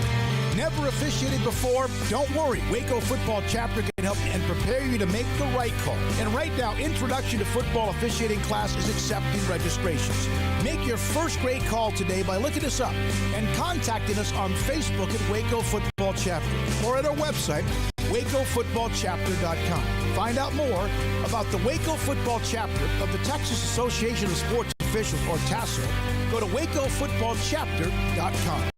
Never officiated before? Don't worry. Waco Football Chapter can help and prepare you to make the right call. And right now, Introduction to Football Officiating class is accepting registrations. Make your first grade call today by looking us up and contacting us on Facebook at Waco Football Chapter or at our website, wacofootballchapter.com. Find out more about the Waco Football Chapter of the Texas Association of Sports Officials, or TASO. Go to wacofootballchapter.com.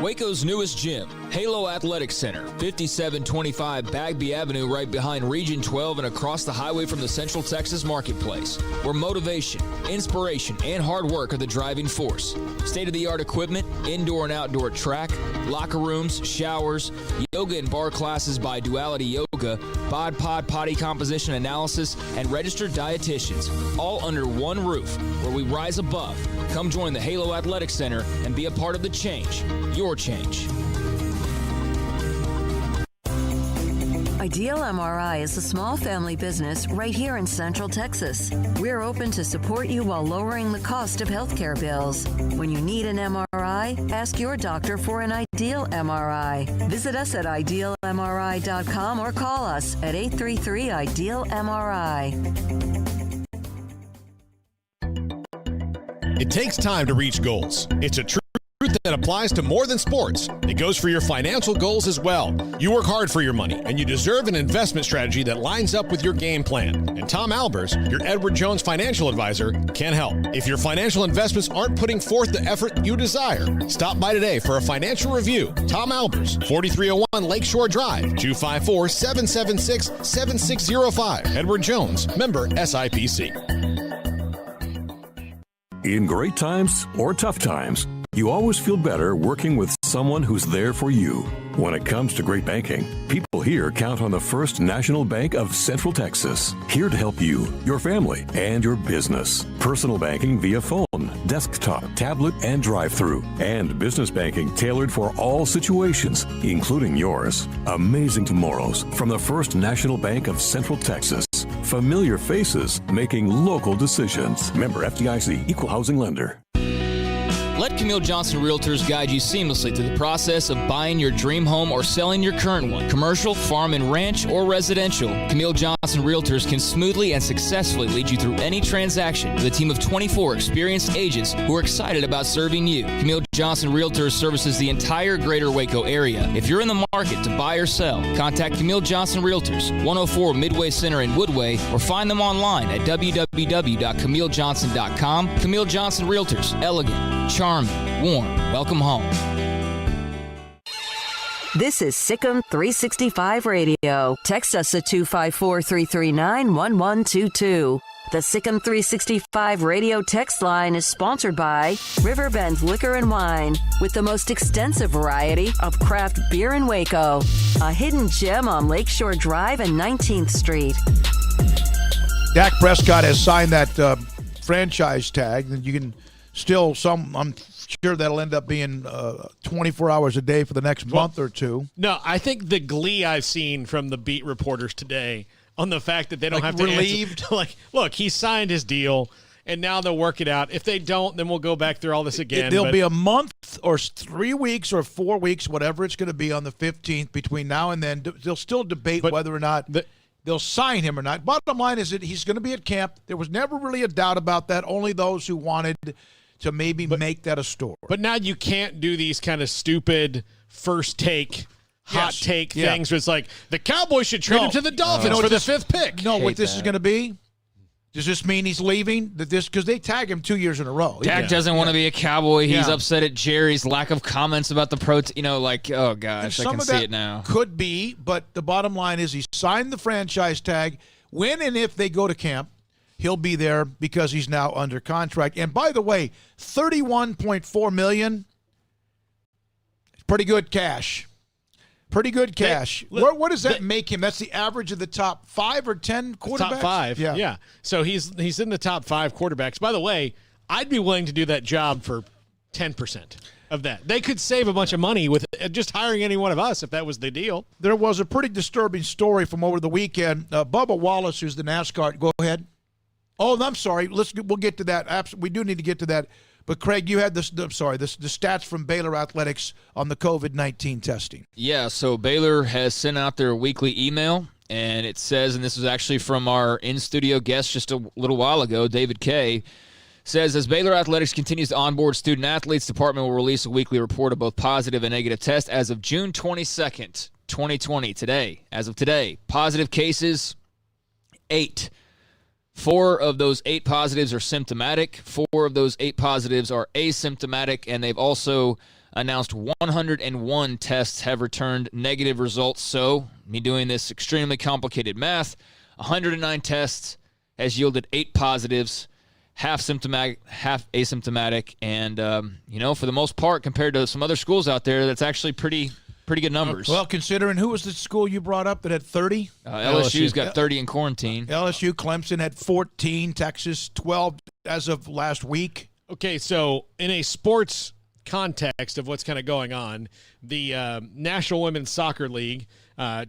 Waco's newest gym, Halo Athletic Center, 5725 Bagby Avenue, right behind Region 12 and across the highway from the Central Texas Marketplace, where motivation, inspiration, and hard work are the driving force. State-of-the-art equipment, indoor and outdoor track, locker rooms, showers, yoga and bar classes by Duality Yoga, bod pod potty composition analysis, and registered dietitians, all under one roof, where we rise above. Come join the Halo Athletic Center and be a part of the change, your change. Ideal MRI is a small family business right here in Central Texas. We're open to support you while lowering the cost of healthcare bills. When you need an MRI, ask your doctor for an Ideal MRI. Visit us at idealmri.com or call us at 833-IDEAL-MRI. It takes time to reach goals. It's a truth that applies to more than sports. It goes for your financial goals as well. You work hard for your money, and you deserve an investment strategy that lines up with your game plan. And Tom Albers, your Edward Jones financial advisor, can help. If your financial investments aren't putting forth the effort you desire, stop by today for a financial review. Tom Albers, 4301 Lakeshore Drive, 254-776-7605. Edward Jones, member SIPC. In great times or tough times, you always feel better working with someone who's there for you. When it comes to great banking, people here count on the First National Bank of Central Texas, here to help you, your family, and your business. Personal banking via phone, desktop, tablet, and drive-through, and business banking tailored for all situations, including yours. Amazing tomorrows from the First National Bank of Central Texas. Familiar faces making local decisions. Member FDIC, Equal Housing Lender. Let Camille Johnson Realtors guide you seamlessly through the process of buying your dream home or selling your current one. Commercial, farm and ranch, or residential, Camille Johnson Realtors can smoothly and successfully lead you through any transaction with a team of 24 experienced agents who are excited about serving you. Camille Johnson Realtors services the entire greater Waco area. If you're in the market to buy or sell, contact Camille Johnson Realtors, 104 Midway Center in Woodway, or find them online at www.camillejohnson.com. Camille Johnson Realtors, elegant, charming, warm. Welcome home. This is SicEm 365 Radio. Text us at 254-339-1122. The SicEm 365 Radio text line is sponsored by Riverbend Liquor and Wine, with the most extensive variety of craft beer in Waco. A hidden gem on Lakeshore Drive and 19th Street. Dak Prescott has signed that franchise tag, and you can still I'm sure that'll end up being 24 hours a day for the next month or two. No, I think the glee I've seen from the beat reporters today on the fact that they don't have to relieved. Like, look, he signed his deal, and now they'll work it out. If they don't, then we'll go back through all this again. There'll be a month or 3 weeks or 4 weeks, whatever it's going to be on the 15th between now and then. They'll still debate whether or not they'll sign him or not. Bottom line is that he's going to be at camp. There was never really a doubt about that. Only those who wanted to maybe make that a story. But now you can't do these kind of stupid first take, hot take things where it's like, the Cowboys should trade him to the Dolphins for the 5th pick. No, what this is going to be? Does this mean he's leaving? Because they tag him 2 years in a row. Dak doesn't want to be a Cowboy. He's upset at Jerry's lack of comments about the oh gosh, I can see it now. Could be, but the bottom line is he signed the franchise tag. When and if they go to camp, he'll be there because he's now under contract. And by the way, $31.4 million, pretty good cash. Pretty good cash. What does that make him? That's the average of the top 5 or 10 quarterbacks? Top 5, yeah. So he's in the top 5 quarterbacks. By the way, I'd be willing to do that job for 10% of that. They could save a bunch of money with just hiring any one of us if that was the deal. There was a pretty disturbing story from over the weekend. Bubba Wallace, who's the NASCAR, go ahead. Oh, I'm sorry. We'll get to that. We do need to get to that. But, Craig, you had the stats from Baylor Athletics on the COVID-19 testing. Yeah, so Baylor has sent out their weekly email, and it says, and this was actually from our in-studio guest just a little while ago, David Kay, says, as Baylor Athletics continues to onboard student-athletes, the department will release a weekly report of both positive and negative tests as of June 22nd, 2020, today. As of today, positive cases, 8. 4 of those 8 positives are symptomatic. 4 of those 8 positives are asymptomatic, and they've also announced 101 tests have returned negative results. So, me doing this extremely complicated math, 109 tests has yielded 8 positives, half symptomatic, half asymptomatic. And, for the most part, compared to some other schools out there, that's actually pretty good numbers. Well, considering who was the school you brought up that had 30? LSU's got 30 in quarantine. LSU, Clemson had 14, Texas 12 as of last week. Okay, so in a sports context of what's kind of going on, the National Women's Soccer League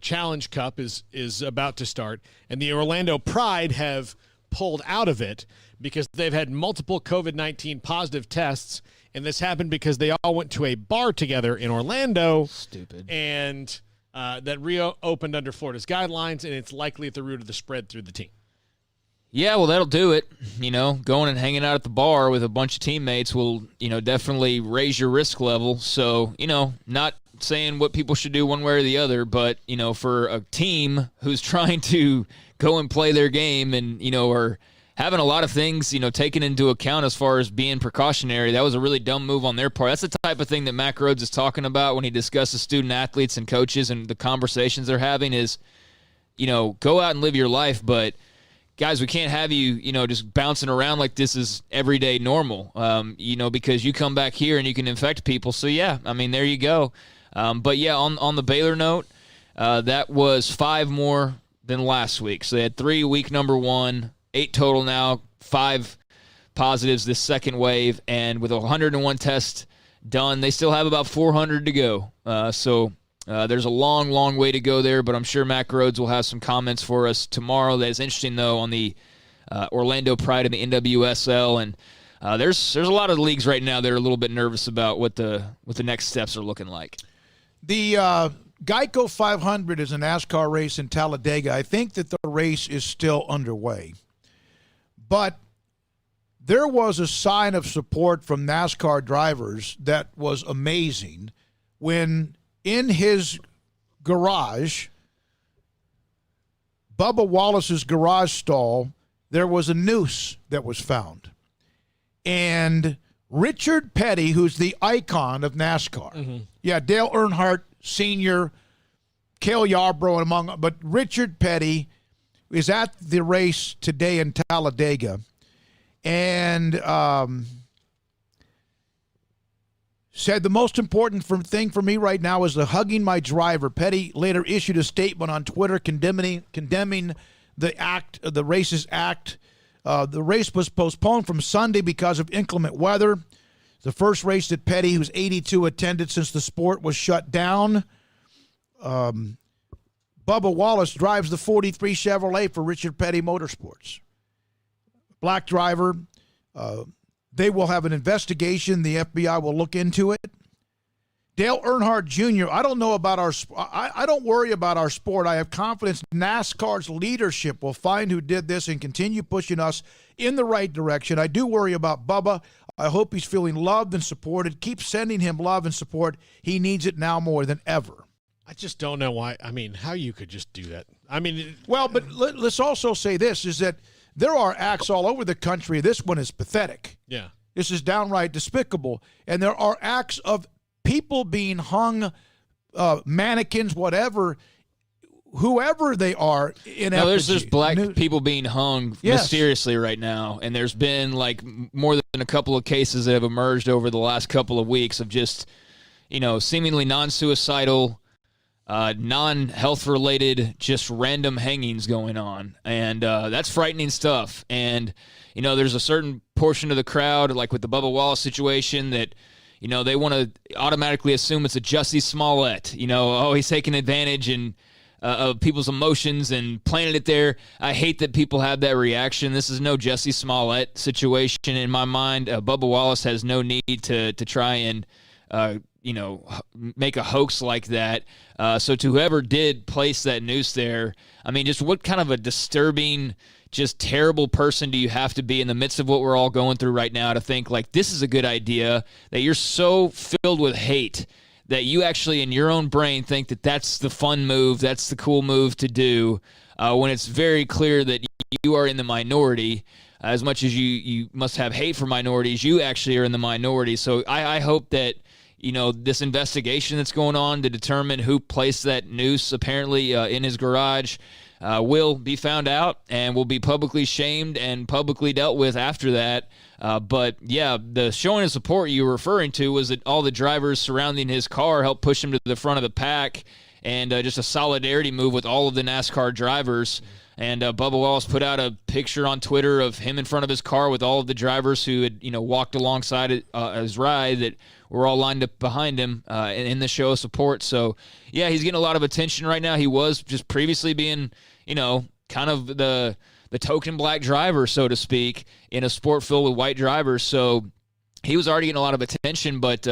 Challenge Cup is about to start, and the Orlando Pride have pulled out of it because they've had multiple COVID-19 positive tests, and this happened because they all went to a bar together in Orlando. Stupid. And that reopened under Florida's guidelines, and it's likely at the root of the spread through the team. Yeah, well, that'll do it. Going and hanging out at the bar with a bunch of teammates will, definitely raise your risk level. So, not saying what people should do one way or the other, but, for a team who's trying to go and play their game and, are having a lot of things, taken into account as far as being precautionary, that was a really dumb move on their part. That's the type of thing that Mac Rhodes is talking about when he discusses student athletes and coaches and the conversations they're having is, go out and live your life, but guys, we can't have you, just bouncing around like this is everyday normal, because you come back here and you can infect people. So, yeah, there you go. But, yeah, on the Baylor note, that was 5 more than last week. So they had 3 week number 1, 8 total now, 5 positives this second wave. And with 101 tests done, they still have about 400 to go. There's a long, long way to go there, but I'm sure Mac Rhodes will have some comments for us tomorrow. That's interesting, though, on the Orlando Pride and the NWSL. And there's a lot of leagues right now that are a little bit nervous about what the next steps are looking like. The Geico 500 is a NASCAR race in Talladega. I think that the race is still underway. But there was a sign of support from NASCAR drivers that was amazing when in his garage, Bubba Wallace's garage stall, there was a noose that was found. And Richard Petty, who's the icon of NASCAR, Dale Earnhardt Sr., Cale Yarborough, but Richard Petty is at the race today in Talladega. And said the most important thing for me right now is the hugging my driver. Petty later issued a statement on Twitter condemning the race's act. The race was postponed from Sunday because of inclement weather. The first race that Petty, who's 82, attended since the sport was shut down. Bubba Wallace drives the 43 Chevrolet for Richard Petty Motorsports. Black driver. They will have an investigation. The FBI will look into it. Dale Earnhardt Jr., I don't know about our I don't worry about our sport. I have confidence NASCAR's leadership will find who did this and continue pushing us in the right direction. I do worry about Bubba. I hope he's feeling loved and supported. Keep sending him love and support. He needs it now more than ever. I just don't know why. How you could just do that. Well, but let's also say this, is that there are acts all over the country. This one is pathetic. Yeah. This is downright despicable. And there are acts of people being hung, mannequins, whatever, whoever they are, in no, effigy. there's black people being hung mysteriously right now. And there's been more than a couple of cases that have emerged over the last couple of weeks of just, seemingly non-suicidal, non-health related, just random hangings going on. And that's frightening stuff. And, there's a certain portion of the crowd, like with the Bubba Wallace situation, that, they want to automatically assume it's a Jussie Smollett. He's taking advantage of people's emotions and planted it there. I hate that people have that reaction. This is no Jussie Smollett situation in my mind. Bubba Wallace has no need to try and make a hoax like that. So to whoever did place that noose there, just what kind of a disturbing, just terrible person do you have to be in the midst of what we're all going through right now to think this is a good idea, that you're so filled with hate that you actually in your own brain think that that's the fun move, that's the cool move to do, when it's very clear that you are in the minority. As much as you must have hate for minorities, you actually are in the minority. So I hope that this investigation that's going on to determine who placed that noose apparently in his garage will be found out and will be publicly shamed and publicly dealt with after that. But, yeah, the showing of support you were referring to was that all the drivers surrounding his car helped push him to the front of the pack, and just a solidarity move with all of the NASCAR drivers. And Bubba Wallace put out a picture on Twitter of him in front of his car with all of the drivers who had, walked alongside his ride that were all lined up behind him in the show of support. So, yeah, he's getting a lot of attention right now. He was just previously being, kind of the token black driver, so to speak, in a sport filled with white drivers. So he was already getting a lot of attention, but,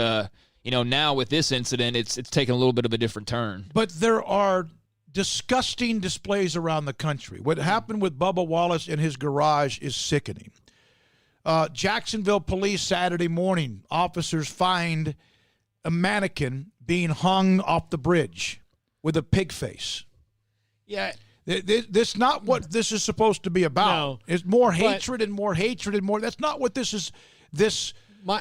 now with this incident, it's taken a little bit of a different turn. But there are disgusting displays around the country. What happened with Bubba Wallace in his garage is sickening. Jacksonville police Saturday morning, officers find a mannequin being hung off the bridge with a pig face. Yeah. This not what this is supposed to be about. No, it's more hatred and more hatred and more. That's not what this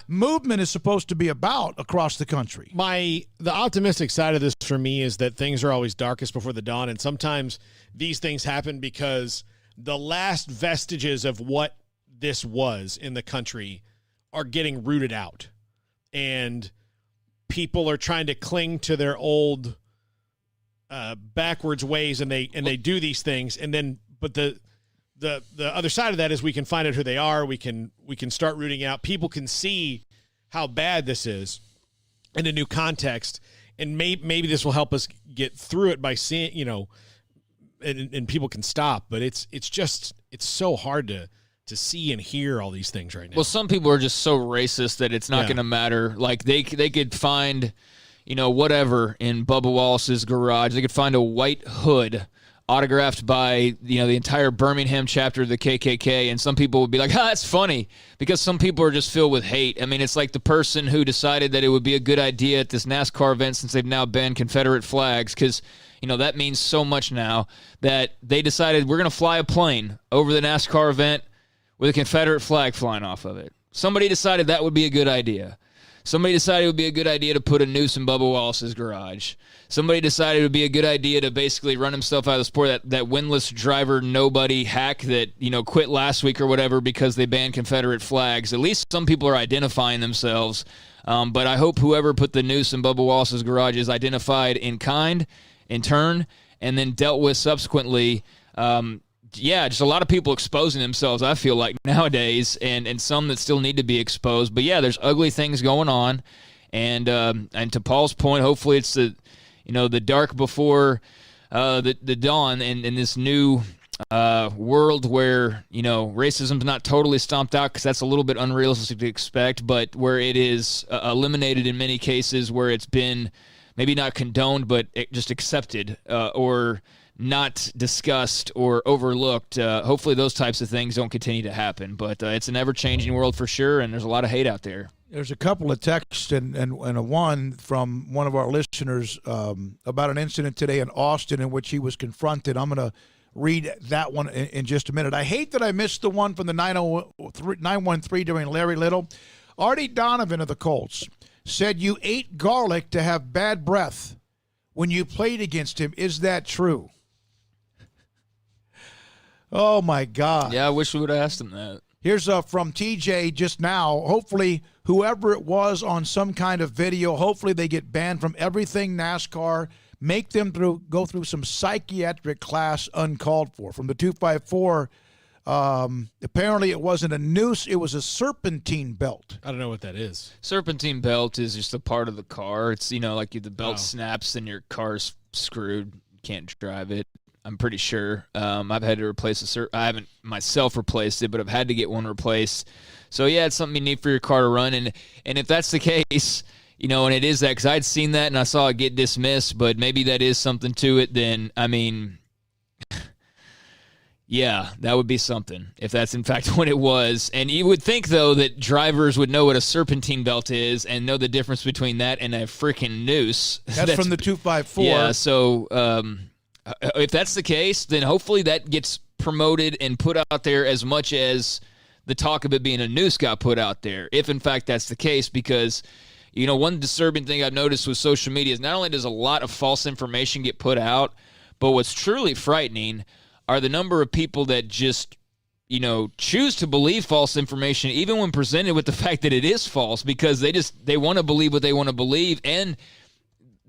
movement is supposed to be about across the country. The optimistic side of this for me is that things are always darkest before the dawn, and sometimes these things happen because the last vestiges of what this was in the country are getting rooted out, and people are trying to cling to their old backwards ways, and they do these things, and then but the other side of that is we can find out who they are. We can start rooting out. People can see how bad this is in a new context, and maybe this will help us get through it by seeing, and people can stop. But it's so hard to see and hear all these things right now. Well, some people are just so racist that it's not going to matter. Like they could find, whatever in Bubba Wallace's garage. They could find a white hood autographed by, the entire Birmingham chapter of the KKK, and some people would be like, that's funny, because some people are just filled with hate. I mean, it's like the person who decided that it would be a good idea at this NASCAR event, since they've now banned Confederate flags, because, that means so much now, that they decided we're going to fly a plane over the NASCAR event with a Confederate flag flying off of it. Somebody decided that would be a good idea. Somebody decided it would be a good idea to put a noose in Bubba Wallace's garage. Somebody decided it would be a good idea to basically run himself out of the sport, that winless driver nobody hack that, quit last week or whatever because they banned Confederate flags. At least some people are identifying themselves. But I hope whoever put the noose in Bubba Wallace's garage is identified in kind, in turn, and then dealt with subsequently. Just a lot of people exposing themselves, I feel like, nowadays, and some that still need to be exposed. But, yeah, there's ugly things going on. And to Paul's point, hopefully it's the dark before the dawn in this new world where, racism's not totally stomped out, because that's a little bit unrealistic to expect, but where it is eliminated in many cases, where it's been maybe not condoned, but just accepted or not discussed or overlooked. Hopefully those types of things don't continue to happen. But it's an ever-changing world for sure, and there's a lot of hate out there. There's a couple of texts and a one from one of our listeners about an incident today in Austin in which he was confronted. I'm going to read that one in just a minute. I hate that I missed the one from the 913 during Larry Little. Artie Donovan of the Colts said you ate garlic to have bad breath when you played against him. Is that true? Oh, my God. Yeah, I wish we would have asked him that. Here's from TJ just now. Hopefully, whoever it was on some kind of video, hopefully they get banned from everything NASCAR. Make them go through some psychiatric class uncalled for. From the 254, apparently it wasn't a noose. It was a serpentine belt. I don't know what that is. Serpentine belt is just a part of the car. It's, like the belt snaps and your car's screwed. You can't drive it. I'm pretty sure. I've had to replace I haven't myself replaced it, but I've had to get one replaced. So, yeah, it's something you need for your car to run. And if that's the case, and it is that, because I'd seen that and I saw it get dismissed, but maybe that is something to it, then, I mean, yeah, that would be something if that's, in fact, what it was. And you would think, though, that drivers would know what a serpentine belt is and know the difference between that and a freaking noose. That's from the 254. Yeah, so if that's the case, then hopefully that gets promoted and put out there as much as the talk of it being a noose got put out there, if in fact that's the case, because, one disturbing thing I've noticed with social media is not only does a lot of false information get put out, but what's truly frightening are the number of people that just, choose to believe false information even when presented with the fact that it is false, because they want to believe what they want to believe. And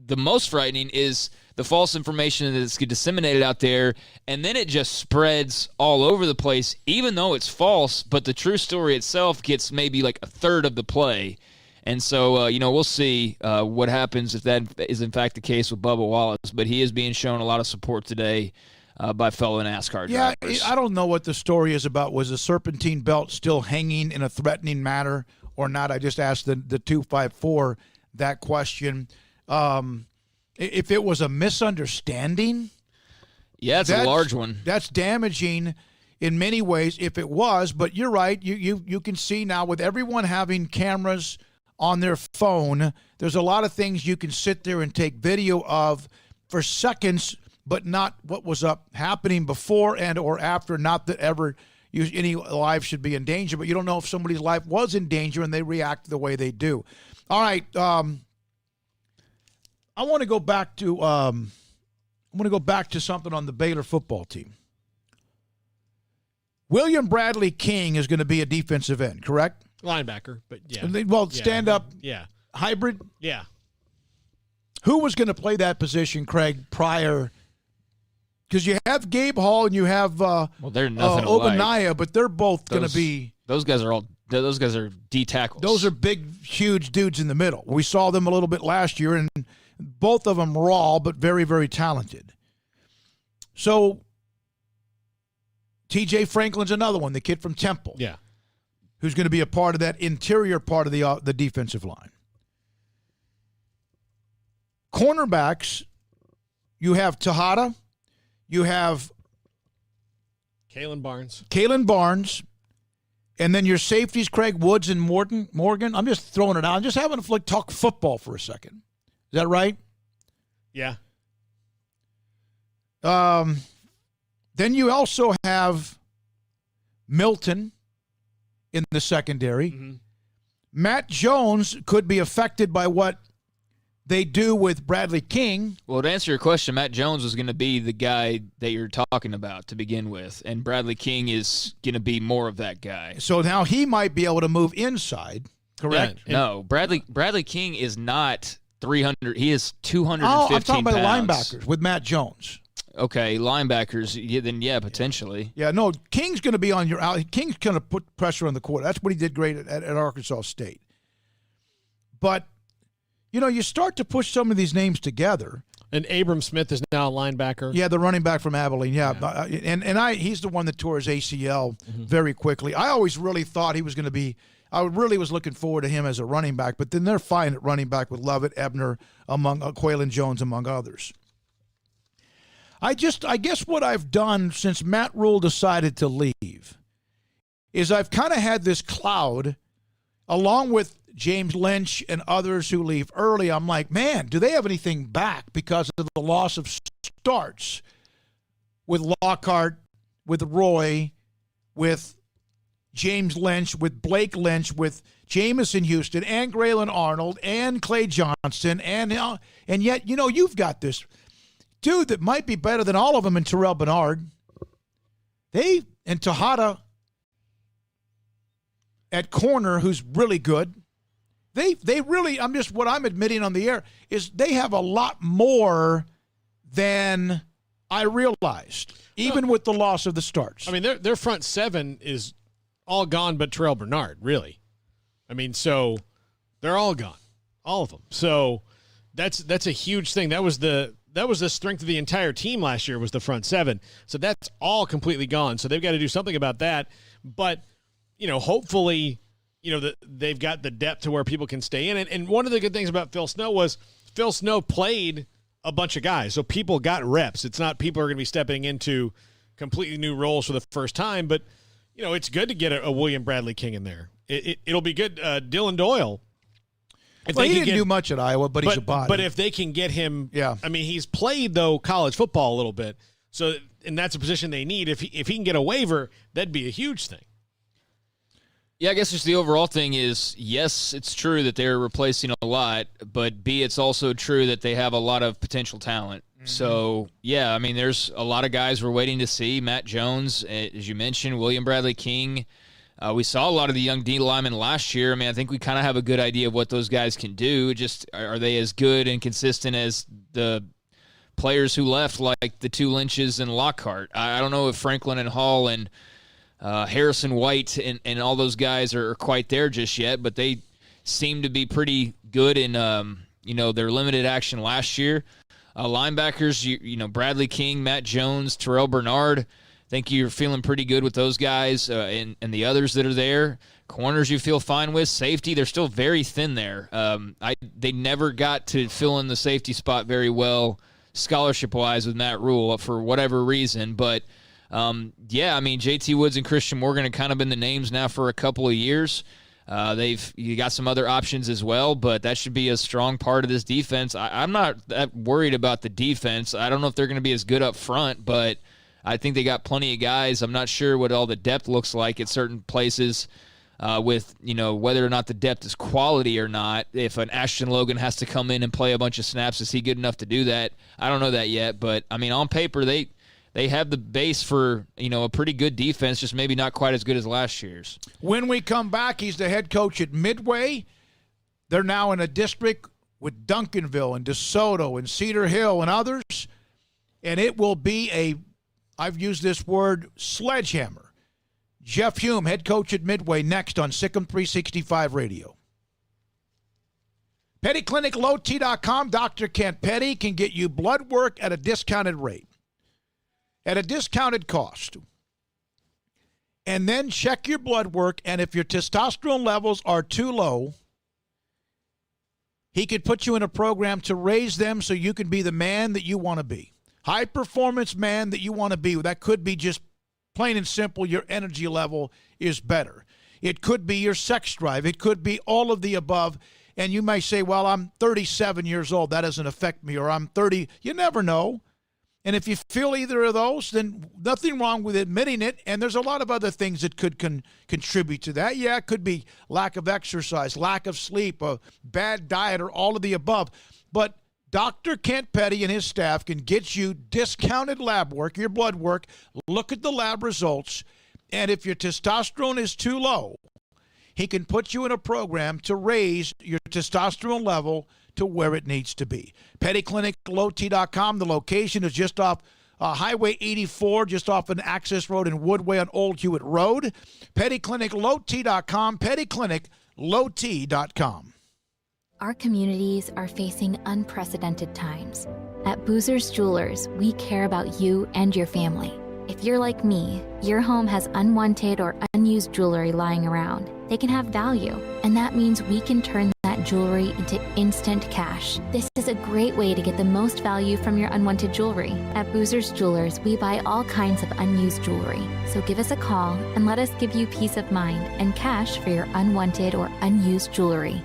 the most frightening is the false information that's disseminated out there, and then it just spreads all over the place, even though it's false, but the true story itself gets maybe like a third of the play. And so, we'll see what happens if that is in fact the case with Bubba Wallace, but he is being shown a lot of support today by fellow NASCAR drivers. I don't know what the story is about. Was the serpentine belt still hanging in a threatening manner or not? I just asked the 254 that question. If it was a misunderstanding, it's a large one. That's damaging in many ways if it was, but you're right. You can see now with everyone having cameras on their phone, there's a lot of things you can sit there and take video of for seconds, but not what was happening before and or after. Not that ever any life should be in danger, but you don't know if somebody's life was in danger and they react the way they do. All right, I want to go back to something on the Baylor football team. William Bradley King is going to be a defensive end, correct? Linebacker, but yeah. Well, stand up. Yeah. Hybrid. Yeah. Who was going to play that position, Craig, prior? Because you have Gabe Hall and you have they're nothing Obaniah, but they're both going to be. Those guys are D tackles. Those are big, huge dudes in the middle. We saw them a little bit last year, and both of them raw, but very, very talented. So T.J. Franklin's another one, the kid from Temple. Yeah. Who's going to be a part of that interior part of the defensive line. Cornerbacks, you have Tejada, you have Kalen Barnes, and then your safeties, Craig Woods and Morgan. I'm just throwing it out. I'm just having to talk football for a second. Is that right? Yeah. Then you also have Milton in the secondary. Mm-hmm. Matt Jones could be affected by what they do with Bradley King. Well, to answer your question, Matt Jones was going to be the guy that you're talking about to begin with, and Bradley King is going to be more of that guy. So now he might be able to move inside, correct? Yeah, no, Bradley King is not 300. He is 215 pounds. I'm talking about pounds. the linebackers with Matt Jones. Okay, linebackers, then potentially. Yeah, no, King's going to be on your out. King's going to put pressure on the quarter. That's what he did great at Arkansas State. But, you start to push some of these names together. And Abram Smith is now a linebacker. Yeah, the running back from Abilene. Yeah. He's the one that tore his ACL very quickly. I always really thought he was going to be – I really was looking forward to him as a running back, but then they're fine at running back with Lovett, Ebner, among Quaylen Jones, among others. I guess what I've done since Matt Rule decided to leave is I've kind of had this cloud, along with James Lynch and others who leave early. I'm like, man, do they have anything back because of the loss of starts with Lockhart, with Roy, with James Lynch, with Blake Lynch, with Jamison Houston, and Graylin Arnold, and Clay Johnson, and yet, you've got this dude that might be better than all of them in Terrell Bernard. And Tejada at corner, who's really good. They really, what I'm admitting on the air is they have a lot more than I realized, even with the loss of the starts. I mean, their front seven is all gone but Terrell Bernard, really. I mean, so they're all gone, all of them. So that's a huge thing. That was the strength of the entire team last year, was the front seven. So that's all completely gone. So they've got to do something about that. But, hopefully, they've got the depth to where people can stay in it. And one of the good things about Phil Snow was Phil Snow played a bunch of guys. So people got reps. It's not people are going to be stepping into completely new roles for the first time. But, it's good to get a William Bradley King in there. It'll be good. Dylan Doyle. He didn't do much at Iowa, but he's a body. But if they can get him, yeah. I mean, he's played, though, college football a little bit. So, and that's a position they need. If he can get a waiver, that'd be a huge thing. Yeah, I guess just the overall thing is, yes, it's true that they're replacing a lot, but B, it's also true that they have a lot of potential talent. So, yeah, I mean, there's a lot of guys we're waiting to see. Matt Jones, as you mentioned, William Bradley King. We saw a lot of the young D linemen last year. I mean, I think we kind of have a good idea of what those guys can do. Just are they as good and consistent as the players who left, like the two Lynches and Lockhart? I don't know if Franklin and Hall and Harrison White and all those guys are quite there just yet, but they seem to be pretty good in their limited action last year. Linebackers, Bradley King, Matt Jones, Terrell Bernard. I think you're feeling pretty good with those guys and the others that are there. Corners you feel fine with. Safety, they're still very thin there. They never got to fill in the safety spot very well scholarship-wise with Matt Rule for whatever reason, but JT Woods and Christian Morgan have kind of been the names now for a couple of years. You got some other options as well, but that should be a strong part of this defense. I'm not that worried about the defense. I don't know if they're going to be as good up front, but I think they got plenty of guys. I'm not sure what all the depth looks like at certain places with whether or not the depth is quality or not. If an Ashton Logan has to come in and play a bunch of snaps, is he good enough to do that? I don't know that yet, but I mean, on paper, they have the base for, a pretty good defense, just maybe not quite as good as last year's. When we come back, he's the head coach at Midway. They're now in a district with Duncanville and DeSoto and Cedar Hill and others. And it will be I've used this word, sledgehammer. Jeff Hume, head coach at Midway, next on SicEm365 Radio. PettyClinicLowT.com. Dr. Kent Petty can get you blood work at a discounted rate. At a discounted cost. And then check your blood work, and if your testosterone levels are too low, he could put you in a program to raise them so you can be the man that you want to be. High-performance man that you want to be. That could be just plain and simple, your energy level is better. It could be your sex drive. It could be all of the above. And you may say, well, I'm 37 years old. That doesn't affect me. Or I'm 30. You never know. And if you feel either of those, then nothing wrong with admitting it. And there's a lot of other things that could contribute to that. Yeah, it could be lack of exercise, lack of sleep, a bad diet, or all of the above. But Dr. Kent Petty and his staff can get you discounted lab work, your blood work, look at the lab results, and if your testosterone is too low, he can put you in a program to raise your testosterone level to where it needs to be. PettyClinicLowT.com. The location is just off Highway 84, just off an access road in Woodway on Old Hewitt Road. PettyClinicLowT.com. PettyClinicLowT.com. Our communities are facing unprecedented times. At Boozer's Jewelers, we care about you and your family. If you're like me, your home has unwanted or unused jewelry lying around. They can have value, and that means we can turn that jewelry into instant cash. This is a great way to get the most value from your unwanted jewelry. At Boozer's Jewelers, we buy all kinds of unused jewelry. So give us a call and let us give you peace of mind and cash for your unwanted or unused jewelry.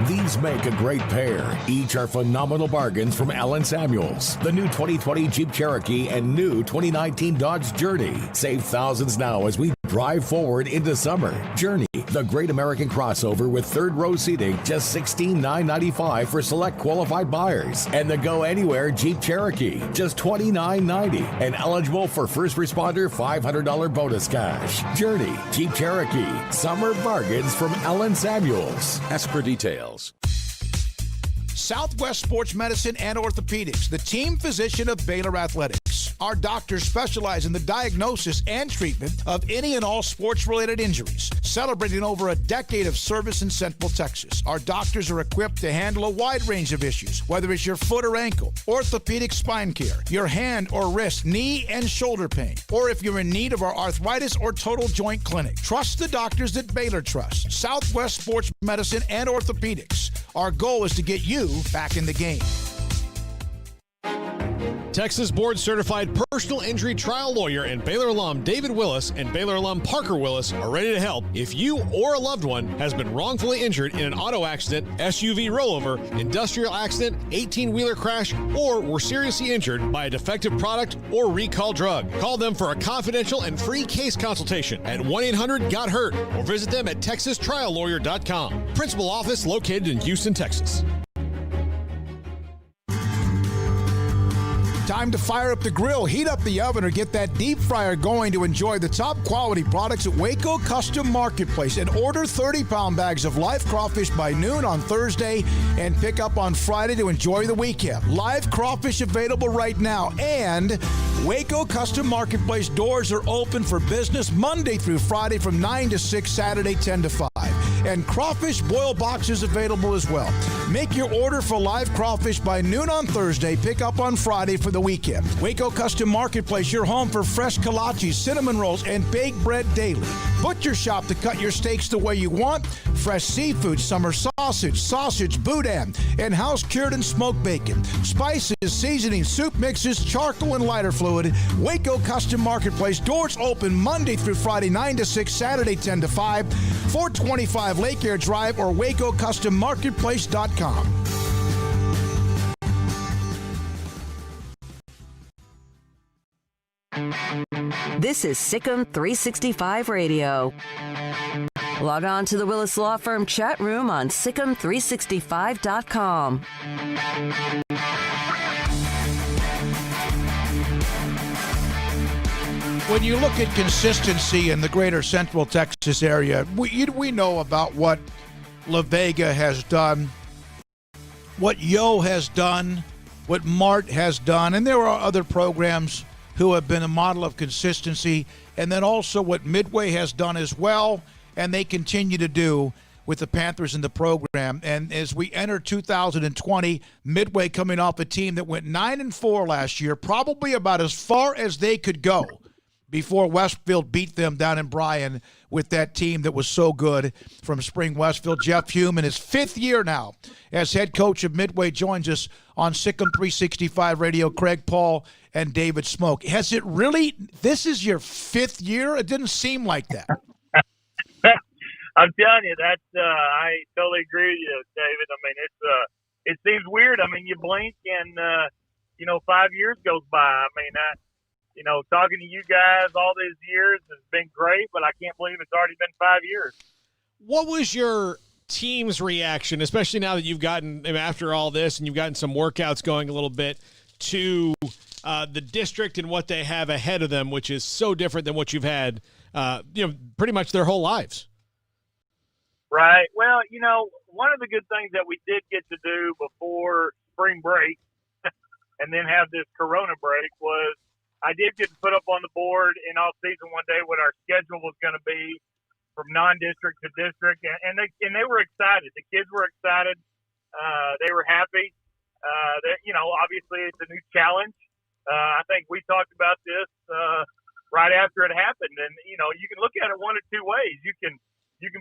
These make a great pair. Each are phenomenal bargains from Allen Samuels. The new 2020 Jeep Cherokee and new 2019 Dodge Journey. Save thousands now as we drive forward into summer. Journey, the great American crossover with third row seating, just $16,995 for select qualified buyers. And the Go Anywhere Jeep Cherokee, just $29.90 and eligible for first responder $500 bonus cash. Journey, Jeep Cherokee, summer bargains from Allen Samuels. Ask for details. Southwest Sports Medicine and Orthopedics, the team physician of Baylor Athletics. Our doctors specialize in the diagnosis and treatment of any and all sports-related injuries, celebrating over a decade of service in Central Texas. Our doctors are equipped to handle a wide range of issues, whether it's your foot or ankle, orthopedic spine care, your hand or wrist, knee and shoulder pain, or if you're in need of our arthritis or total joint clinic. Trust the doctors that Baylor trusts. Southwest Sports Medicine and Orthopedics. Our goal is to get you back in the game. Texas board certified personal injury trial lawyer and Baylor alum David Willis and Baylor alum Parker Willis are ready to help if you or a loved one has been wrongfully injured in an auto accident, SUV rollover, industrial accident, 18-wheeler crash, or were seriously injured by a defective product or recall drug. Call them for a confidential and free case consultation at 1-800-GOT-HURT or visit them at texastriallawyer.com. Principal office located in Houston, Texas. Time to fire up the grill, heat up the oven, or get that deep fryer going to enjoy the top quality products at Waco Custom Marketplace. And order 30-pound bags of live crawfish by noon on Thursday and pick up on Friday to enjoy the weekend. Live crawfish available right now. And Waco Custom Marketplace doors are open for business Monday through Friday from 9 to 6, Saturday 10 to 5. And crawfish boil boxes available as well. Make your order for live crawfish by noon on Thursday. Pick up on Friday for the weekend. Waco Custom Marketplace, your home for fresh kolaches, cinnamon rolls, and baked bread daily. Butcher shop to cut your steaks the way you want. Fresh seafood, summer sausage, boudin, and house-cured and smoked bacon. Spices, seasonings, soup mixes, charcoal, and lighter fluid. Waco Custom Marketplace, doors open Monday through Friday, 9 to 6, Saturday 10 to 5, 425 Lake Air Drive or WacoCustomMarketplace.com. This is SicEm365 Radio. Log on to the Willis Law Firm chat room on SicEm365.com. When you look at consistency in the greater Central Texas area, we know about what La Vega has done, what Yo has done, what Mart has done, and there are other programs who have been a model of consistency, and then also what Midway has done as well, and they continue to do with the Panthers in the program. And as we enter 2020, Midway coming off a team that went 9-4 last year, probably about as far as they could go before Westfield beat them down in Bryan with that team that was so good from Spring Westfield. Jeff Hume, in his 5th year now as head coach of Midway, joins us on SicEm365 Radio. Craig Paul and David Smoke. Has it really, this is your 5th year? It didn't seem like that. I'm telling you, that's I totally agree with you, David. I mean, it seems weird. I mean, you blink and 5 years goes by. I mean, talking to you guys all these years has been great, but I can't believe it's already been 5 years. What was your team's reaction, especially now that you've gotten, after all this, and you've gotten some workouts going a little bit, to the district and what they have ahead of them, which is so different than what you've had, pretty much their whole lives? Right. Well, one of the good things that we did get to do before spring break and then have this Corona break was I did get to put up on the board in all season one day what our schedule was going to be from non-district to district, and they were excited. The kids were excited. They were happy. Obviously it's a new challenge. I think we talked about this right after it happened, and you can look at it one of two ways. You can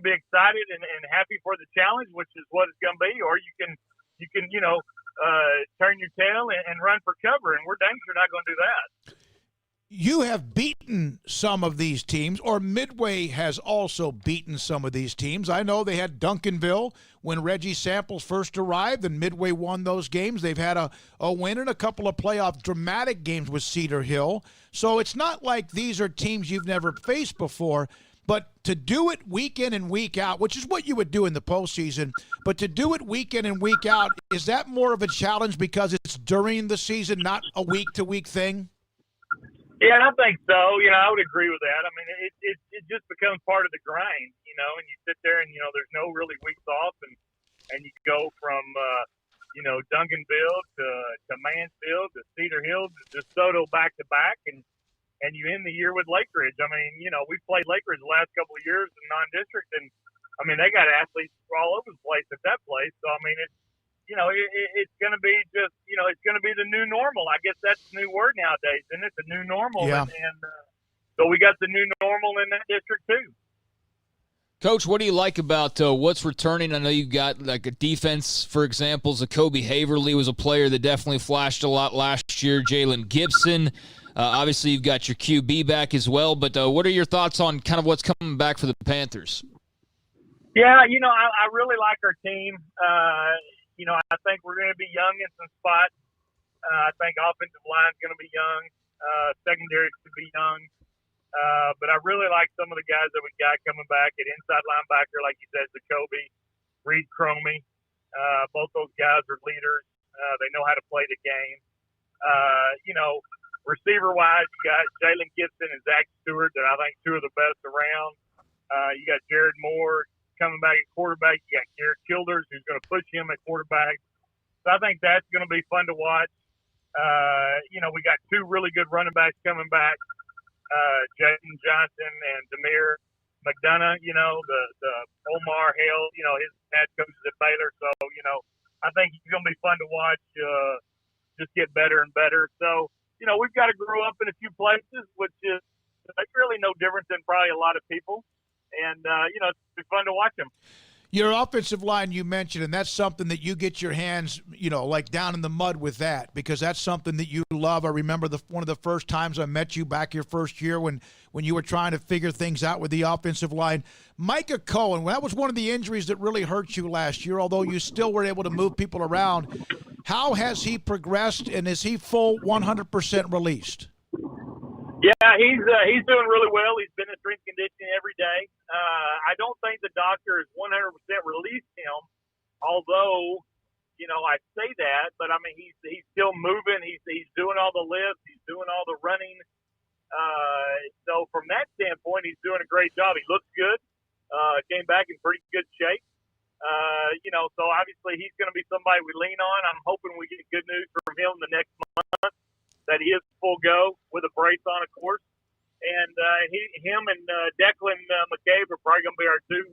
be excited and happy for the challenge, which is what it's going to be, or you can turn your tail and run for cover, and we're dang sure not going to do that. You have beaten some of these teams, or Midway has also beaten some of these teams. I know they had Duncanville when Reggie Samples first arrived, and Midway won those games. They've had a win in a couple of playoff dramatic games with Cedar Hill. So it's not like these are teams you've never faced before, but to do it week in and week out, which is what you would do in the postseason, but to do it week in and week out, is that more of a challenge because it's during the season, not a week-to-week thing? Yeah, and I think so. I would agree with that. I mean, it just becomes part of the grind, and you sit there and, there's no really weeks off, and you go from, Duncanville to Mansfield to Cedar Hill to DeSoto back to back, and you end the year with Lake Ridge. I mean, we played Lake Ridge the last couple of years in non-district, and, I mean, they got athletes all over the place at that place. So, I mean, it's going to be just, it's going to be the new normal. I guess that's the new word nowadays, isn't it? The new normal. Yeah. And so we got the new normal in that district too. Coach, what do you like about what's returning? I know you got like a defense, for example. Zacoby Haverly was a player that definitely flashed a lot last year. Jalen Gibson. Obviously, you've got your QB back as well. But what are your thoughts on kind of what's coming back for the Panthers? Yeah, I really like our team. I think we're going to be young in some spots. I think offensive line's going to be young. Secondary could be young. But I really like some of the guys that we got coming back at inside linebacker, like you said, Jacoby, Reed Cromie. Both those guys are leaders. They know how to play the game. Receiver-wise, you got Jalen Gibson and Zach Stewart that I think two of the best around. You got Jared Moore coming back at quarterback. You got Garrett Childers who's going to push him at quarterback. So I think that's going to be fun to watch. We got two really good running backs coming back. Jaden Johnson and Demir McDonough, the Omar Hale, his head coaches at Baylor. So, I think he's going to be fun to watch, just get better and better. So, we've got to grow up in a few places, which is really no different than probably a lot of people. And, it's fun to watch them. Your offensive line you mentioned, and that's something that you get your hands, like down in the mud with that, because that's something that you love. I remember one of the first times I met you back your first year when you were trying to figure things out with the offensive line. Micah Cohen, that was one of the injuries that really hurt you last year, although you still were able to move people around. How has he progressed, and is he full 100% released? Yeah, he's doing really well. He's been in strength conditioning every day. I don't think the doctor has 100% released him, although, I say that, but I mean, he's still moving. He's doing all the lifts. He's doing all the running. So from that standpoint, he's doing a great job. He looks good. Came back in pretty good shape. So obviously he's going to be somebody we lean on. I'm hoping we get good news from him the next month that he is full go with a brace on, of course. And him and Declan McCabe are probably going to be our two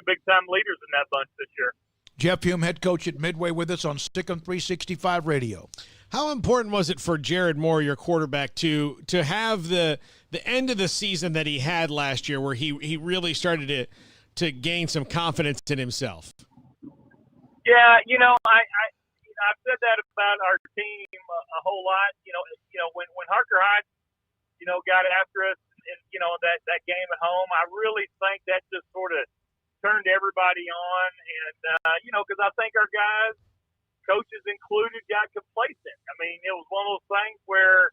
big-time leaders in that bunch this year. Jeff Hume, head coach at Midway, with us on SicEm365 Radio. How important was it for Jared Moore, your quarterback, to have the end of the season that he had last year, where he really started to gain some confidence in himself? Yeah, I've said that about our team a whole lot. When Harker High, got after us, and that game at home, I really think that just sort of turned everybody on, and because I think our guys, coaches included, got complacent. I mean, it was one of those things where,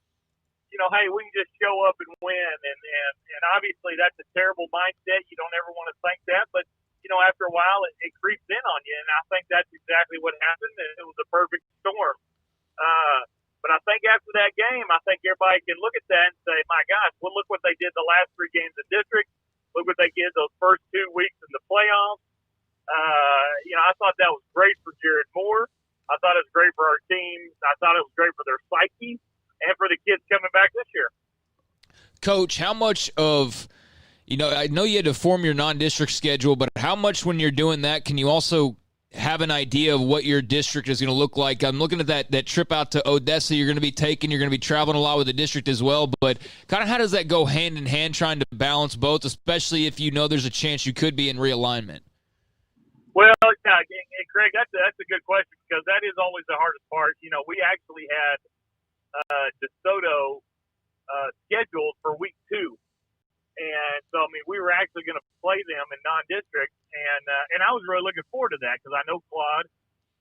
hey, we can just show up and win, and obviously that's a terrible mindset. You don't ever want to think that, but after a while, it creeps in on you, and I think that's exactly what happened, and it was a perfect storm. But I think after that game, I think everybody can look at that and say, my gosh, well, look what they did the last three games in district. Look what they did those first 2 weeks in the playoffs. I thought that was great for Jared Moore. I thought it was great for our team. I thought it was great for their psyche and for the kids coming back this year. Coach, how much of – I know you had to form your non-district schedule, but how much when you're doing that can you also have an idea of what your district is going to look like? I'm looking at that trip out to Odessa you're going to be taking. You're going to be traveling a lot with the district as well, but kind of how does that go hand in hand, trying to balance both, especially if there's a chance you could be in realignment? Well, yeah, and Craig, that's a good question, because that is always the hardest part. We actually had DeSoto scheduled for week 2. And so, I mean, we were actually going to play them in non-district, and I was really looking forward to that because I know Claude,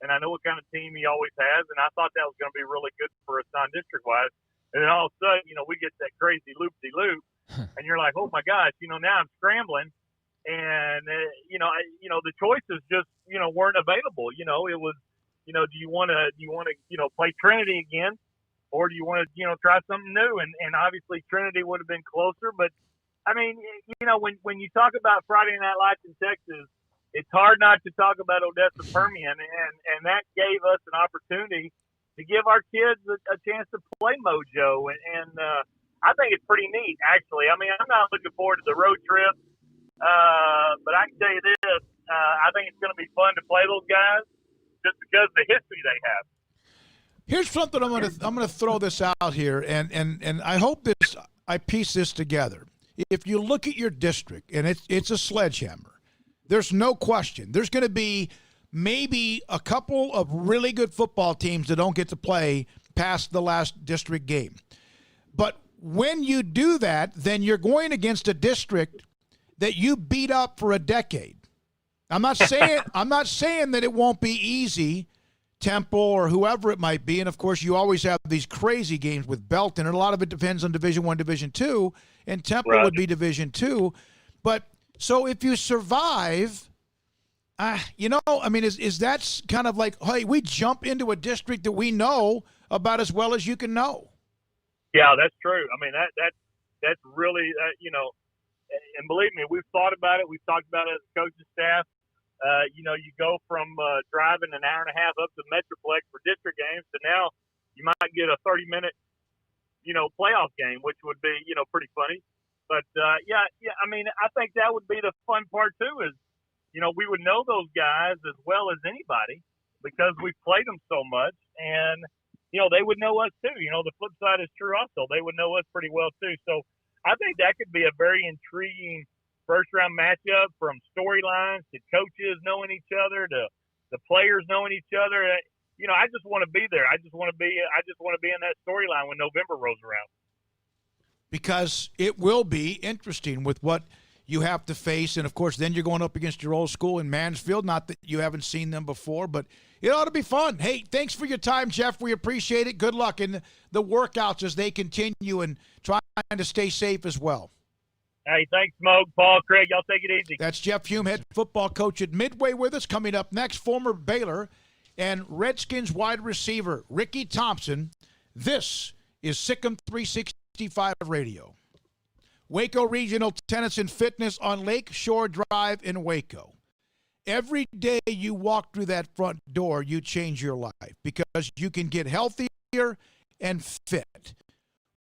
and I know what kind of team he always has, and I thought that was going to be really good for us non-district-wise. And then all of a sudden, we get that crazy loop-de-loop, and you're like, oh, my gosh, now I'm scrambling. And, the choices just, weren't available. It was, do you want to, play Trinity again, or do you want to, try something new? And obviously Trinity would have been closer, but I mean, when you talk about Friday Night Lights in Texas, it's hard not to talk about Odessa Permian, and that gave us an opportunity to give our kids a chance to play Mojo, and I think it's pretty neat, actually. I mean, I'm not looking forward to the road trip, but I can tell you this, I think it's going to be fun to play those guys just because of the history they have. Here's something I'm gonna throw this out here, and I hope I piece this together. if you look at your district, and it's a sledgehammer, there's no question. There's going to be maybe a couple of really good football teams that don't get to play past the last district game. But when you do that, then you're going against a district that you beat up for a decade. I'm not saying that it won't be easy, Temple or whoever it might be. And of course, you always have these crazy games with Belton, and a lot of it depends on Division I, Division II, and Temple Right. would be Division II. But so if you survive, is that kind of like, hey, we jump into a district that we know about as well as you can know? Yeah, that's true. I mean, that's really, and believe me, we've thought about it. We've talked about it as a coaching staff. You go from driving an hour and a half up to Metroplex for district games to now you might get a 30-minute, playoff game, which would be, pretty funny. But, I mean, I think that would be the fun part, too, is, we would know those guys as well as anybody because we've played them so much. And, they would know us, too. The flip side is true also. They would know us pretty well, too. So I think that could be a very intriguing first-round matchup, from storylines to coaches knowing each other to the players knowing each other. I just want to be there. I just want to be in that storyline when November rolls around. Because it will be interesting with what you have to face. And, of course, then you're going up against your old school in Mansfield. Not that you haven't seen them before, but it ought to be fun. Hey, thanks for your time, Jeff. We appreciate it. Good luck in the workouts as they continue, and trying to stay safe as well. Hey, thanks, Smoke, Paul, Craig. Y'all take it easy. That's Jeff Hume, head football coach at Midway, with us. Coming up next, former Baylor and Redskins wide receiver Ricky Thompson. This is SicEm365 Radio. Waco Regional Tennis and Fitness on Lake Shore Drive in Waco. Every day you walk through that front door, you change your life because you can get healthier and fit.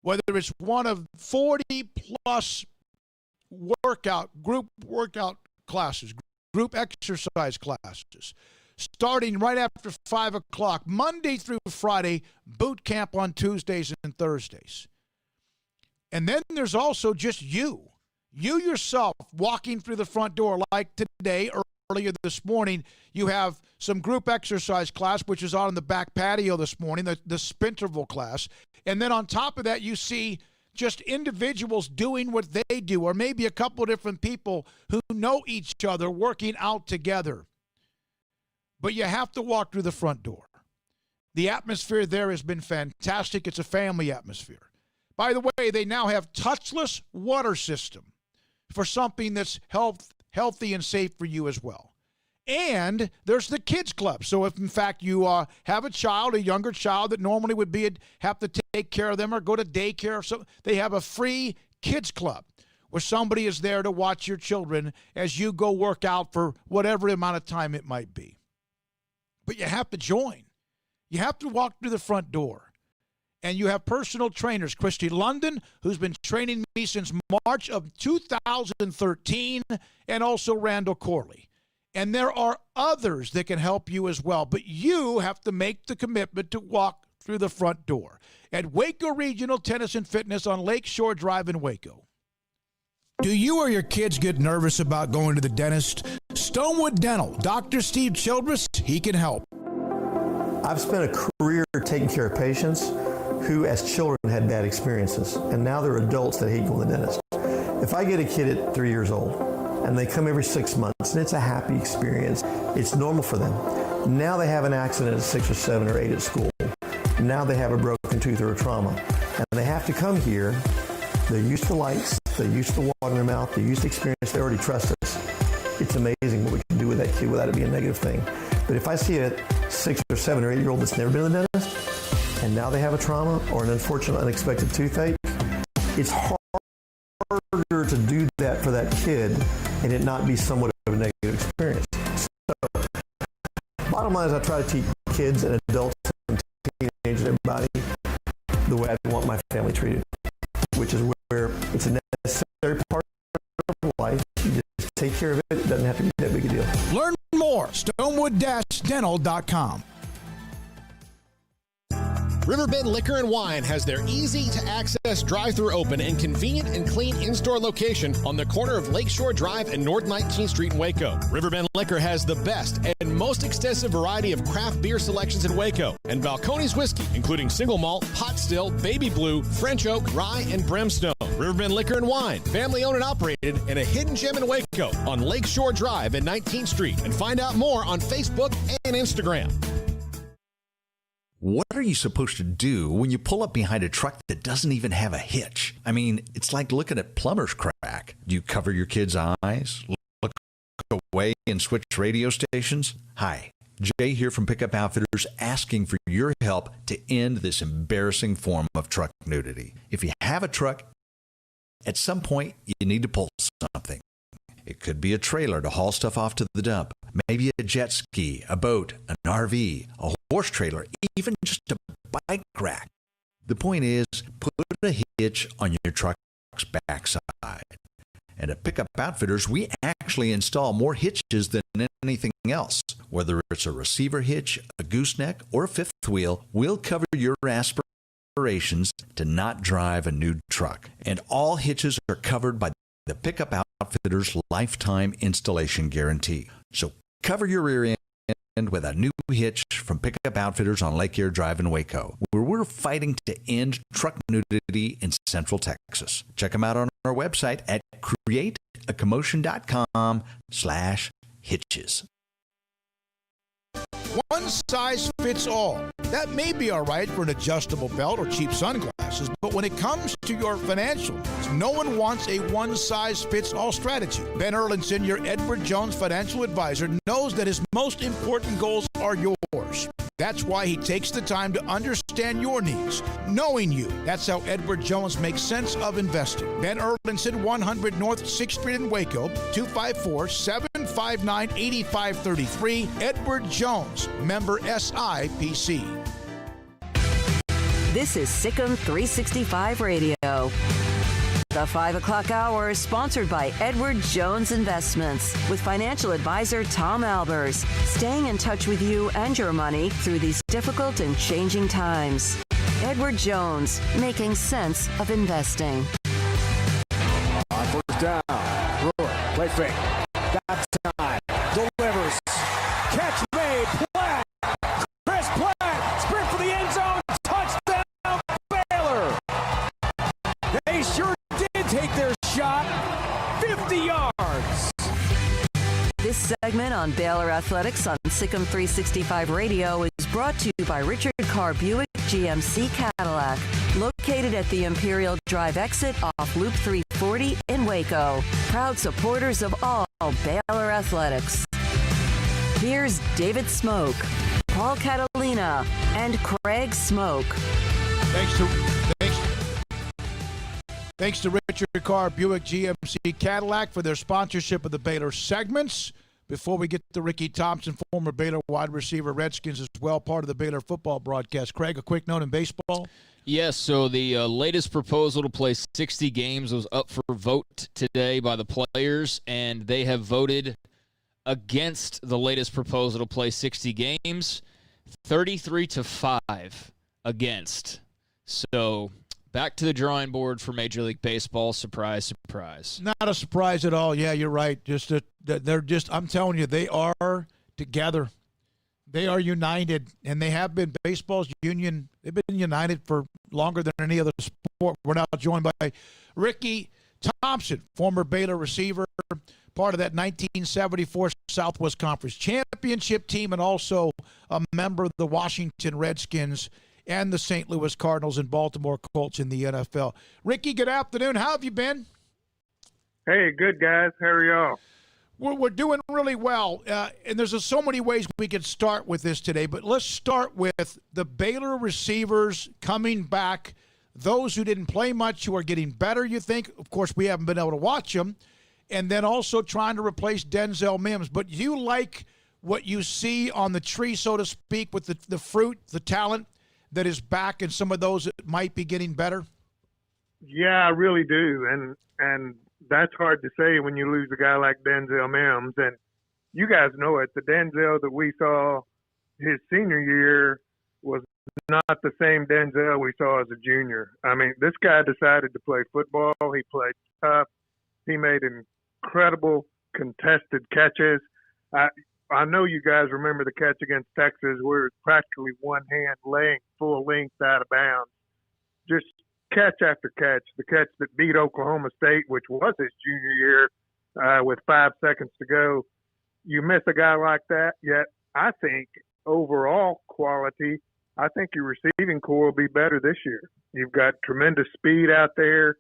Whether it's one of 40-plus group workout classes, group exercise classes, starting right after 5 o'clock, Monday through Friday, boot camp on Tuesdays and Thursdays. And then there's also just you yourself walking through the front door like today. Earlier this morning, you have some group exercise class, which is on in the back patio this morning, the Spinterval class. And then on top of that, you see just individuals doing what they do, or maybe a couple of different people who know each other working out together. But you have to walk through the front door. The atmosphere there has been fantastic. It's a family atmosphere. By the way, they now have touchless water system for something that's healthy and safe for you as well. And there's the kids club. So if, in fact, you have a younger child that normally would have to take care of them or go to daycare, so they have a free kids club where somebody is there to watch your children as you go work out for whatever amount of time it might be. But you have to join. You have to walk through the front door. And you have personal trainers, Christy London, who's been training me since March of 2013, and also Randall Corley. And there are others that can help you as well. But you have to make the commitment to walk through the front door at Waco Regional Tennis and Fitness on Lake Shore Drive in Waco. Do you or your kids get nervous about going to the dentist? Stonewood Dental, Dr. Steve Childress, he can help. I've spent a career taking care of patients who as children had bad experiences, and now they're adults that hate going to the dentist. If I get a kid at 3 years old and they come every 6 months and it's a happy experience, it's normal for them. Now they have an accident at 6 or 7 or 8 at school. Now they have a broken tooth or a trauma, and they have to come here. They're used to lights, they're used to water in their mouth, they're used to experience, they already trust us. It's amazing what we can do with that kid without it being a negative thing. But if I see a 6 or 7 or 8-year-old that's never been to the dentist, and now they have a trauma or an unfortunate unexpected toothache, it's harder to do that for that kid and it not be somewhat of a negative experience. So, bottom line is I try to teach kids and adults and teenagers and everybody the way I want my family treated, which is where it's a necessary part of life. You just take care of it. It doesn't have to be that big a deal. Learn more, stonewood-dental.com. Riverbend Liquor and Wine has their easy-to-access drive-thru open and convenient and clean in-store location on the corner of Lakeshore Drive and North 19th Street in Waco. Riverbend Liquor has the best and most extensive variety of craft beer selections in Waco, and Balcones whiskey, including single malt, pot still, baby blue, French oak, rye, and brimstone. Riverbend Liquor and Wine, family-owned and operated, and a hidden gem in Waco on Lakeshore Drive and 19th Street. And find out more on Facebook and Instagram. What are you supposed to do when you pull up behind a truck that doesn't even have a hitch? I mean, it's like looking at plumber's crack. Do you cover your kids' eyes, look away, and switch radio stations? Hi, Jay here from Pickup Outfitters, asking for your help to end this embarrassing form of truck nudity. If you have a truck, at some point you need to pull something. It could be a trailer to haul stuff off to the dump, maybe a jet ski, a boat, an RV, a horse trailer, even just a bike rack. The point is, put a hitch on your truck's backside. And at Pickup Outfitters, we actually install more hitches than anything else. Whether it's a receiver hitch, a gooseneck, or a fifth wheel, we'll cover your aspirations to not drive a nude truck. And all hitches are covered by the Pickup Outfitters lifetime installation guarantee. So cover your rear end with a new hitch from Pickup Outfitters on Lake Air Drive in Waco, where we're fighting to end truck nudity in Central Texas. Check them out on our website at createacommotion.com/hitches. One size fits all. That may be all right for an adjustable belt or cheap sunglasses, but when it comes to your financial needs, no one wants a one-size-fits-all strategy. Ben Erlinson, your Edward Jones financial advisor, knows that his most important goals are yours. That's why he takes the time to understand your needs, knowing you. That's how Edward Jones makes sense of investing. Ben Erlinson, 100 North 6th Street in Waco, 254-759-8533. Edward Jones, member SIPC. This is SicEm365 Radio. The 5 o'clock hour is sponsored by Edward Jones Investments with financial advisor Tom Albers, staying in touch with you and your money through these difficult and changing times. Edward Jones, making sense of investing. On first down, Brewer, play fake, got time, delivers, catch made, Platt, Chris Platt, sprint for the end zone, touchdown, Baylor. They sure did take their shot, 50 yards. This segment on Baylor Athletics on SicEm365 Radio is brought to you by Richard Carr Buick GMC Cadillac, located at the Imperial Drive exit off Loop 340 in Waco. Proud supporters of all Baylor Athletics. Here's David Smoke, Paul Catalina, and Craig Smoke. Thanks to Richard Carr Buick GMC Cadillac for their sponsorship of the Baylor segments. Before we get to Ricky Thompson, former Baylor wide receiver, Redskins as well, part of the Baylor football broadcast. Craig, a quick note in baseball? Yes, so the latest proposal to play 60 games was up for vote today by the players, and they have voted against the latest proposal to play 60 games, 33-5 against. So back to the drawing board for Major League Baseball. Surprise, surprise. Not a surprise at all. Yeah, you're right. Just that they're just, I'm telling you, they are together. They are united, and they have been. Baseball's union, they've been united for longer than any other sport. We're now joined by Ricky Thompson, former Baylor receiver, part of that 1974 Southwest Conference Championship team, and also a member of the Washington Redskins and the St. Louis Cardinals and Baltimore Colts in the NFL. Ricky, good afternoon. How have you been? Hey, good, guys. How are y'all? We're doing really well, and there's so many ways we could start with this today, but let's start with the Baylor receivers coming back, those who didn't play much, who are getting better, you think. Of course, we haven't been able to watch them, and then also trying to replace Denzel Mims. But you like what you see on the tree, so to speak, with the fruit, the talent that is back, and some of those that might be getting better? Yeah, I really do, and that's hard to say when you lose a guy like Denzel Mims. And you guys know it. The Denzel that we saw his senior year was not the same Denzel we saw as a junior. I mean, this guy decided to play football. He played tough. He made incredible contested catches. I know you guys remember the catch against Texas where it was practically one hand laying full length out of bounds. Just catch after catch. The catch that beat Oklahoma State, which was his junior year, with 5 seconds to go. You miss a guy like that, yet I think overall quality, I think your receiving core will be better this year. You've got tremendous speed out there.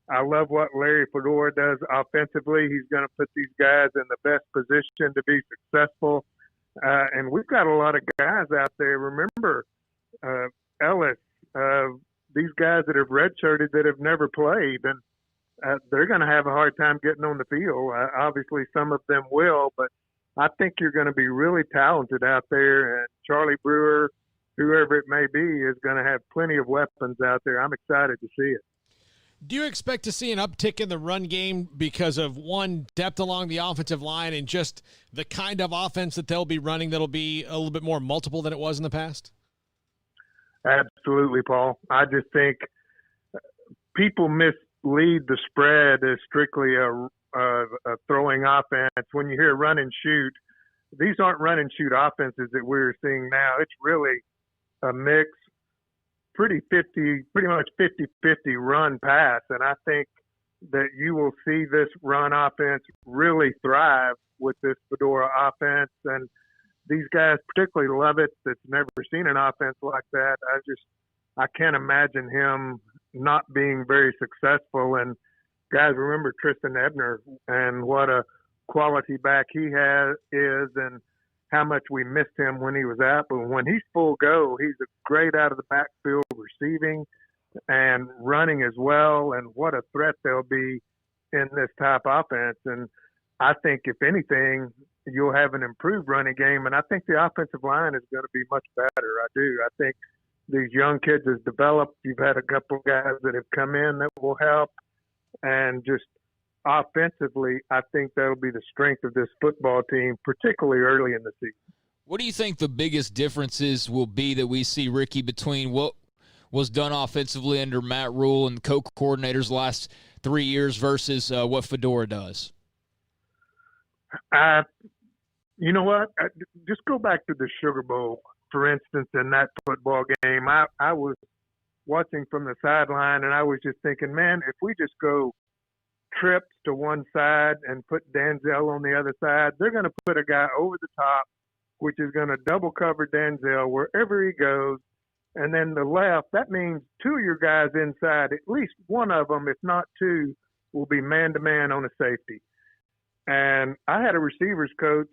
I love what Larry Fedora does offensively. He's going to put these guys in the best position to be successful. And we've got a lot of guys out there. Remember, Ellis, these guys that have redshirted that have never played, and they're going to have a hard time getting on the field. Obviously, some of them will, but I think you're going to be really talented out there. And Charlie Brewer, whoever it may be, is going to have plenty of weapons out there. I'm excited to see it. Do you expect to see an uptick in the run game because of, one, depth along the offensive line and just the kind of offense that they'll be running that'll be a little bit more multiple than it was in the past? Absolutely, Paul. I just think people mislead the spread as strictly a throwing offense. When you hear run and shoot, these aren't run and shoot offenses that we're seeing now. It's really a mix, pretty much 50-50 run pass. And I think that you will see this run offense really thrive with this Fedora offense. And these guys particularly love it. That's never seen an offense like that. I can't imagine him not being very successful. And guys, remember Tristan Ebner and what a quality back he is, and how much we missed him when he was out. But when he's full go, he's a great out of the backfield receiving and running as well. And what a threat they'll be in this type offense. And I think if anything, you'll have an improved running game. And I think the offensive line is going to be much better. I do. I think these young kids has developed. You've had a couple of guys that have come in that will help. And just offensively, I think that'll be the strength of this football team, particularly early in the season. What do you think the biggest differences will be that we see, Ricky, between what was done offensively under Matt Rule and co-coordinators the last 3 years versus what Fedora does? You know what? Just go back to the Sugar Bowl, for instance, in that football game. I was watching from the sideline, and I was just thinking, man, if we just go trips to one side and put Denzel on the other side, they're going to put a guy over the top, which is going to double cover Denzel wherever he goes. And then the left, that means two of your guys inside, at least one of them, if not two, will be man-to-man on a safety. And I had a receivers coach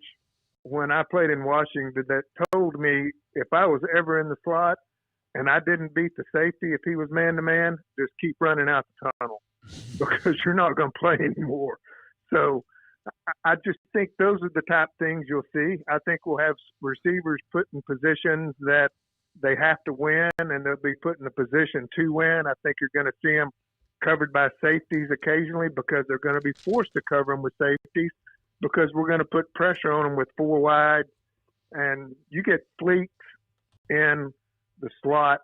when I played in Washington that told me if I was ever in the slot and I didn't beat the safety, if he was man-to-man, just keep running out the tunnel because you're not going to play anymore. So I just think those are the type things you'll see. I think we'll have receivers put in positions that they have to win, and they'll be put in a position to win. I think you're going to see them covered by safeties occasionally because they're going to be forced to cover them with safeties because we're going to put pressure on them with four wide. And you get Fleeks in the slot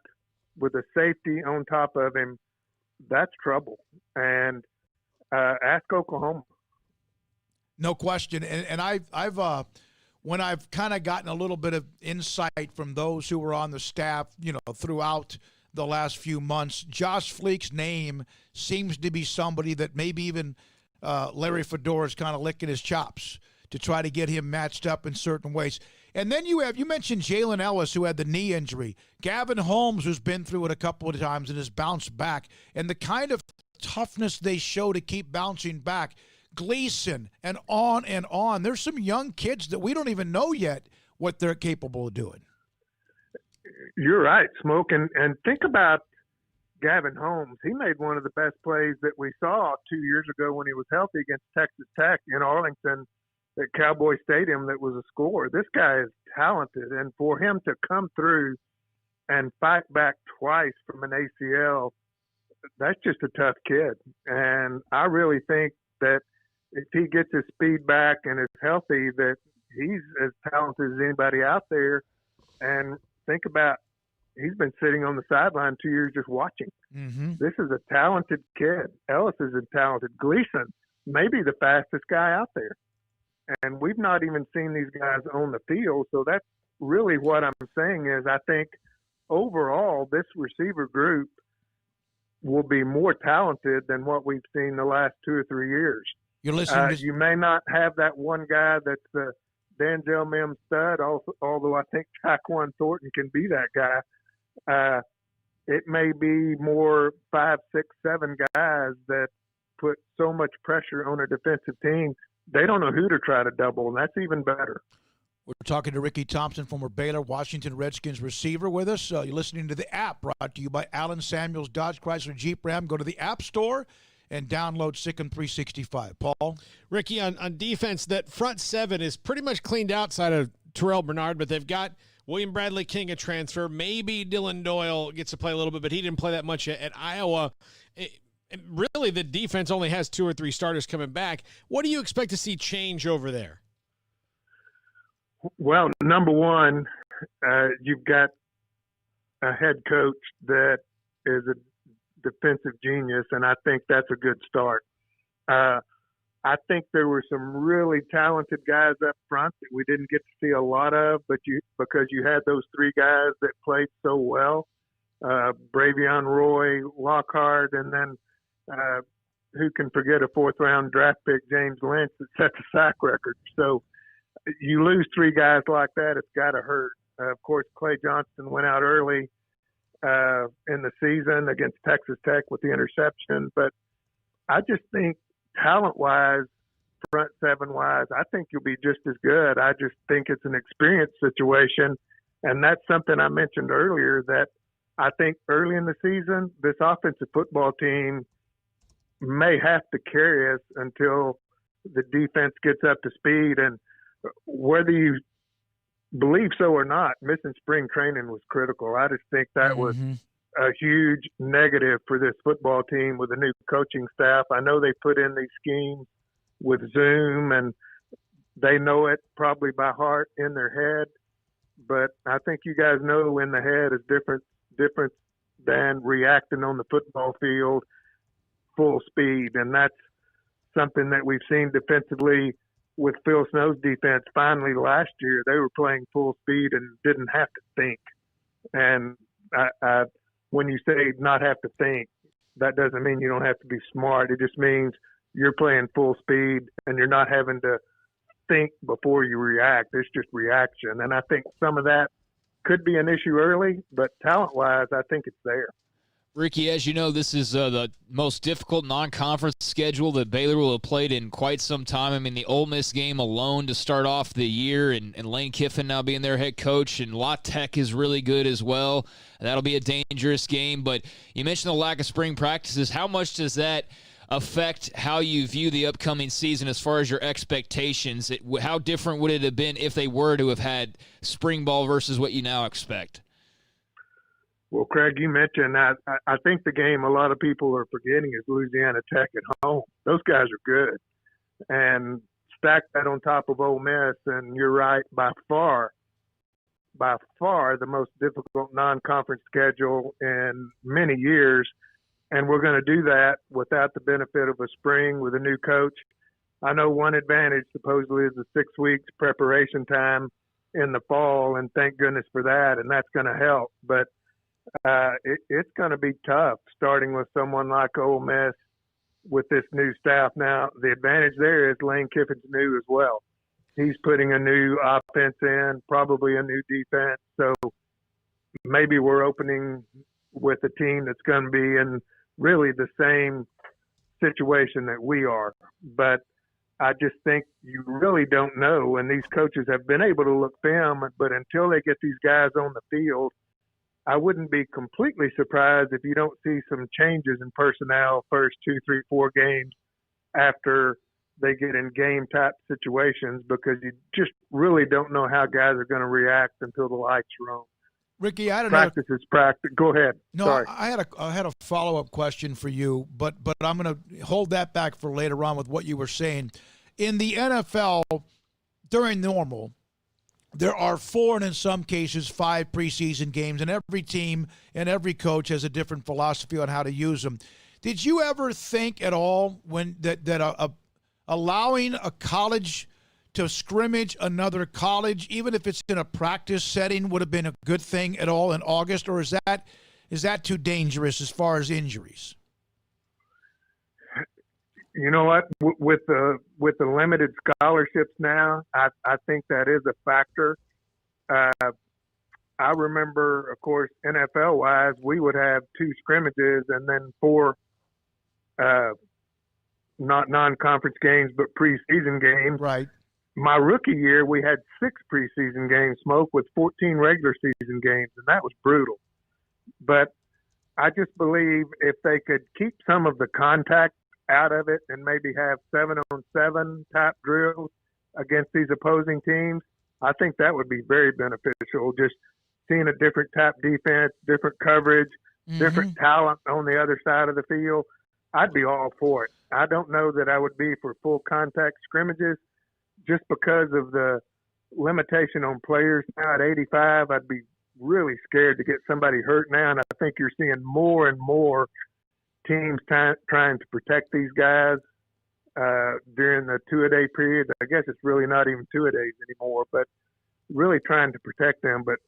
with a safety on top of him, that's trouble. And ask Oklahoma. No question. And I've when I've kind of gotten a little bit of insight from those who were on the staff, throughout the last few months, Josh Fleek's name seems to be somebody that maybe even Larry Fedora is kind of licking his chops to try to get him matched up in certain ways. And then you mentioned Jalen Ellis, who had the knee injury, Gavin Holmes, who's been through it a couple of times and has bounced back, and the kind of toughness they show to keep bouncing back. Gleason, and on and on. There's some young kids that we don't even know yet what they're capable of doing. You're right, Smoke. And think about Gavin Holmes. He made one of the best plays that we saw 2 years ago when he was healthy against Texas Tech in Arlington at Cowboy Stadium. That was a score. This guy is talented. And for him to come through and fight back twice from an ACL, that's just a tough kid. And I really think that if he gets his speed back and is healthy, that he's as talented as anybody out there. And think about he's been sitting on the sideline 2 years just watching. Mm-hmm. This is a talented kid. Ellis is a talented. Gleason, maybe the fastest guy out there. And we've not even seen these guys on the field. So that's really what I'm saying is I think overall this receiver group will be more talented than what we've seen the last 2 or 3 years. You're listening to... You may not have that one guy that's the Denzel Mims stud, although I think Tyquan Thornton can be that guy. It may be more 5, 6, 7 guys that put so much pressure on a defensive team, they don't know who to try to double, and that's even better. We're talking to Ricky Thompson, former Baylor, Washington Redskins receiver with us. You're listening to the app brought to you by Allen Samuels, Dodge, Chrysler, Jeep, Ram. Go to the App Store and download SicEm365. Paul? Ricky, on defense, that front seven is pretty much cleaned outside of Terrell Bernard, but they've got William Bradley King, a transfer. Maybe Dylan Doyle gets to play a little bit, but he didn't play that much at Iowa. Really, the defense only has 2 or 3 starters coming back. What do you expect to see change over there? Well, number one, you've got a head coach that is a defensive genius, and I think that's a good start. I think there were some really talented guys up front that we didn't get to see a lot of, because you had those 3 guys that played so well, Bravion Roy, Lockhart, and then who can forget a 4th-round draft pick, James Lynch, that set the sack record. So you lose 3 guys like that, it's got to hurt. Of course, Clay Johnston went out early in the season against Texas Tech with the interception. But I just think talent-wise, front seven-wise, I think you'll be just as good. I just think it's an experience situation. And that's something I mentioned earlier, that I think early in the season, this offensive football team may have to carry us until the defense gets up to speed. And whether you believe so or not, missing spring training was critical. I just think that was a huge negative for this football team with a new coaching staff. I know they put in these schemes with Zoom, and they know it probably by heart in their head. But I think you guys know in the head is different than reacting on the football field full speed. And that's something that we've seen defensively with Phil Snow's defense. Finally last year, they were playing full speed and didn't have to think. And when you say not have to think, that doesn't mean you don't have to be smart. It just means you're playing full speed and you're not having to think before you react. It's just reaction. And I think some of that could be an issue early, but talent-wise, I think it's there. Ricky, as you know, this is the most difficult non-conference schedule that Baylor will have played in quite some time. I mean, the Ole Miss game alone to start off the year, and Lane Kiffin now being their head coach, and La Tech is really good as well. That'll be a dangerous game. But you mentioned the lack of spring practices. How much does that affect how you view the upcoming season as far as your expectations? How different would it have been if they were to have had spring ball versus what you now expect? Well, Craig, you mentioned that. I think the game a lot of people are forgetting is Louisiana Tech at home. Those guys are good. And stack that on top of Ole Miss, and you're right, by far the most difficult non-conference schedule in many years. And we're going to do that without the benefit of a spring with a new coach. I know one advantage supposedly is the 6 weeks preparation time in the fall, and thank goodness for that, and that's going to help. But it's going to be tough starting with someone like Ole Miss with this new staff. Now, the advantage there is Lane Kiffin's new as well. He's putting a new offense in, probably a new defense. So maybe we're opening with a team that's going to be in really the same situation that we are. But I just think you really don't know. And these coaches have been able to look film, but until they get these guys on the field, I wouldn't be completely surprised if you don't see some changes in personnel first 2, 3, 4 games after they get in game-type situations, because you just really don't know how guys are going to react until the lights are on. Ricky, I don't know. Practice is practice. Go ahead. No, sorry. I had a follow-up question for you, but I'm going to hold that back for later on with what you were saying. In the NFL, during normal, there are 4 and in some cases 5 preseason games, and every team and every coach has a different philosophy on how to use them. Did you ever think at all when that allowing a college to scrimmage another college, even if it's in a practice setting, would have been a good thing at all in August, or is that too dangerous as far as injuries? You know what? With the limited scholarships now, I think that is a factor. I remember, of course, NFL-wise, we would have 2 scrimmages and then 4 not non-conference games, but preseason games. Right. My rookie year, we had 6 preseason games, Smoke, with 14 regular season games, and that was brutal. But I just believe if they could keep some of the contact out of it and maybe have 7-on-7 type drills against these opposing teams, I think that would be very beneficial. Just seeing a different type defense, different coverage, different talent on the other side of the field, I'd be all for it. I don't know that I would be for full contact scrimmages just because of the limitation on players now at 85. I'd be really scared to get somebody hurt now, and I think you're seeing more and more teams trying to protect these guys during the 2-a-day period. I guess it's really not even 2-a-days anymore, but really trying to protect them. But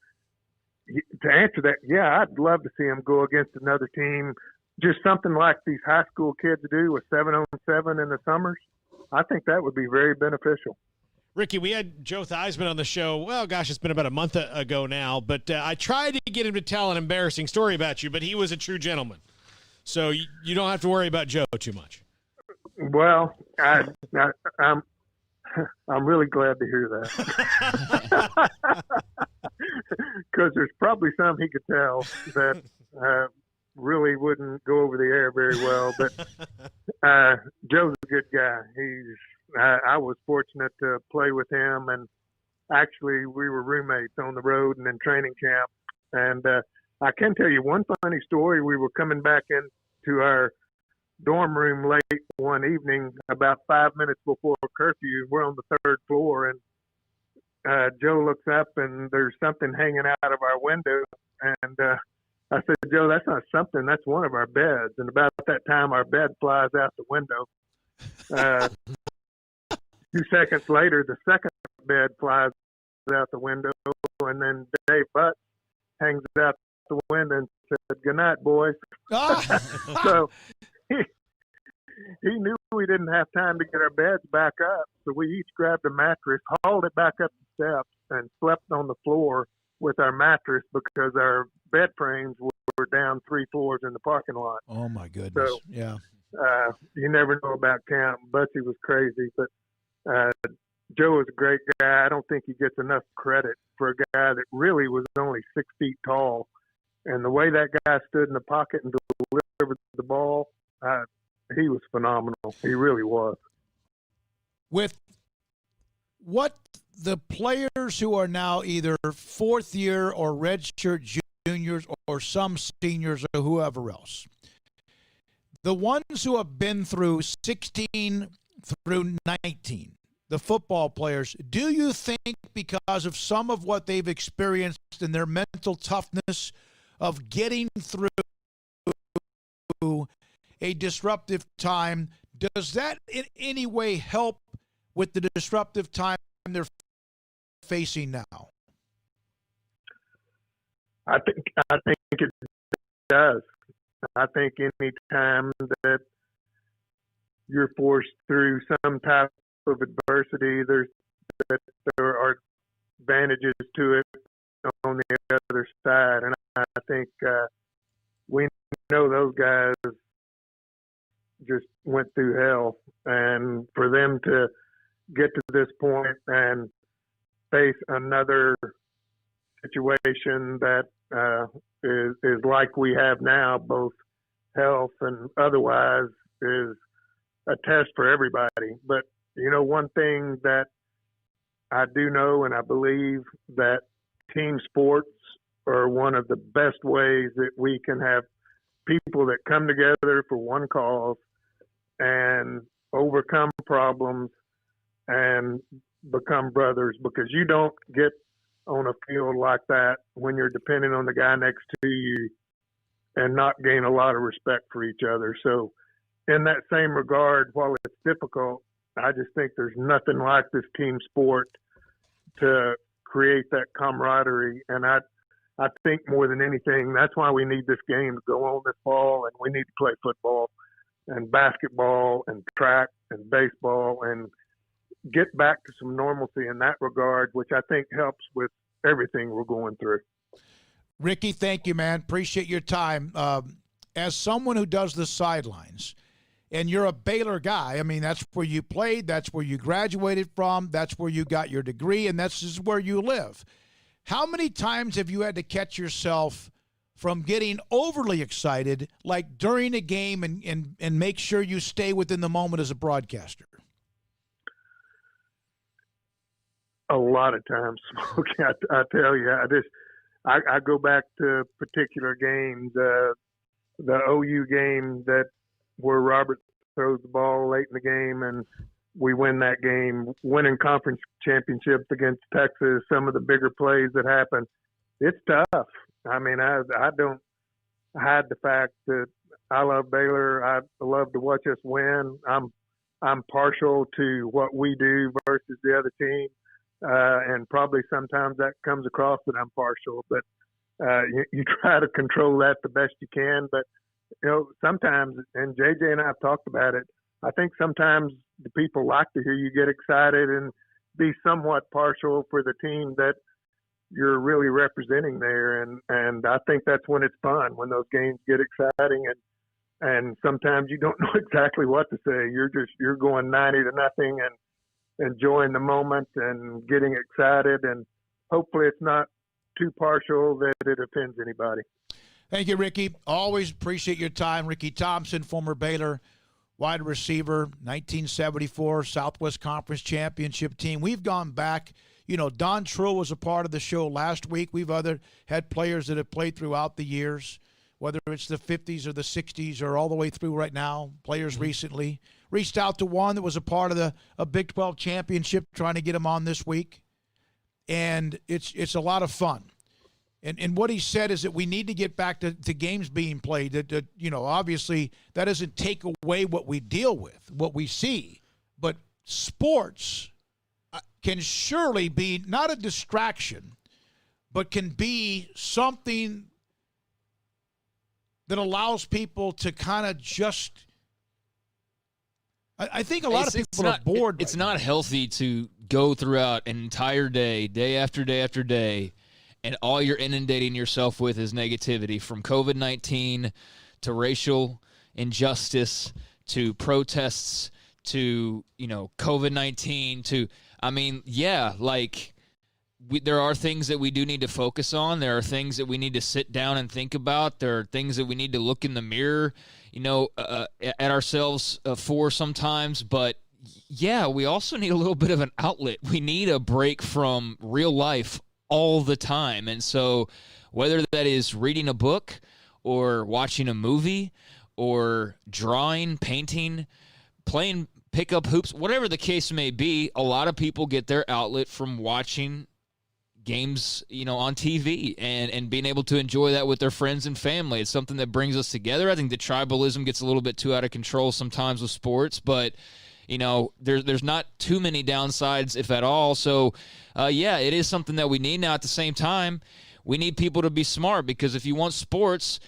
to answer that, yeah, I'd love to see them go against another team, just something like these high school kids do with 7-on-7 in the summers. I think that would be very beneficial. Ricky, we had Joe Theismann on the show. Well, gosh, it's been about a month ago now, but I tried to get him to tell an embarrassing story about you, but he was a true gentleman. So you don't have to worry about Joe too much. Well, I'm really glad to hear that. Because there's probably some he could tell that really wouldn't go over the air very well. But Joe's a good guy. I was fortunate to play with him, and actually we were roommates on the road and in training camp. And I can tell you one funny story. We were coming back into our dorm room late one evening, about 5 minutes before curfew. We're on the 3rd floor, and Joe looks up, and there's something hanging out of our window. And I said, Joe, that's not something. That's one of our beds. And about that time, our bed flies out the window. A few seconds later, the second bed flies out the window, and then Dave Butts hangs out the window and said, "Good night, boys." So he knew we didn't have time to get our beds back up, so we each grabbed a mattress, hauled it back up the steps, and slept on the floor with our mattress because our bed frames were down 3 floors in the parking lot. Oh my goodness! So, yeah. You never know about camp. Butsy was crazy, but Joe was a great guy. I don't think he gets enough credit for a guy that really was only 6 feet tall. And the way that guy stood in the pocket and delivered the ball, he was phenomenal. He really was. With what the players who are now either 4th year or redshirt juniors or some seniors or whoever else, the ones who have been through 16 through 19, the football players, do you think because of some of what they've experienced and their mental toughness of getting through a disruptive time, does that in any way help with the disruptive time they're facing now? I think it does. I think any time that you're forced through some type of adversity, there are advantages to it on the other side. And I think we know those guys just went through hell. And for them to get to this point and face another situation that is like we have now, both health and otherwise, is a test for everybody. But, you know, one thing that I do know, and I believe, that team sports are one of the best ways that we can have people that come together for one cause and overcome problems and become brothers, because you don't get on a field like that when you're depending on the guy next to you and not gain a lot of respect for each other. So in that same regard, while it's difficult, I just think there's nothing like this team sport to create that camaraderie. And I think more than anything, that's why we need this game to go on this fall, and we need to play football and basketball and track and baseball and get back to some normalcy in that regard, which I think helps with everything we're going through. Ricky, thank you, man. Appreciate your time. As someone who does the sidelines, and you're a Baylor guy, I mean, that's where you played, that's where you graduated from, that's where you got your degree, and that's just where you live. How many times have you had to catch yourself from getting overly excited, like during a game, and make sure you stay within the moment as a broadcaster? A lot of times, Smokey. I tell you, I go back to particular games. The OU game where Robert throws the ball late in the game and we win that game, winning conference championships against Texas, some of the bigger plays that happen. It's tough. I mean, I don't hide the fact that I love Baylor. I love to watch us win. I'm partial to what we do versus the other team. And probably sometimes that comes across that I'm partial, but you try to control that the best you can. But, sometimes, and JJ and I have talked about it, I think sometimes the people like to hear you get excited and be somewhat partial for the team that you're really representing there. And I think that's when it's fun, when those games get exciting and sometimes you don't know exactly what to say. You're going 90-0 and enjoying the moment and getting excited, and hopefully it's not too partial that it offends anybody. Thank you, Ricky. Always appreciate your time. Ricky Thompson, former Baylor wide receiver, 1974 Southwest Conference Championship team. We've gone back. Don Truill was a part of the show last week. We've had players that have played throughout the years, whether it's the 50s or the 60s or all the way through right now. Players recently reached out to one that was a part of a Big 12 championship, trying to get him on this week. And it's a lot of fun. And what he said is that we need to get back to games being played. That obviously that doesn't take away what we deal with, what we see. But sports can surely be not a distraction, but can be something that allows people to kind of just – I think a lot of people are bored. It's not healthy to go throughout an entire day after day after day, and all you're inundating yourself with is negativity, from COVID-19 to racial injustice to protests to, COVID-19 to – there are things that we do need to focus on. There are things that we need to sit down and think about. There are things that we need to look in the mirror, at ourselves for sometimes. But, we also need a little bit of an outlet. We need a break from real life all the time. And so whether that is reading a book or watching a movie or drawing, painting, playing pickup hoops, whatever the case may be, a lot of people get their outlet from watching games, on TV and being able to enjoy that with their friends and family. It's something that brings us together. I think the tribalism gets a little bit too out of control sometimes with sports, but there's not too many downsides, if at all. So, it is something that we need. Now, at the same time, we need people to be smart, because if you want sports,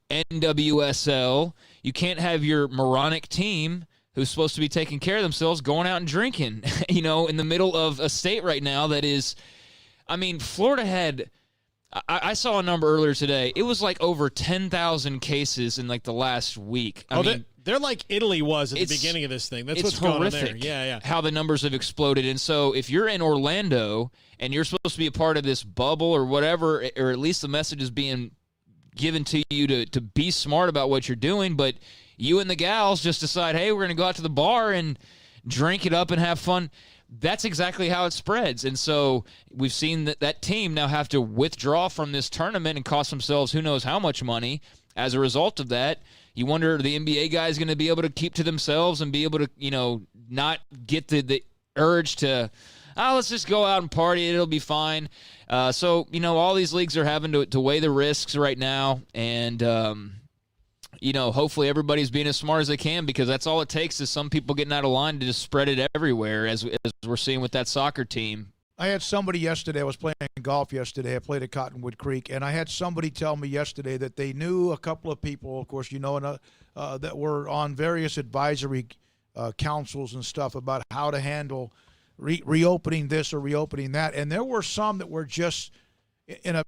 NWSL, you can't have your moronic team who's supposed to be taking care of themselves going out and drinking, in the middle of a state right now that is, Florida had, I saw a number earlier today. It was like over 10,000 cases in the last week. They're like Italy was at the beginning of this thing. That's what's going on there. Yeah. How the numbers have exploded. And so if you're in Orlando and you're supposed to be a part of this bubble or whatever, or at least the message is being given to you to be smart about what you're doing, but you and the gals just decide, hey, we're going to go out to the bar and drink it up and have fun. That's exactly how it spreads. And so we've seen that team now have to withdraw from this tournament and cost themselves who knows how much money as a result of that. You wonder, are the NBA guys going to be able to keep to themselves and be able to, not get the urge to, let's just go out and party. It'll be fine. So, all these leagues are having to weigh the risks right now. And, hopefully everybody's being as smart as they can, because that's all it takes is some people getting out of line to just spread it everywhere, as we're seeing with that soccer team. I had somebody yesterday, I was playing golf yesterday, I played at Cottonwood Creek, and I had somebody tell me yesterday that they knew a couple of people, of course, that were on various advisory councils and stuff about how to handle reopening this or reopening that. And there were some that were just and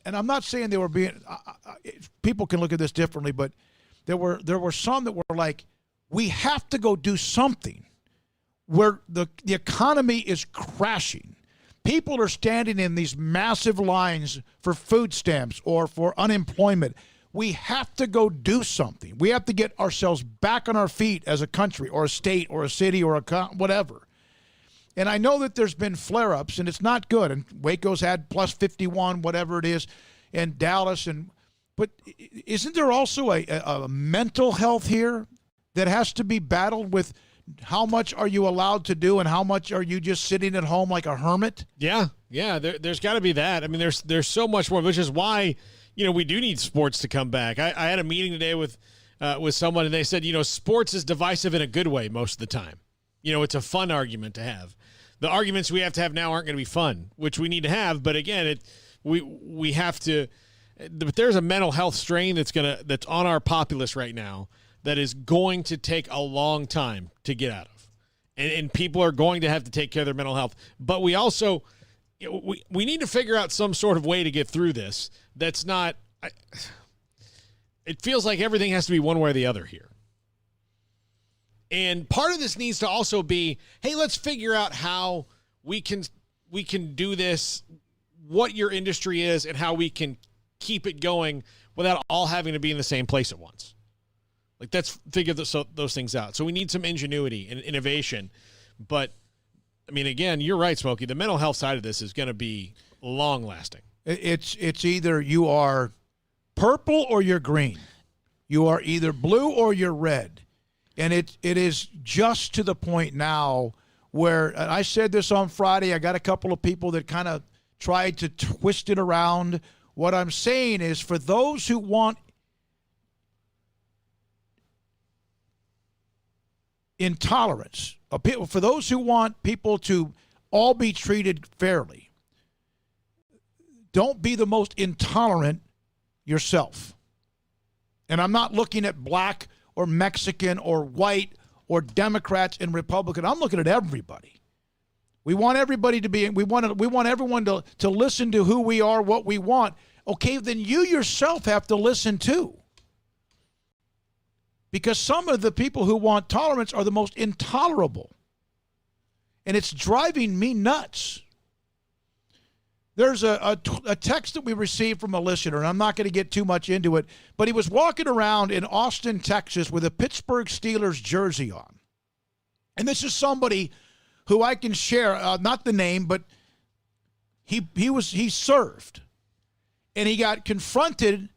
I'm not saying they were being, people can look at this differently, but there were some that were like, we have to go do something. Where the economy is crashing. People are standing in these massive lines for food stamps or for unemployment. We have to go do something. We have to get ourselves back on our feet as a country or a state or a city or whatever. And I know that there's been flare-ups, and it's not good. And Waco's had plus 51, whatever it is, and Dallas. But isn't there also a mental health here that has to be battled with? How much are you allowed to do, and how much are you just sitting at home like a hermit? Yeah. There's got to be that. I mean, there's so much more, which is why we do need sports to come back. I had a meeting today with someone, and they said sports is divisive in a good way most of the time. It's a fun argument to have. The arguments we have to have now aren't going to be fun, which we need to have. But again, we have to. But there's a mental health strain that's on our populace right now that is going to take a long time to get out of. And people are going to have to take care of their mental health. But we also, we need to figure out some sort of way to get through this that's not, it feels like everything has to be one way or the other here. And part of this needs to also be, hey, let's figure out how we can do this, what your industry is, and how we can keep it going without all having to be in the same place at once. Like, let's figure those things out. So we need some ingenuity and innovation. But, I mean, again, you're right, Smokey. The mental health side of this is going to be long-lasting. It's either you are purple or you're green. You are either blue or you're red. And it is just to the point now where, and I said this on Friday, I got a couple of people that kind of tried to twist it around. What I'm saying is, for those who want intolerance, for those who want people to all be treated fairly, don't be the most intolerant yourself. And I'm not looking at black or Mexican or white or Democrats and Republican. I'm looking at everybody. We want everybody to be, we want everyone to listen to who we are, what we want. Okay, then you yourself have to listen too. Because some of the people who want tolerance are the most intolerable. And it's driving me nuts. There's a text that we received from a listener, and I'm not going to get too much into it, but he was walking around in Austin, Texas with a Pittsburgh Steelers jersey on. And this is somebody who I can share, not the name, but he served. And he got confronted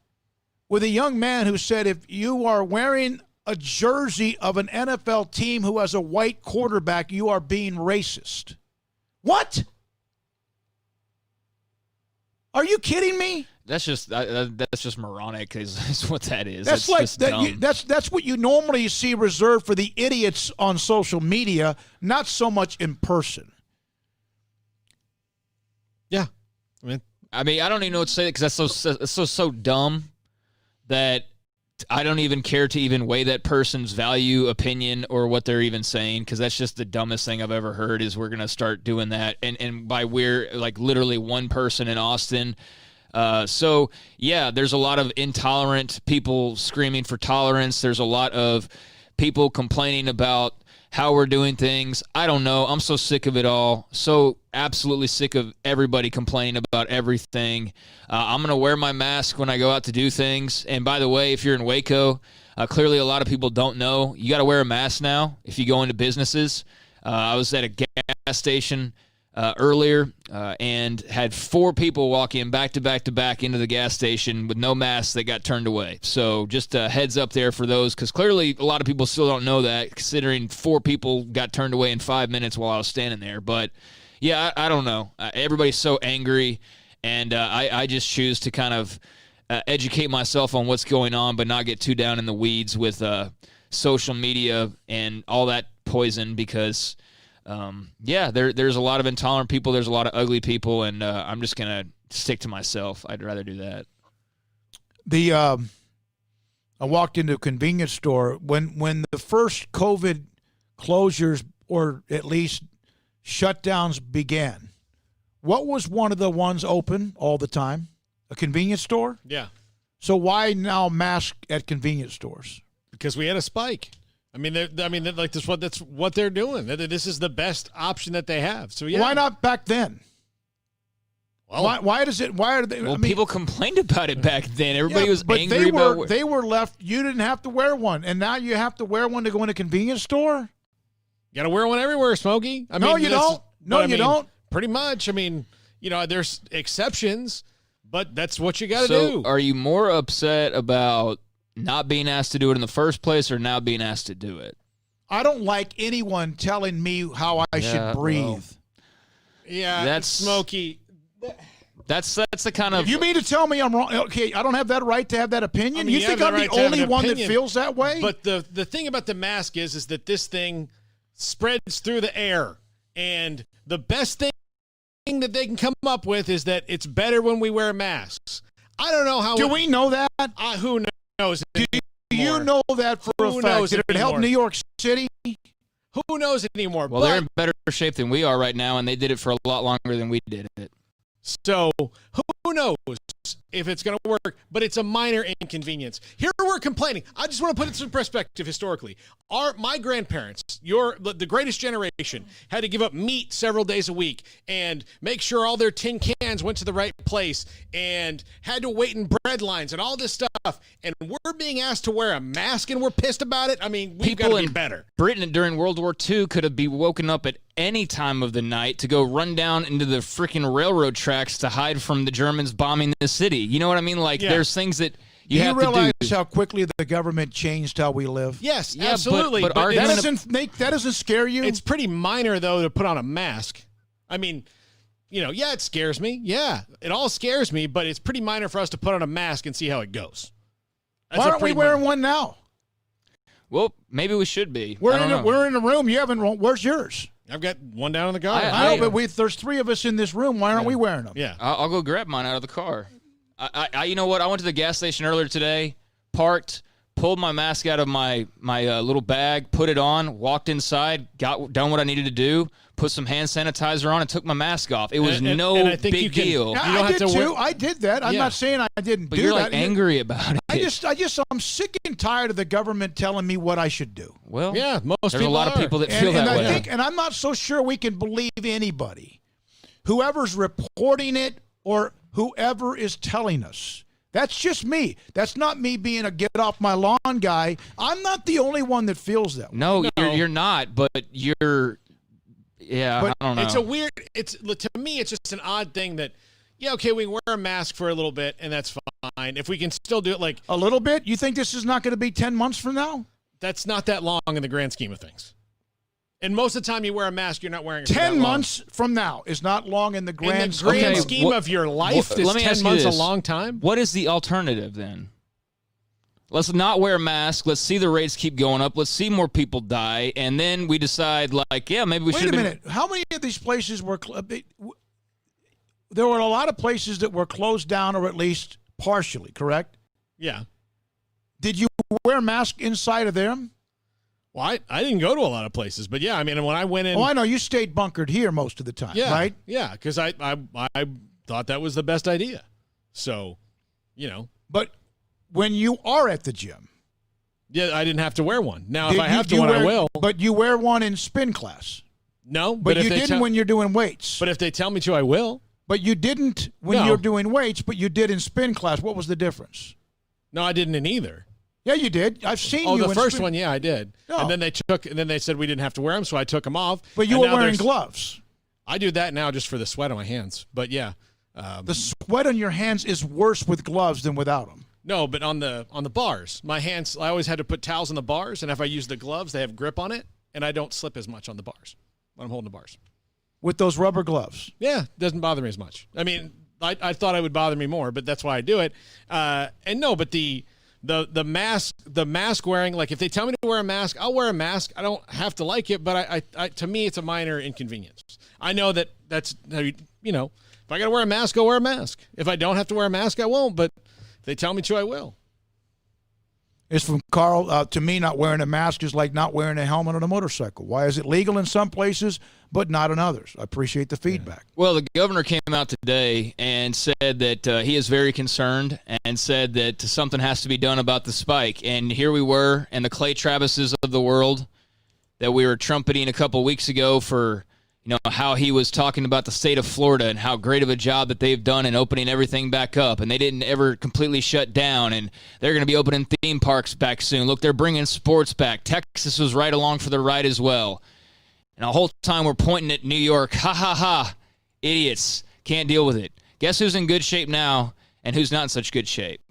with a young man who said, if you are wearing a jersey of an NFL team who has a white quarterback, you are being racist. What? Are you kidding me? That's just moronic is what that is. That's it's like just dumb. That's what you normally see reserved for the idiots on social media, not so much in person. Yeah. I mean, I don't even know what to say because that's so dumb that I don't even care to even weigh that person's value, opinion, or what they're even saying, because that's just the dumbest thing I've ever heard is we're going to start doing that. And by we're, like, literally one person in Austin. So, yeah, there's a lot of intolerant people screaming for tolerance. There's a lot of people complaining about how we're doing things. I don't know. I'm so sick of it all. So absolutely sick of everybody complaining about everything. I'm going to wear my mask when I go out to do things. And by the way, if you're in Waco, clearly a lot of people don't know. You got to wear a mask now if you go into businesses. I was at a gas station earlier and had 4 people walk in back to back to back into the gas station with no masks that got turned away. So just a heads up there for those, because clearly a lot of people still don't know that, considering 4 people got turned away in 5 minutes while I was standing there. But, yeah, I don't know. Everybody's so angry, and I just choose to kind of educate myself on what's going on but not get too down in the weeds with social media and all that poison, because there's a lot of intolerant people, there's a lot of ugly people, and I'm just gonna stick to myself. I'd rather do that. I walked into a convenience store when the first COVID closures, or at least shutdowns, began. What was one of the ones open all the time? A convenience store? Yeah. So why now mask at convenience stores? Because we had a spike. That's what they're doing. This is the best option that they have. So yeah. Why not back then? Well, why are they? Well, people complained about it back then. Everybody was but angry about. They were left. You didn't have to wear one, and now you have to wear one to go in a convenience store. You got to wear one everywhere, Smokey. No, you don't. No, you don't. Pretty much. There's exceptions, but that's what you got to So, do. are you more upset about not being asked to do it in the first place, or now being asked to do it? I don't like anyone telling me how I should breathe. Well, that's Smokey. That's the kind of. You mean to tell me I'm wrong? Okay, I don't have that right to have that opinion. You think I'm the only one that feels that way? But the thing about the mask is that this thing spreads through the air, and the best thing that they can come up with is that it's better when we wear masks. I don't know how. Do we know that? Who knows? Do you know that for a fact? Did it help New York City? Who knows anymore? Well, they're in better shape than we are right now, and they did it for a lot longer than we did it. So who knows if it's going to work, but it's a minor inconvenience. Here we're complaining. I just want to put it in perspective historically. My grandparents, the greatest generation, had to give up meat several days a week and make sure all their tin cans went to the right place and had to wait in bread lines and all this stuff. And we're being asked to wear a mask and we're pissed about it. We've got to be better. Britain during World War II could have been woken up at any time of the night to go run down into the freaking railroad tracks to hide from the Germans bombing the city. You know what I mean? There's things that you have to do. Do you realize how quickly the government changed how we live? Yes, absolutely. But that doesn't scare you? It's pretty minor, though, to put on a mask. It scares me. Yeah, it all scares me, but it's pretty minor for us to put on a mask and see how it goes. Why aren't we wearing one now? Well, maybe we should be. We're in a room. You haven't. Where's yours? I've got one down in the car. I know, but there's 3 of us in this room. Why aren't we wearing them? Yeah, I'll go grab mine out of the car. You know what? I went to the gas station earlier today, parked, pulled my mask out of my little bag, put it on, walked inside, done what I needed to do, put some hand sanitizer on, and took my mask off. It was no big deal. I did that. I'm not saying I didn't but do you're that. Angry about it. I'm sick and tired of the government telling me what I should do. Well, yeah, there's a lot of people that feel that way. And I'm not so sure we can believe anybody. Whoever's reporting it or whoever is telling us. That's just me. That's not me being a get off my lawn guy. I'm not the only one that feels that way. No. You're not, but you're. Yeah, but I don't know. To me, it's just an odd thing that, we can wear a mask for a little bit, and that's fine. If we can still do it a little bit? You think this is not going to be 10 months from now? That's not that long in the grand scheme of things. And most of the time you wear a mask, you're not wearing it for 10 months from now is not long in the grand scheme of your life. Is 10 months a long time? What is the alternative then? Let's not wear a mask. Let's see the rates keep going up. Let's see more people die. And then we decide, maybe we should. Wait a minute. How many of these places were... there were a lot of places that were closed down, or at least partially, correct? Yeah. Did you wear masks inside of them? Well, I didn't go to a lot of places, but yeah, when I went in... Oh, I know. You stayed bunkered here most of the time, right? Yeah, because I thought that was the best idea. So, But when you are at the gym... Yeah, I didn't have to wear one. Now, if I have to, I will. But you wear one in spin class. No. But you didn't when you're doing weights. But if they tell me to, I will. But you didn't when you're doing weights, but you did in spin class. What was the difference? No, I didn't in either. Yeah, you did. I've seen you. Oh, the first one, yeah, I did. No. And then they said we didn't have to wear them, so I took them off. But you were wearing gloves. I do that now just for the sweat on my hands. But yeah. The sweat on your hands is worse with gloves than without them. No, but on the bars, my hands, I always had to put towels on the bars, and if I use the gloves, they have grip on it, and I don't slip as much on the bars when I'm holding the bars. With those rubber gloves? Yeah, it doesn't bother me as much. I mean, I thought it would bother me more, but that's why I do it. And no, but the mask wearing, like if they tell me to wear a mask, I'll wear a mask. I don't have to like it, but I to me, it's a minor inconvenience. I know that's, you know, if I got to wear a mask, I'll wear a mask. If I don't have to wear a mask, I won't, but if they tell me to, I will. It's from Carl. To me, not wearing a mask is like not wearing a helmet on a motorcycle. Why is it legal in some places, but not in others? I appreciate the feedback. Well, the governor came out today and said that he is very concerned and said that something has to be done about the spike. And here we were, and the Clay Travises of the world that we were trumpeting a couple weeks ago for, you know, how he was talking about the state of Florida and how great of a job that they've done in opening everything back up. And they didn't ever completely shut down. And they're going to be opening theme parks back soon. Look, they're bringing sports back. Texas was right along for the ride as well. And the whole time we're pointing at New York. Ha, ha, ha. Idiots. Can't deal with it. Guess who's in good shape now and who's not in such good shape?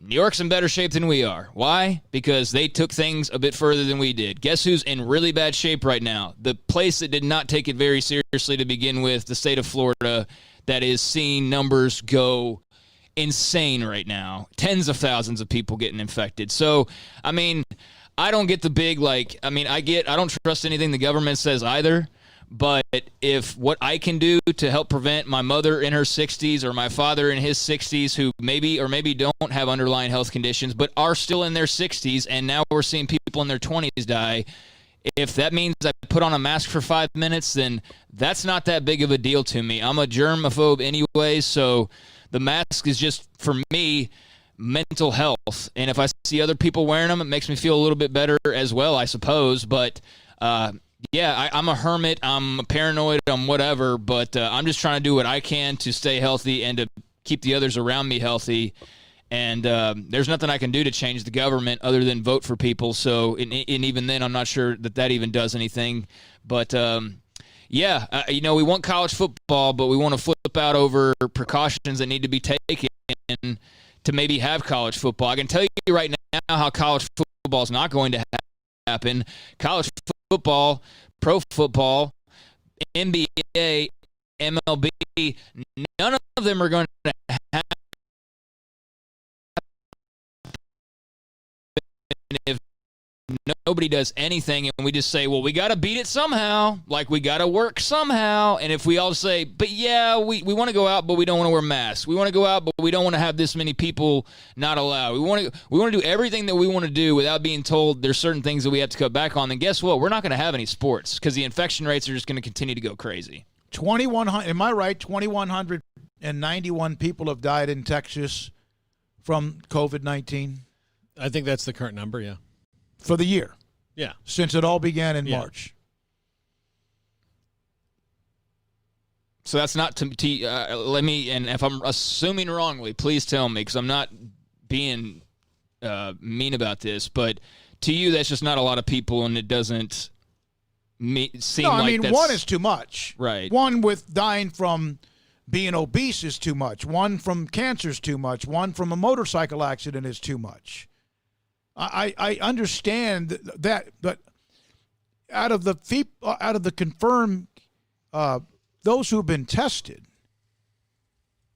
New York's in better shape than we are. Why? Because they took things a bit further than we did. Guess who's in really bad shape right now? The place that did not take it very seriously to begin with, the state of Florida, that is seeing numbers go insane right now. Tens of thousands of people getting infected. So, I mean, I don't get the big, I don't trust anything the government says either. But if what I can do to help prevent my mother in her 60s or my father in his 60s who maybe or maybe don't have underlying health conditions but are still in their 60s, and now we're seeing people in their 20s die, if that means I put on a mask for 5 minutes, then that's not that big of a deal to me. I'm a germaphobe anyway, so the mask is just, for me, mental health. And if I see other people wearing them, it makes me feel a little bit better as well, I suppose. But yeah, I'm a hermit, I'm paranoid, I'm whatever, but I'm just trying to do what I can to stay healthy and to keep the others around me healthy. And there's nothing I can do to change the government other than vote for people. So, and even then, I'm not sure that even does anything. But, yeah, we want college football, but we want to flip out over precautions that need to be taken to maybe have college football. I can tell you right now how college football is not going to happen. College football, pro football, NBA, MLB, none of them are going to happen if nobody does anything and we just say, well, we got to beat it somehow, like we got to work somehow. And if we all say, but yeah, we want to go out, but we don't want to wear masks. We want to go out, but we don't want to have this many people not allowed. We want to do everything that we want to do without being told there's certain things that we have to cut back on. Then guess what? We're not going to have any sports because the infection rates are just going to continue to go crazy. 2,100, am I right? 2,191 people have died in Texas from COVID-19? I think that's the current number, yeah. For the year? Yeah. Since it all began in March. So that's not let me, and if I'm assuming wrongly, please tell me, because I'm not being mean about this, but to you, that's just not a lot of people, and it doesn't seem like that's... No, I mean, one is too much. Right. One with dying from being obese is too much. One from cancer is too much. One from a motorcycle accident is too much. I understand that, but out of the confirmed, those who have been tested,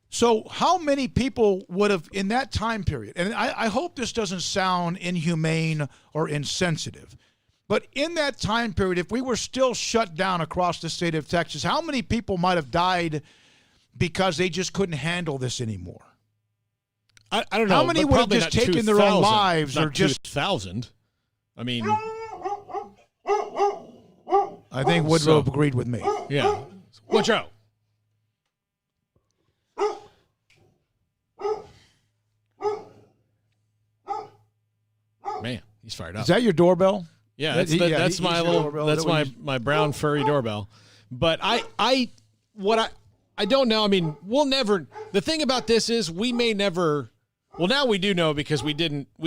so how many people would have in that time period? And I hope this doesn't sound inhumane or insensitive, but in that time period, if we were still shut down across the state of Texas, how many people might have died because they just couldn't handle this anymore? I don't know. How many would have just taken their own lives, or just 2,000? I mean, I think Woodrow agreed with me. Yeah, Woodrow. Man, he's fired up. Is that your doorbell? Yeah, that's my little. That's my brown furry doorbell. But I don't know. I mean, we'll never. The thing about this is we may never. Well, now we do know because we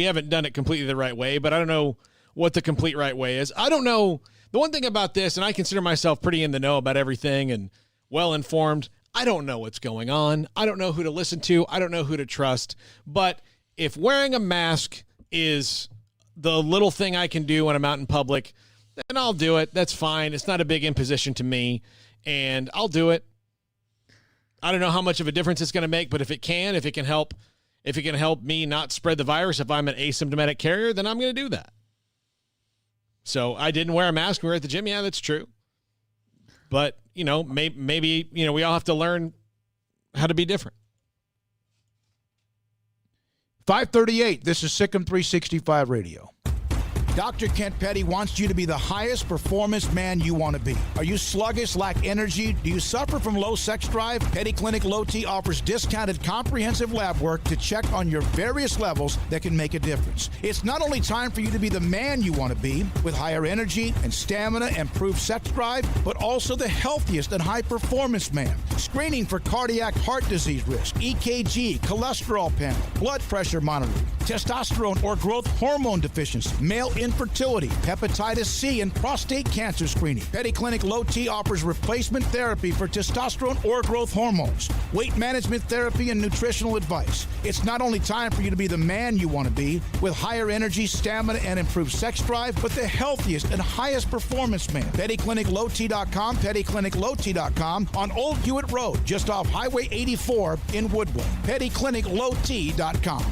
haven't done it completely the right way, but I don't know what the complete right way is. I don't know. The one thing about this, and I consider myself pretty in the know about everything and well-informed, I don't know what's going on. I don't know who to listen to. I don't know who to trust. But if wearing a mask is the little thing I can do when I'm out in public, then I'll do it. That's fine. It's not a big imposition to me, and I'll do it. I don't know how much of a difference it's going to make, but if it can help me not spread the virus, if I'm an asymptomatic carrier, then I'm going to do that. So I didn't wear a mask when we were at the gym. Yeah, that's true. But, maybe we all have to learn how to be different. 538, this is SicEm365 Radio. Dr. Kent Petty wants you to be the highest performance man you want to be. Are you sluggish, lack energy? Do you suffer from low sex drive? Petty Clinic Low T offers discounted comprehensive lab work to check on your various levels that can make a difference. It's not only time for you to be the man you want to be with higher energy and stamina and improved sex drive, but also the healthiest and high performance man. Screening for cardiac heart disease risk, EKG, cholesterol panel, blood pressure monitoring, testosterone or growth hormone deficiency, male infertility, hepatitis C, and prostate cancer screening. Petty Clinic Low T offers replacement therapy for testosterone or growth hormones, weight management therapy, and nutritional advice. It's not only time for you to be the man you want to be with higher energy, stamina, and improved sex drive, but the healthiest and highest performance man. PettyClinicLowT.com, PettyClinicLowT.com on Old Hewitt Road, just off Highway 84 in Woodway. PettyClinicLowT.com.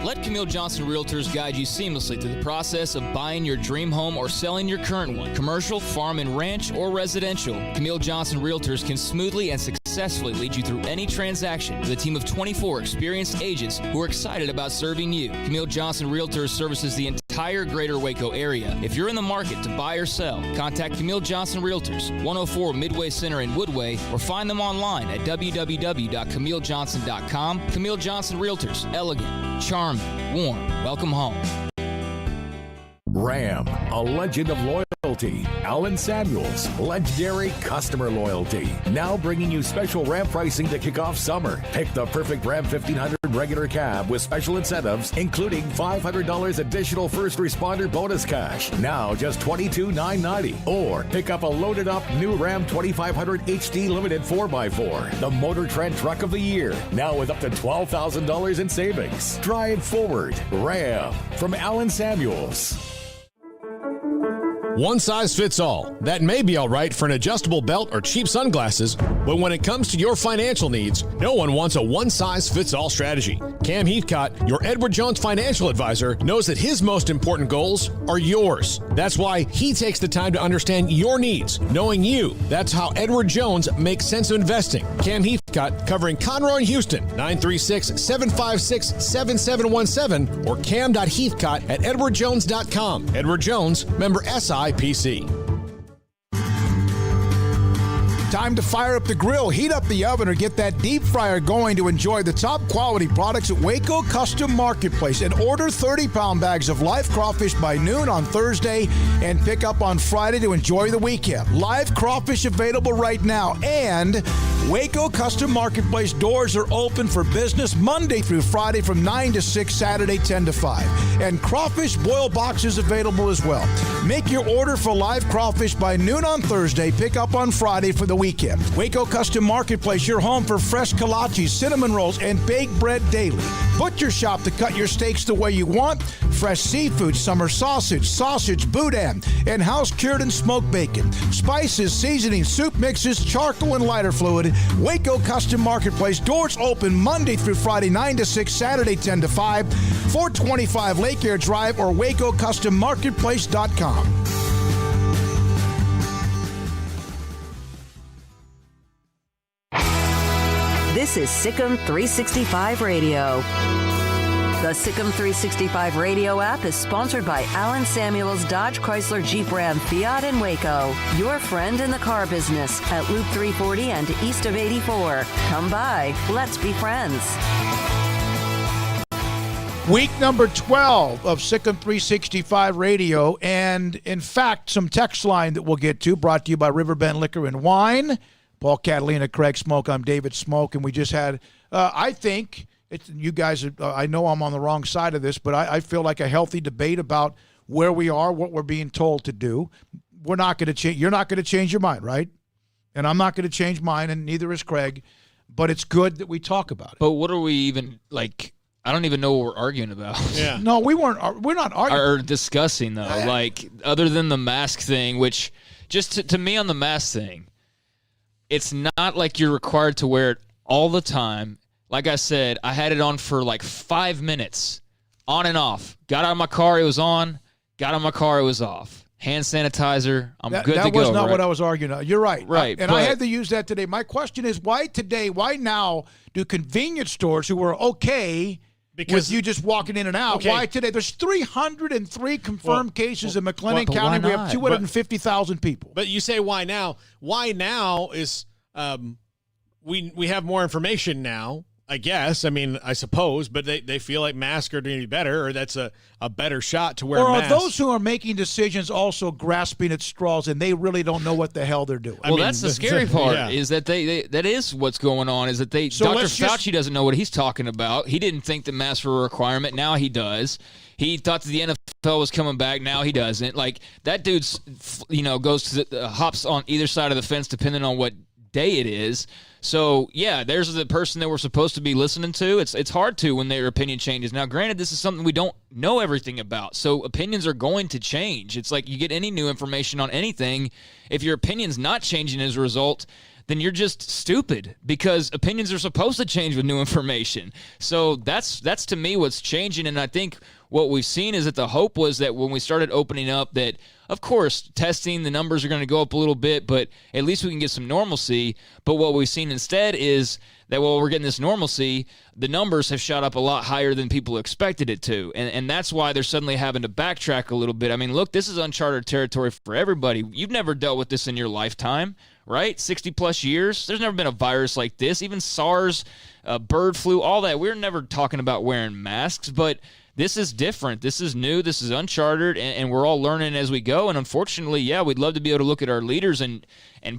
Let Camille Johnson Realtors guide you seamlessly through the process of buying your dream home or selling your current one, commercial, farm and ranch, or residential. Camille Johnson Realtors can smoothly and successfully lead you through any transaction with a team of 24 experienced agents who are excited about serving you. Camille Johnson Realtors services the entire greater Waco area. If you're in the market to buy or sell, contact Camille Johnson Realtors, 104 Midway Center in Woodway, or find them online at www.camillejohnson.com. Camille Johnson Realtors, elegant, charming, warm. Welcome home. Ram, a legend of loyalty. Alan Samuels, legendary customer loyalty. Now bringing you special Ram pricing to kick off summer. Pick the perfect Ram 1500 regular cab with special incentives, including $500 additional first responder bonus cash. Now just $22,990. Or pick up a loaded up new Ram 2500 HD Limited 4x4, the Motor Trend Truck of the Year. Now with up to $12,000 in savings. Drive forward. Ram from Alan Samuels. One size fits all. That may be all right for an adjustable belt or cheap sunglasses, but when it comes to your financial needs, no one wants a one-size-fits-all strategy. Cam Heathcott, your Edward Jones financial advisor, knows that his most important goals are yours. That's why he takes the time to understand your needs, knowing you. That's how Edward Jones makes sense of investing. Cam Heathcott, covering Conroe and Houston, 936-756-7717 or cam.heathcott@edwardjones.com. Edward Jones, member SIPC. Time to fire up the grill, heat up the oven, or get that deep fryer going to enjoy the top quality products at Waco Custom Marketplace. And order 30-pound bags of live crawfish by noon on Thursday and pick up on Friday to enjoy the weekend. Live crawfish available right now. And Waco Custom Marketplace doors are open for business Monday through Friday from 9 to 6, Saturday 10 to 5. And crawfish boil boxes available as well. Make your order for live crawfish by noon on Thursday. Pick up on Friday for the weekend. Waco Custom Marketplace, your home for fresh kolaches, cinnamon rolls, and baked bread daily. Butcher shop to cut your steaks the way you want. Fresh seafood, summer sausage, boudin, and house-cured and smoked bacon. Spices, seasonings, soup mixes, charcoal, and lighter fluid. Waco Custom Marketplace, doors open Monday through Friday, 9 to 6, Saturday 10 to 5, 425 Lake Air Drive or WacoCustomMarketplace.com. This is SicEm365 Radio. The SicEm365 Radio app is sponsored by Alan Samuels Dodge Chrysler Jeep Ram Fiat in Waco. Your friend in the car business at Loop 340 and east of 84. Come by. Let's be friends. Week number 12 of SicEm365 Radio, and in fact, some text line that we'll get to, brought to you by Riverbend Liquor and Wine. Paul Catalina, Craig Smoke, I'm David Smoke, and we just had, I think, you guys, I know I'm on the wrong side of this, but I feel like a healthy debate about where we are, what we're being told to do. We're not going to change. You're not going to change your mind, right? And I'm not going to change mine, and neither is Craig. But it's good that we talk about it. But what are we even like? I don't even know what we're arguing about. Yeah. No, we're not arguing. Or discussing, though. Like, other than the mask thing, which just to me on the mask thing, it's not like you're required to wear it all the time. Like I said, I had it on for like 5 minutes, on and off. Got out of my car, it was on. Got out of my car, it was off. Hand sanitizer, I'm good to go. That was not right? what I was arguing. You're right. Right. And I had to use that today. My question is, why now do convenience stores who are okay with you just walking in and out, why today? There's 303 confirmed cases in McLennan County. We have 250,000 people. But you say why now? Why now is we have more information now, I guess. I mean, I suppose, but they feel like masks are going to be better, or that's a better shot to wear or masks. Are those who are making decisions also grasping at straws and they really don't know what the hell they're doing? Well, that's the scary part is that that is what's going on is that Dr. Fauci doesn't know what he's talking about. He didn't think the masks were a requirement. Now he does. He thought that the NFL was coming back. Now he doesn't. Like, that dude's, goes to hops on either side of the fence depending on what day it is. So, yeah, there's the person that we're supposed to be listening to. It's hard to when their opinion changes. Now, granted, this is something we don't know everything about, so opinions are going to change. It's like you get any new information on anything. If your opinion's not changing as a result, then you're just stupid because opinions are supposed to change with new information. So that's to me what's changing, and I think what we've seen is that the hope was that when we started opening up that, of course, testing, the numbers are going to go up a little bit, but at least we can get some normalcy. But what we've seen instead is that while we're getting this normalcy, the numbers have shot up a lot higher than people expected it to. And that's why they're suddenly having to backtrack a little bit. I mean, look, this is uncharted territory for everybody. You've never dealt with this in your lifetime, right? 60-plus years. There's never been a virus like this. Even SARS, bird flu, all that. We're never talking about wearing masks, but this is different. This is new. This is uncharted, and we're all learning as we go. And unfortunately, yeah, we'd love to be able to look at our leaders and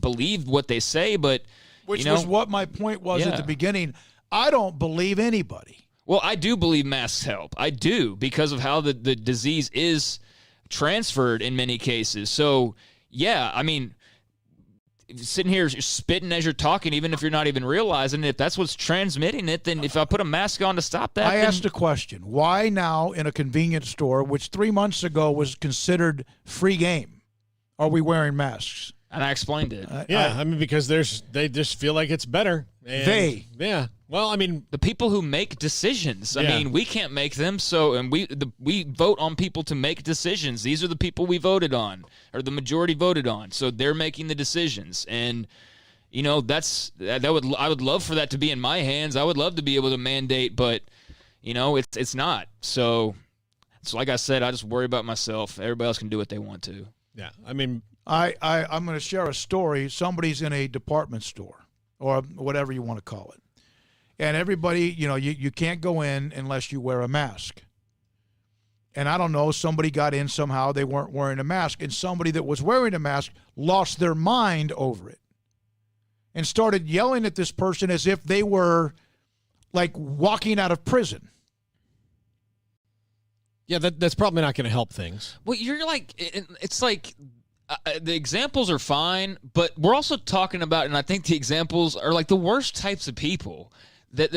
believe what they say, but which was what my point was at the beginning. I don't believe anybody. Well, I do believe masks help. I do, because of how the disease is transferred in many cases. So, yeah, I mean, sitting here spitting as you're talking, even if you're not even realizing it, if that's what's transmitting it, then if I put a mask on to stop that. I asked a question. Why now in a convenience store, which 3 months ago was considered free game, are we wearing masks? And I explained it. I mean, because they just feel like it's better. And yeah. Well, I mean, the people who make decisions. I mean, we can't make them. So, and we vote on people to make decisions. These are the people we voted on, or the majority voted on. So they're making the decisions. And I would love for that to be in my hands. I would love to be able to mandate, but it's not. So like I said, I just worry about myself. Everybody else can do what they want to. Yeah. I mean, I'm going to share a story. Somebody's in a department store or whatever you want to call it. And everybody, you can't go in unless you wear a mask. And I don't know, somebody got in somehow, they weren't wearing a mask. And somebody that was wearing a mask lost their mind over it and started yelling at this person as if they were like walking out of prison. Yeah, that's probably not going to help things. Well, you're like, it's like the examples are fine, but we're also talking about, and I think the examples are like the worst types of people. That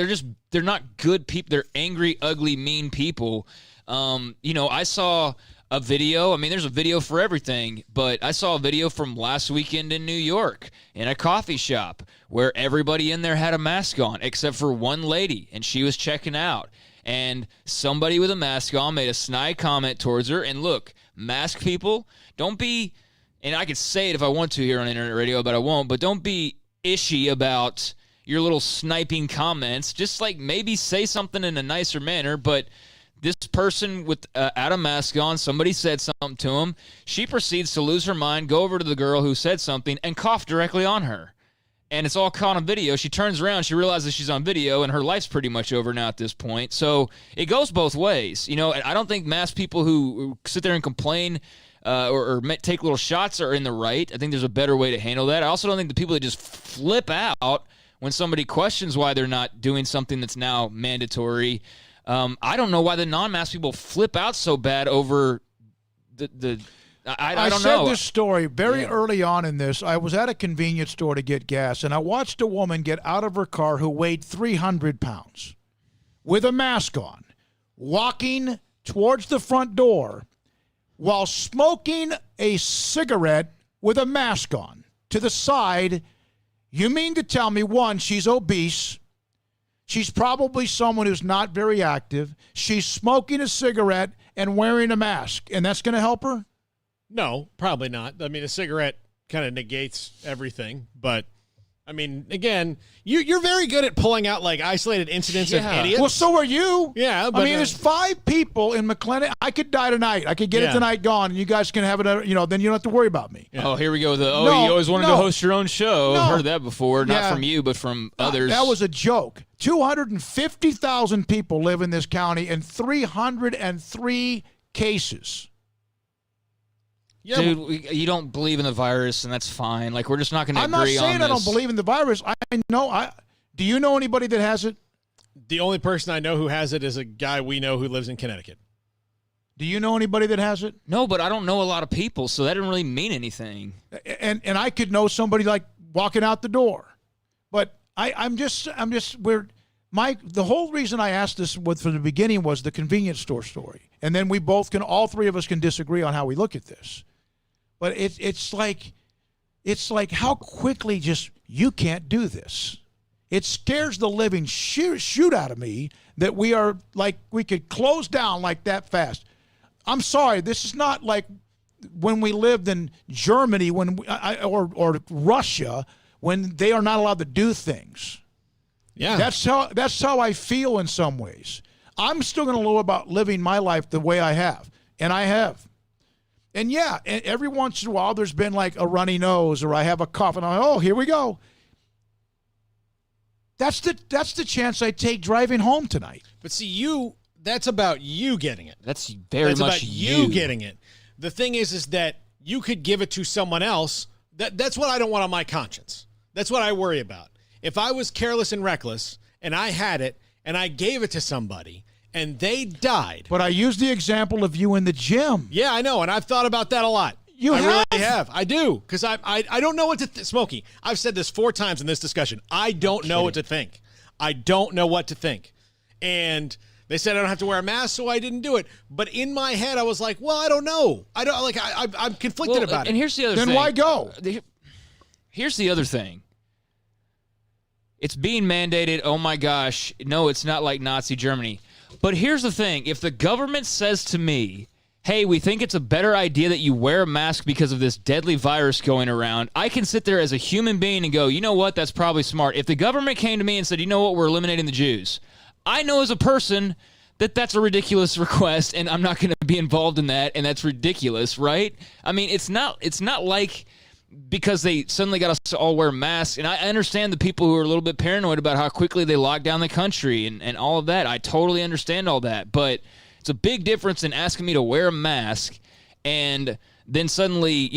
they're not good people. They're angry, ugly, mean people. I saw a video. I mean, there's a video for everything, but I saw a video from last weekend in New York in a coffee shop where everybody in there had a mask on except for one lady, and she was checking out. And somebody with a mask on made a snide comment towards her. And look, mask people, don't be, and I could say it if I want to here on internet radio, but I won't, but don't be ishy about your little sniping comments. Just like maybe say something in a nicer manner, but this person with out a mask on, somebody said something to him. She proceeds to lose her mind, go over to the girl who said something, and cough directly on her. And it's all caught on video. She turns around, she realizes she's on video, and her life's pretty much over now at this point. So it goes both ways. I don't think mask people who sit there and complain or take little shots are in the right. I think there's a better way to handle that. I also don't think the people that just flip out when somebody questions why they're not doing something that's now mandatory. I don't know why the non-mask people flip out so bad over I don't said know. this story very early on in this. I was at a convenience store to get gas, and I watched a woman get out of her car who weighed 300 pounds with a mask on, walking towards the front door while smoking a cigarette with a mask on. To the side, you mean to tell me, one, she's obese. She's probably someone who's not very active. She's smoking a cigarette and wearing a mask, and that's going to help her? No, probably not. I mean, a cigarette kind of negates everything, but I mean, again, you're very good at pulling out like isolated incidents of idiots. Well, so are you. Yeah, but I mean, there's 5 people in McLennan. I could die tonight. I could get it tonight gone, and you guys can have it. Then you don't have to worry about me. Yeah. Oh, here we go. You always wanted to host your own show. I've heard that before, not from you, but from others. That was a joke. 250,000 people live in this county, and 303 cases. Yeah, dude, you don't believe in the virus, and that's fine. Like, we're just not going to agree on this. I'm not saying I don't believe in the virus. I know. Do you know anybody that has it? The only person I know who has it is a guy we know who lives in Connecticut. Do you know anybody that has it? No, but I don't know a lot of people, so that didn't really mean anything. And I could know somebody like walking out the door, but the whole reason I asked this from the beginning was the convenience store story, and then all 3 of us can disagree on how we look at this. But it's like how quickly you can't do this. It scares the living shoot out of me that we could close down like that fast. I'm sorry, this is not like when we lived in Germany or Russia when they are not allowed to do things. Yeah, that's how I feel in some ways. I'm still going to know about living my life the way I have, and I have. And yeah, every once in a while there's been like a runny nose or I have a cough and here we go. That's the chance I take driving home tonight. But see, that's about you getting it. That's much about you getting it. The thing is that you could give it to someone else. That's what I don't want on my conscience. That's what I worry about. If I was careless and reckless and I had it and I gave it to somebody and they died. But I used the example of you in the gym. Yeah, I know, and I've thought about that a lot. I really have. I do, because I don't know what to Smokey, I've said this 4 times in this discussion. I don't know what to think. I don't know what to think. And they said I don't have to wear a mask, so I didn't do it. But in my head, I was like, well, I don't know. I'm conflicted about it. And here's the other thing. Then why go? Here's the other thing. It's being mandated. Oh, my gosh. No, it's not like Nazi Germany. But here's the thing. If the government says to me, hey, we think it's a better idea that you wear a mask because of this deadly virus going around, I can sit there as a human being and go, you know what? That's probably smart. If the government came to me and said, you know what? We're eliminating the Jews. I know as a person that that's a ridiculous request, and I'm not going to be involved in that, and that's ridiculous, right? I mean, it's not like because they suddenly got us to all wear masks. And I understand the people who are a little bit paranoid about how quickly they lock down the country and all of that. I totally understand all that. But it's a big difference in asking me to wear a mask and then suddenly,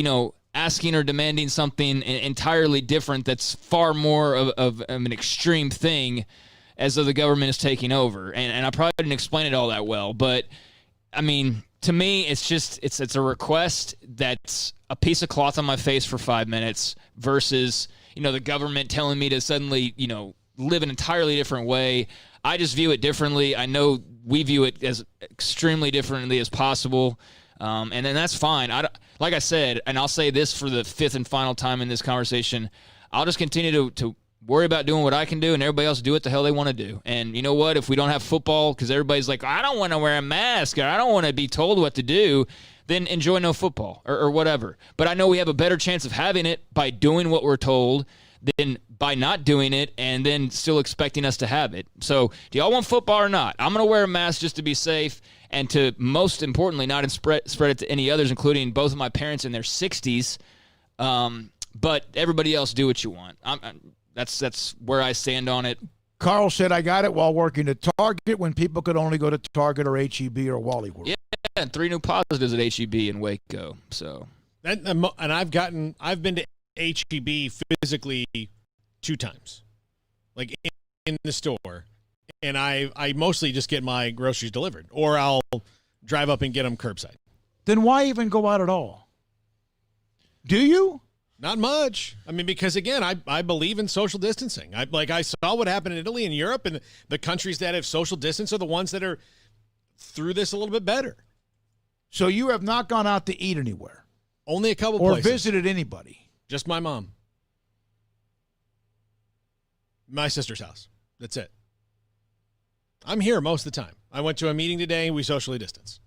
asking or demanding something entirely different that's far more of an extreme thing as though the government is taking over. And I probably didn't explain it all that well. But, I mean, to me, it's just it's a request that's a piece of cloth on my face for 5 minutes versus, the government telling me to suddenly, live an entirely different way. I just view it differently. I know we view it as extremely differently as possible. And then that's fine. Like I said, and I'll say this for the 5th and final time in this conversation, I'll just continue to worry about doing what I can do and everybody else do what the hell they want to do. And you know what? If we don't have football because everybody's like, I don't want to wear a mask or I don't want to be told what to do, then enjoy no football or whatever. But I know we have a better chance of having it by doing what we're told than by not doing it and then still expecting us to have it. So do y'all want football or not? I'm going to wear a mask just to be safe and to, most importantly, not spread it to any others, including both of my parents in their 60s. But everybody else, do what you want. That's where I stand on it. Carl said I got it while working at Target when people could only go to Target or H-E-B or Wally World. Yeah, and 3 new positives at H-E-B in Waco. So, and I've been to H-E-B physically 2 times, like in the store, and I mostly just get my groceries delivered, or I'll drive up and get them curbside. then why even go out at all? Do you? Not much. I mean, because again, I believe in social distancing. I saw what happened in Italy and Europe, and the countries that have social distance are the ones that are through this a little bit better. So you have not gone out to eat anywhere? Only a couple or places. Visited anybody? Just my mom. My sister's house. That's it. I'm here most of the time. I went to a meeting today and we socially distance.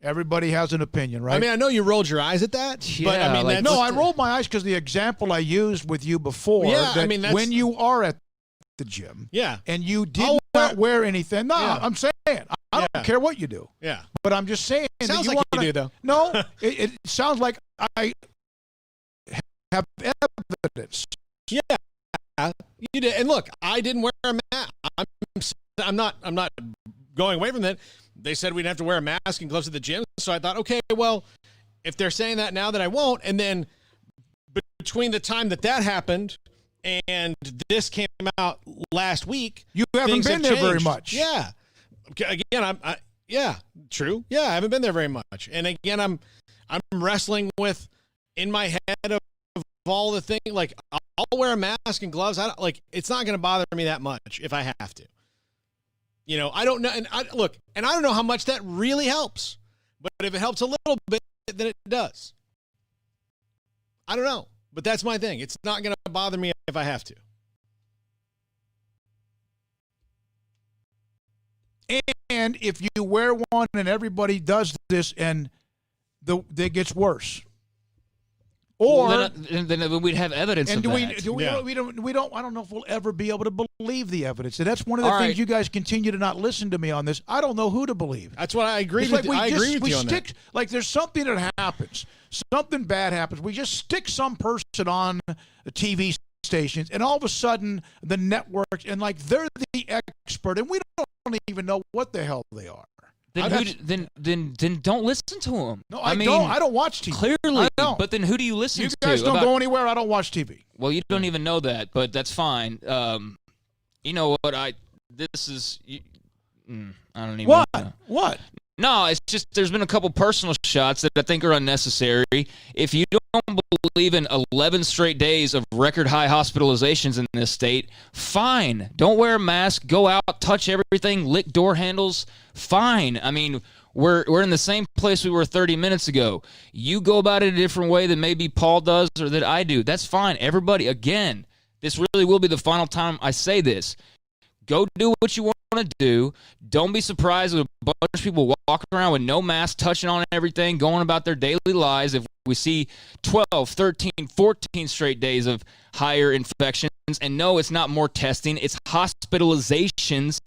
Everybody has an opinion, right? I mean, I know you rolled your eyes at that, but I mean, no, I rolled my eyes because the example I used with you before. Yeah, that I mean, that's, when you are at the gym, yeah, and you did not wear anything. No, yeah. I'm saying I don't care what you do. Yeah, but I'm just saying. Sounds that like you do, though. No, it sounds like I have evidence. Yeah, you did. And look, I didn't wear a mask. I'm not going away from that. They said we'd have to wear a mask and gloves at the gym. So I thought, okay, well, if they're saying that now, that I won't. And then between the time that happened and this came out last week, you haven't been there very much. Yeah. Again, yeah, true. Yeah, I haven't been there very much. And again, I'm wrestling with in my head of all the things. Like, I'll wear a mask and gloves. It's not going to bother me that much if I have to. You know, I don't know. And I don't know how much that really helps. But if it helps a little bit, then it does. I don't know. But that's my thing. It's not going to bother me if I have to. And if you wear one and everybody does this and it gets worse. Or well, then we'd have evidence of that. We don't. I don't know if we'll ever be able to believe the evidence. And that's one of the things you guys continue to not listen to me on this. I don't know who to believe. That's what I agree with. I agree with you on that. Like there's something that happens, something bad happens. We just stick some person on the TV stations, and all of a sudden the networks and like they're the expert, and we don't even know what the hell they are. Then don't listen to them. No, I don't. I don't watch TV. Clearly, but then who do you listen to? You guys don't go anywhere. I don't watch TV. Well, you don't even know that, but that's fine. You know what? I don't even. What? What? No, it's just there's been a couple personal shots that I think are unnecessary. If you don't believe in 11 straight days of record high hospitalizations in this state, fine. Don't wear a mask. Go out, touch everything, lick door handles. Fine. I mean, we're in the same place we were 30 minutes ago. You go about it a different way than maybe Paul does or that I do. That's fine. Everybody, again, this really will be the final time I say this. Go do what you want to do. Don't be surprised with a bunch of people walking around with no mask, touching on everything, going about their daily lives. If we see 12, 13, 14 straight days of higher infections, and no, it's not more testing, it's hospitalizations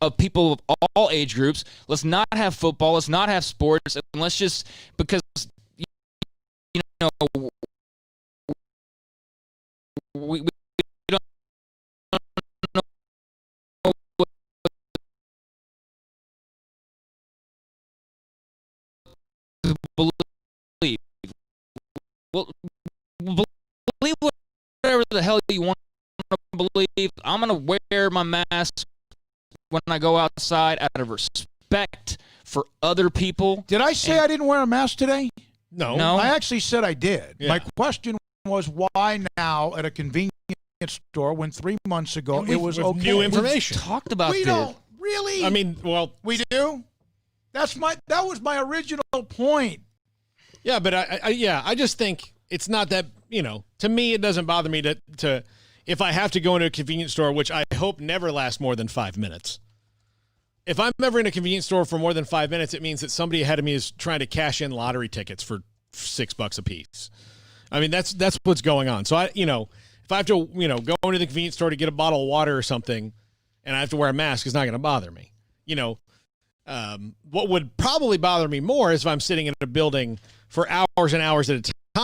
of people of all age groups. Let's not have football. Let's not have sports. And let's just, because, you know, we don't believe. Well, believe whatever the hell you want to believe. I'm going to wear my mask when I go outside out of respect for other people. Did I say I didn't wear a mask today? No. I actually said I did. Yeah. My question was why now at a convenience store when 3 months ago it was okay. New information. We've talked about We this. don't really. I mean, well, we do. That was my original point. Yeah, but I just think it's not that, you know, to me it doesn't bother me to if I have to go into a convenience store, which I hope never lasts more than 5 minutes. If I'm ever in a convenience store for more than 5 minutes, it means that somebody ahead of me is trying to cash in lottery tickets for $6 a piece. I mean, that's what's going on. So if I have to, go into the convenience store to get a bottle of water or something, and I have to wear a mask, it's not going to bother me. What would probably bother me more is if I'm sitting in a building for hours and hours at a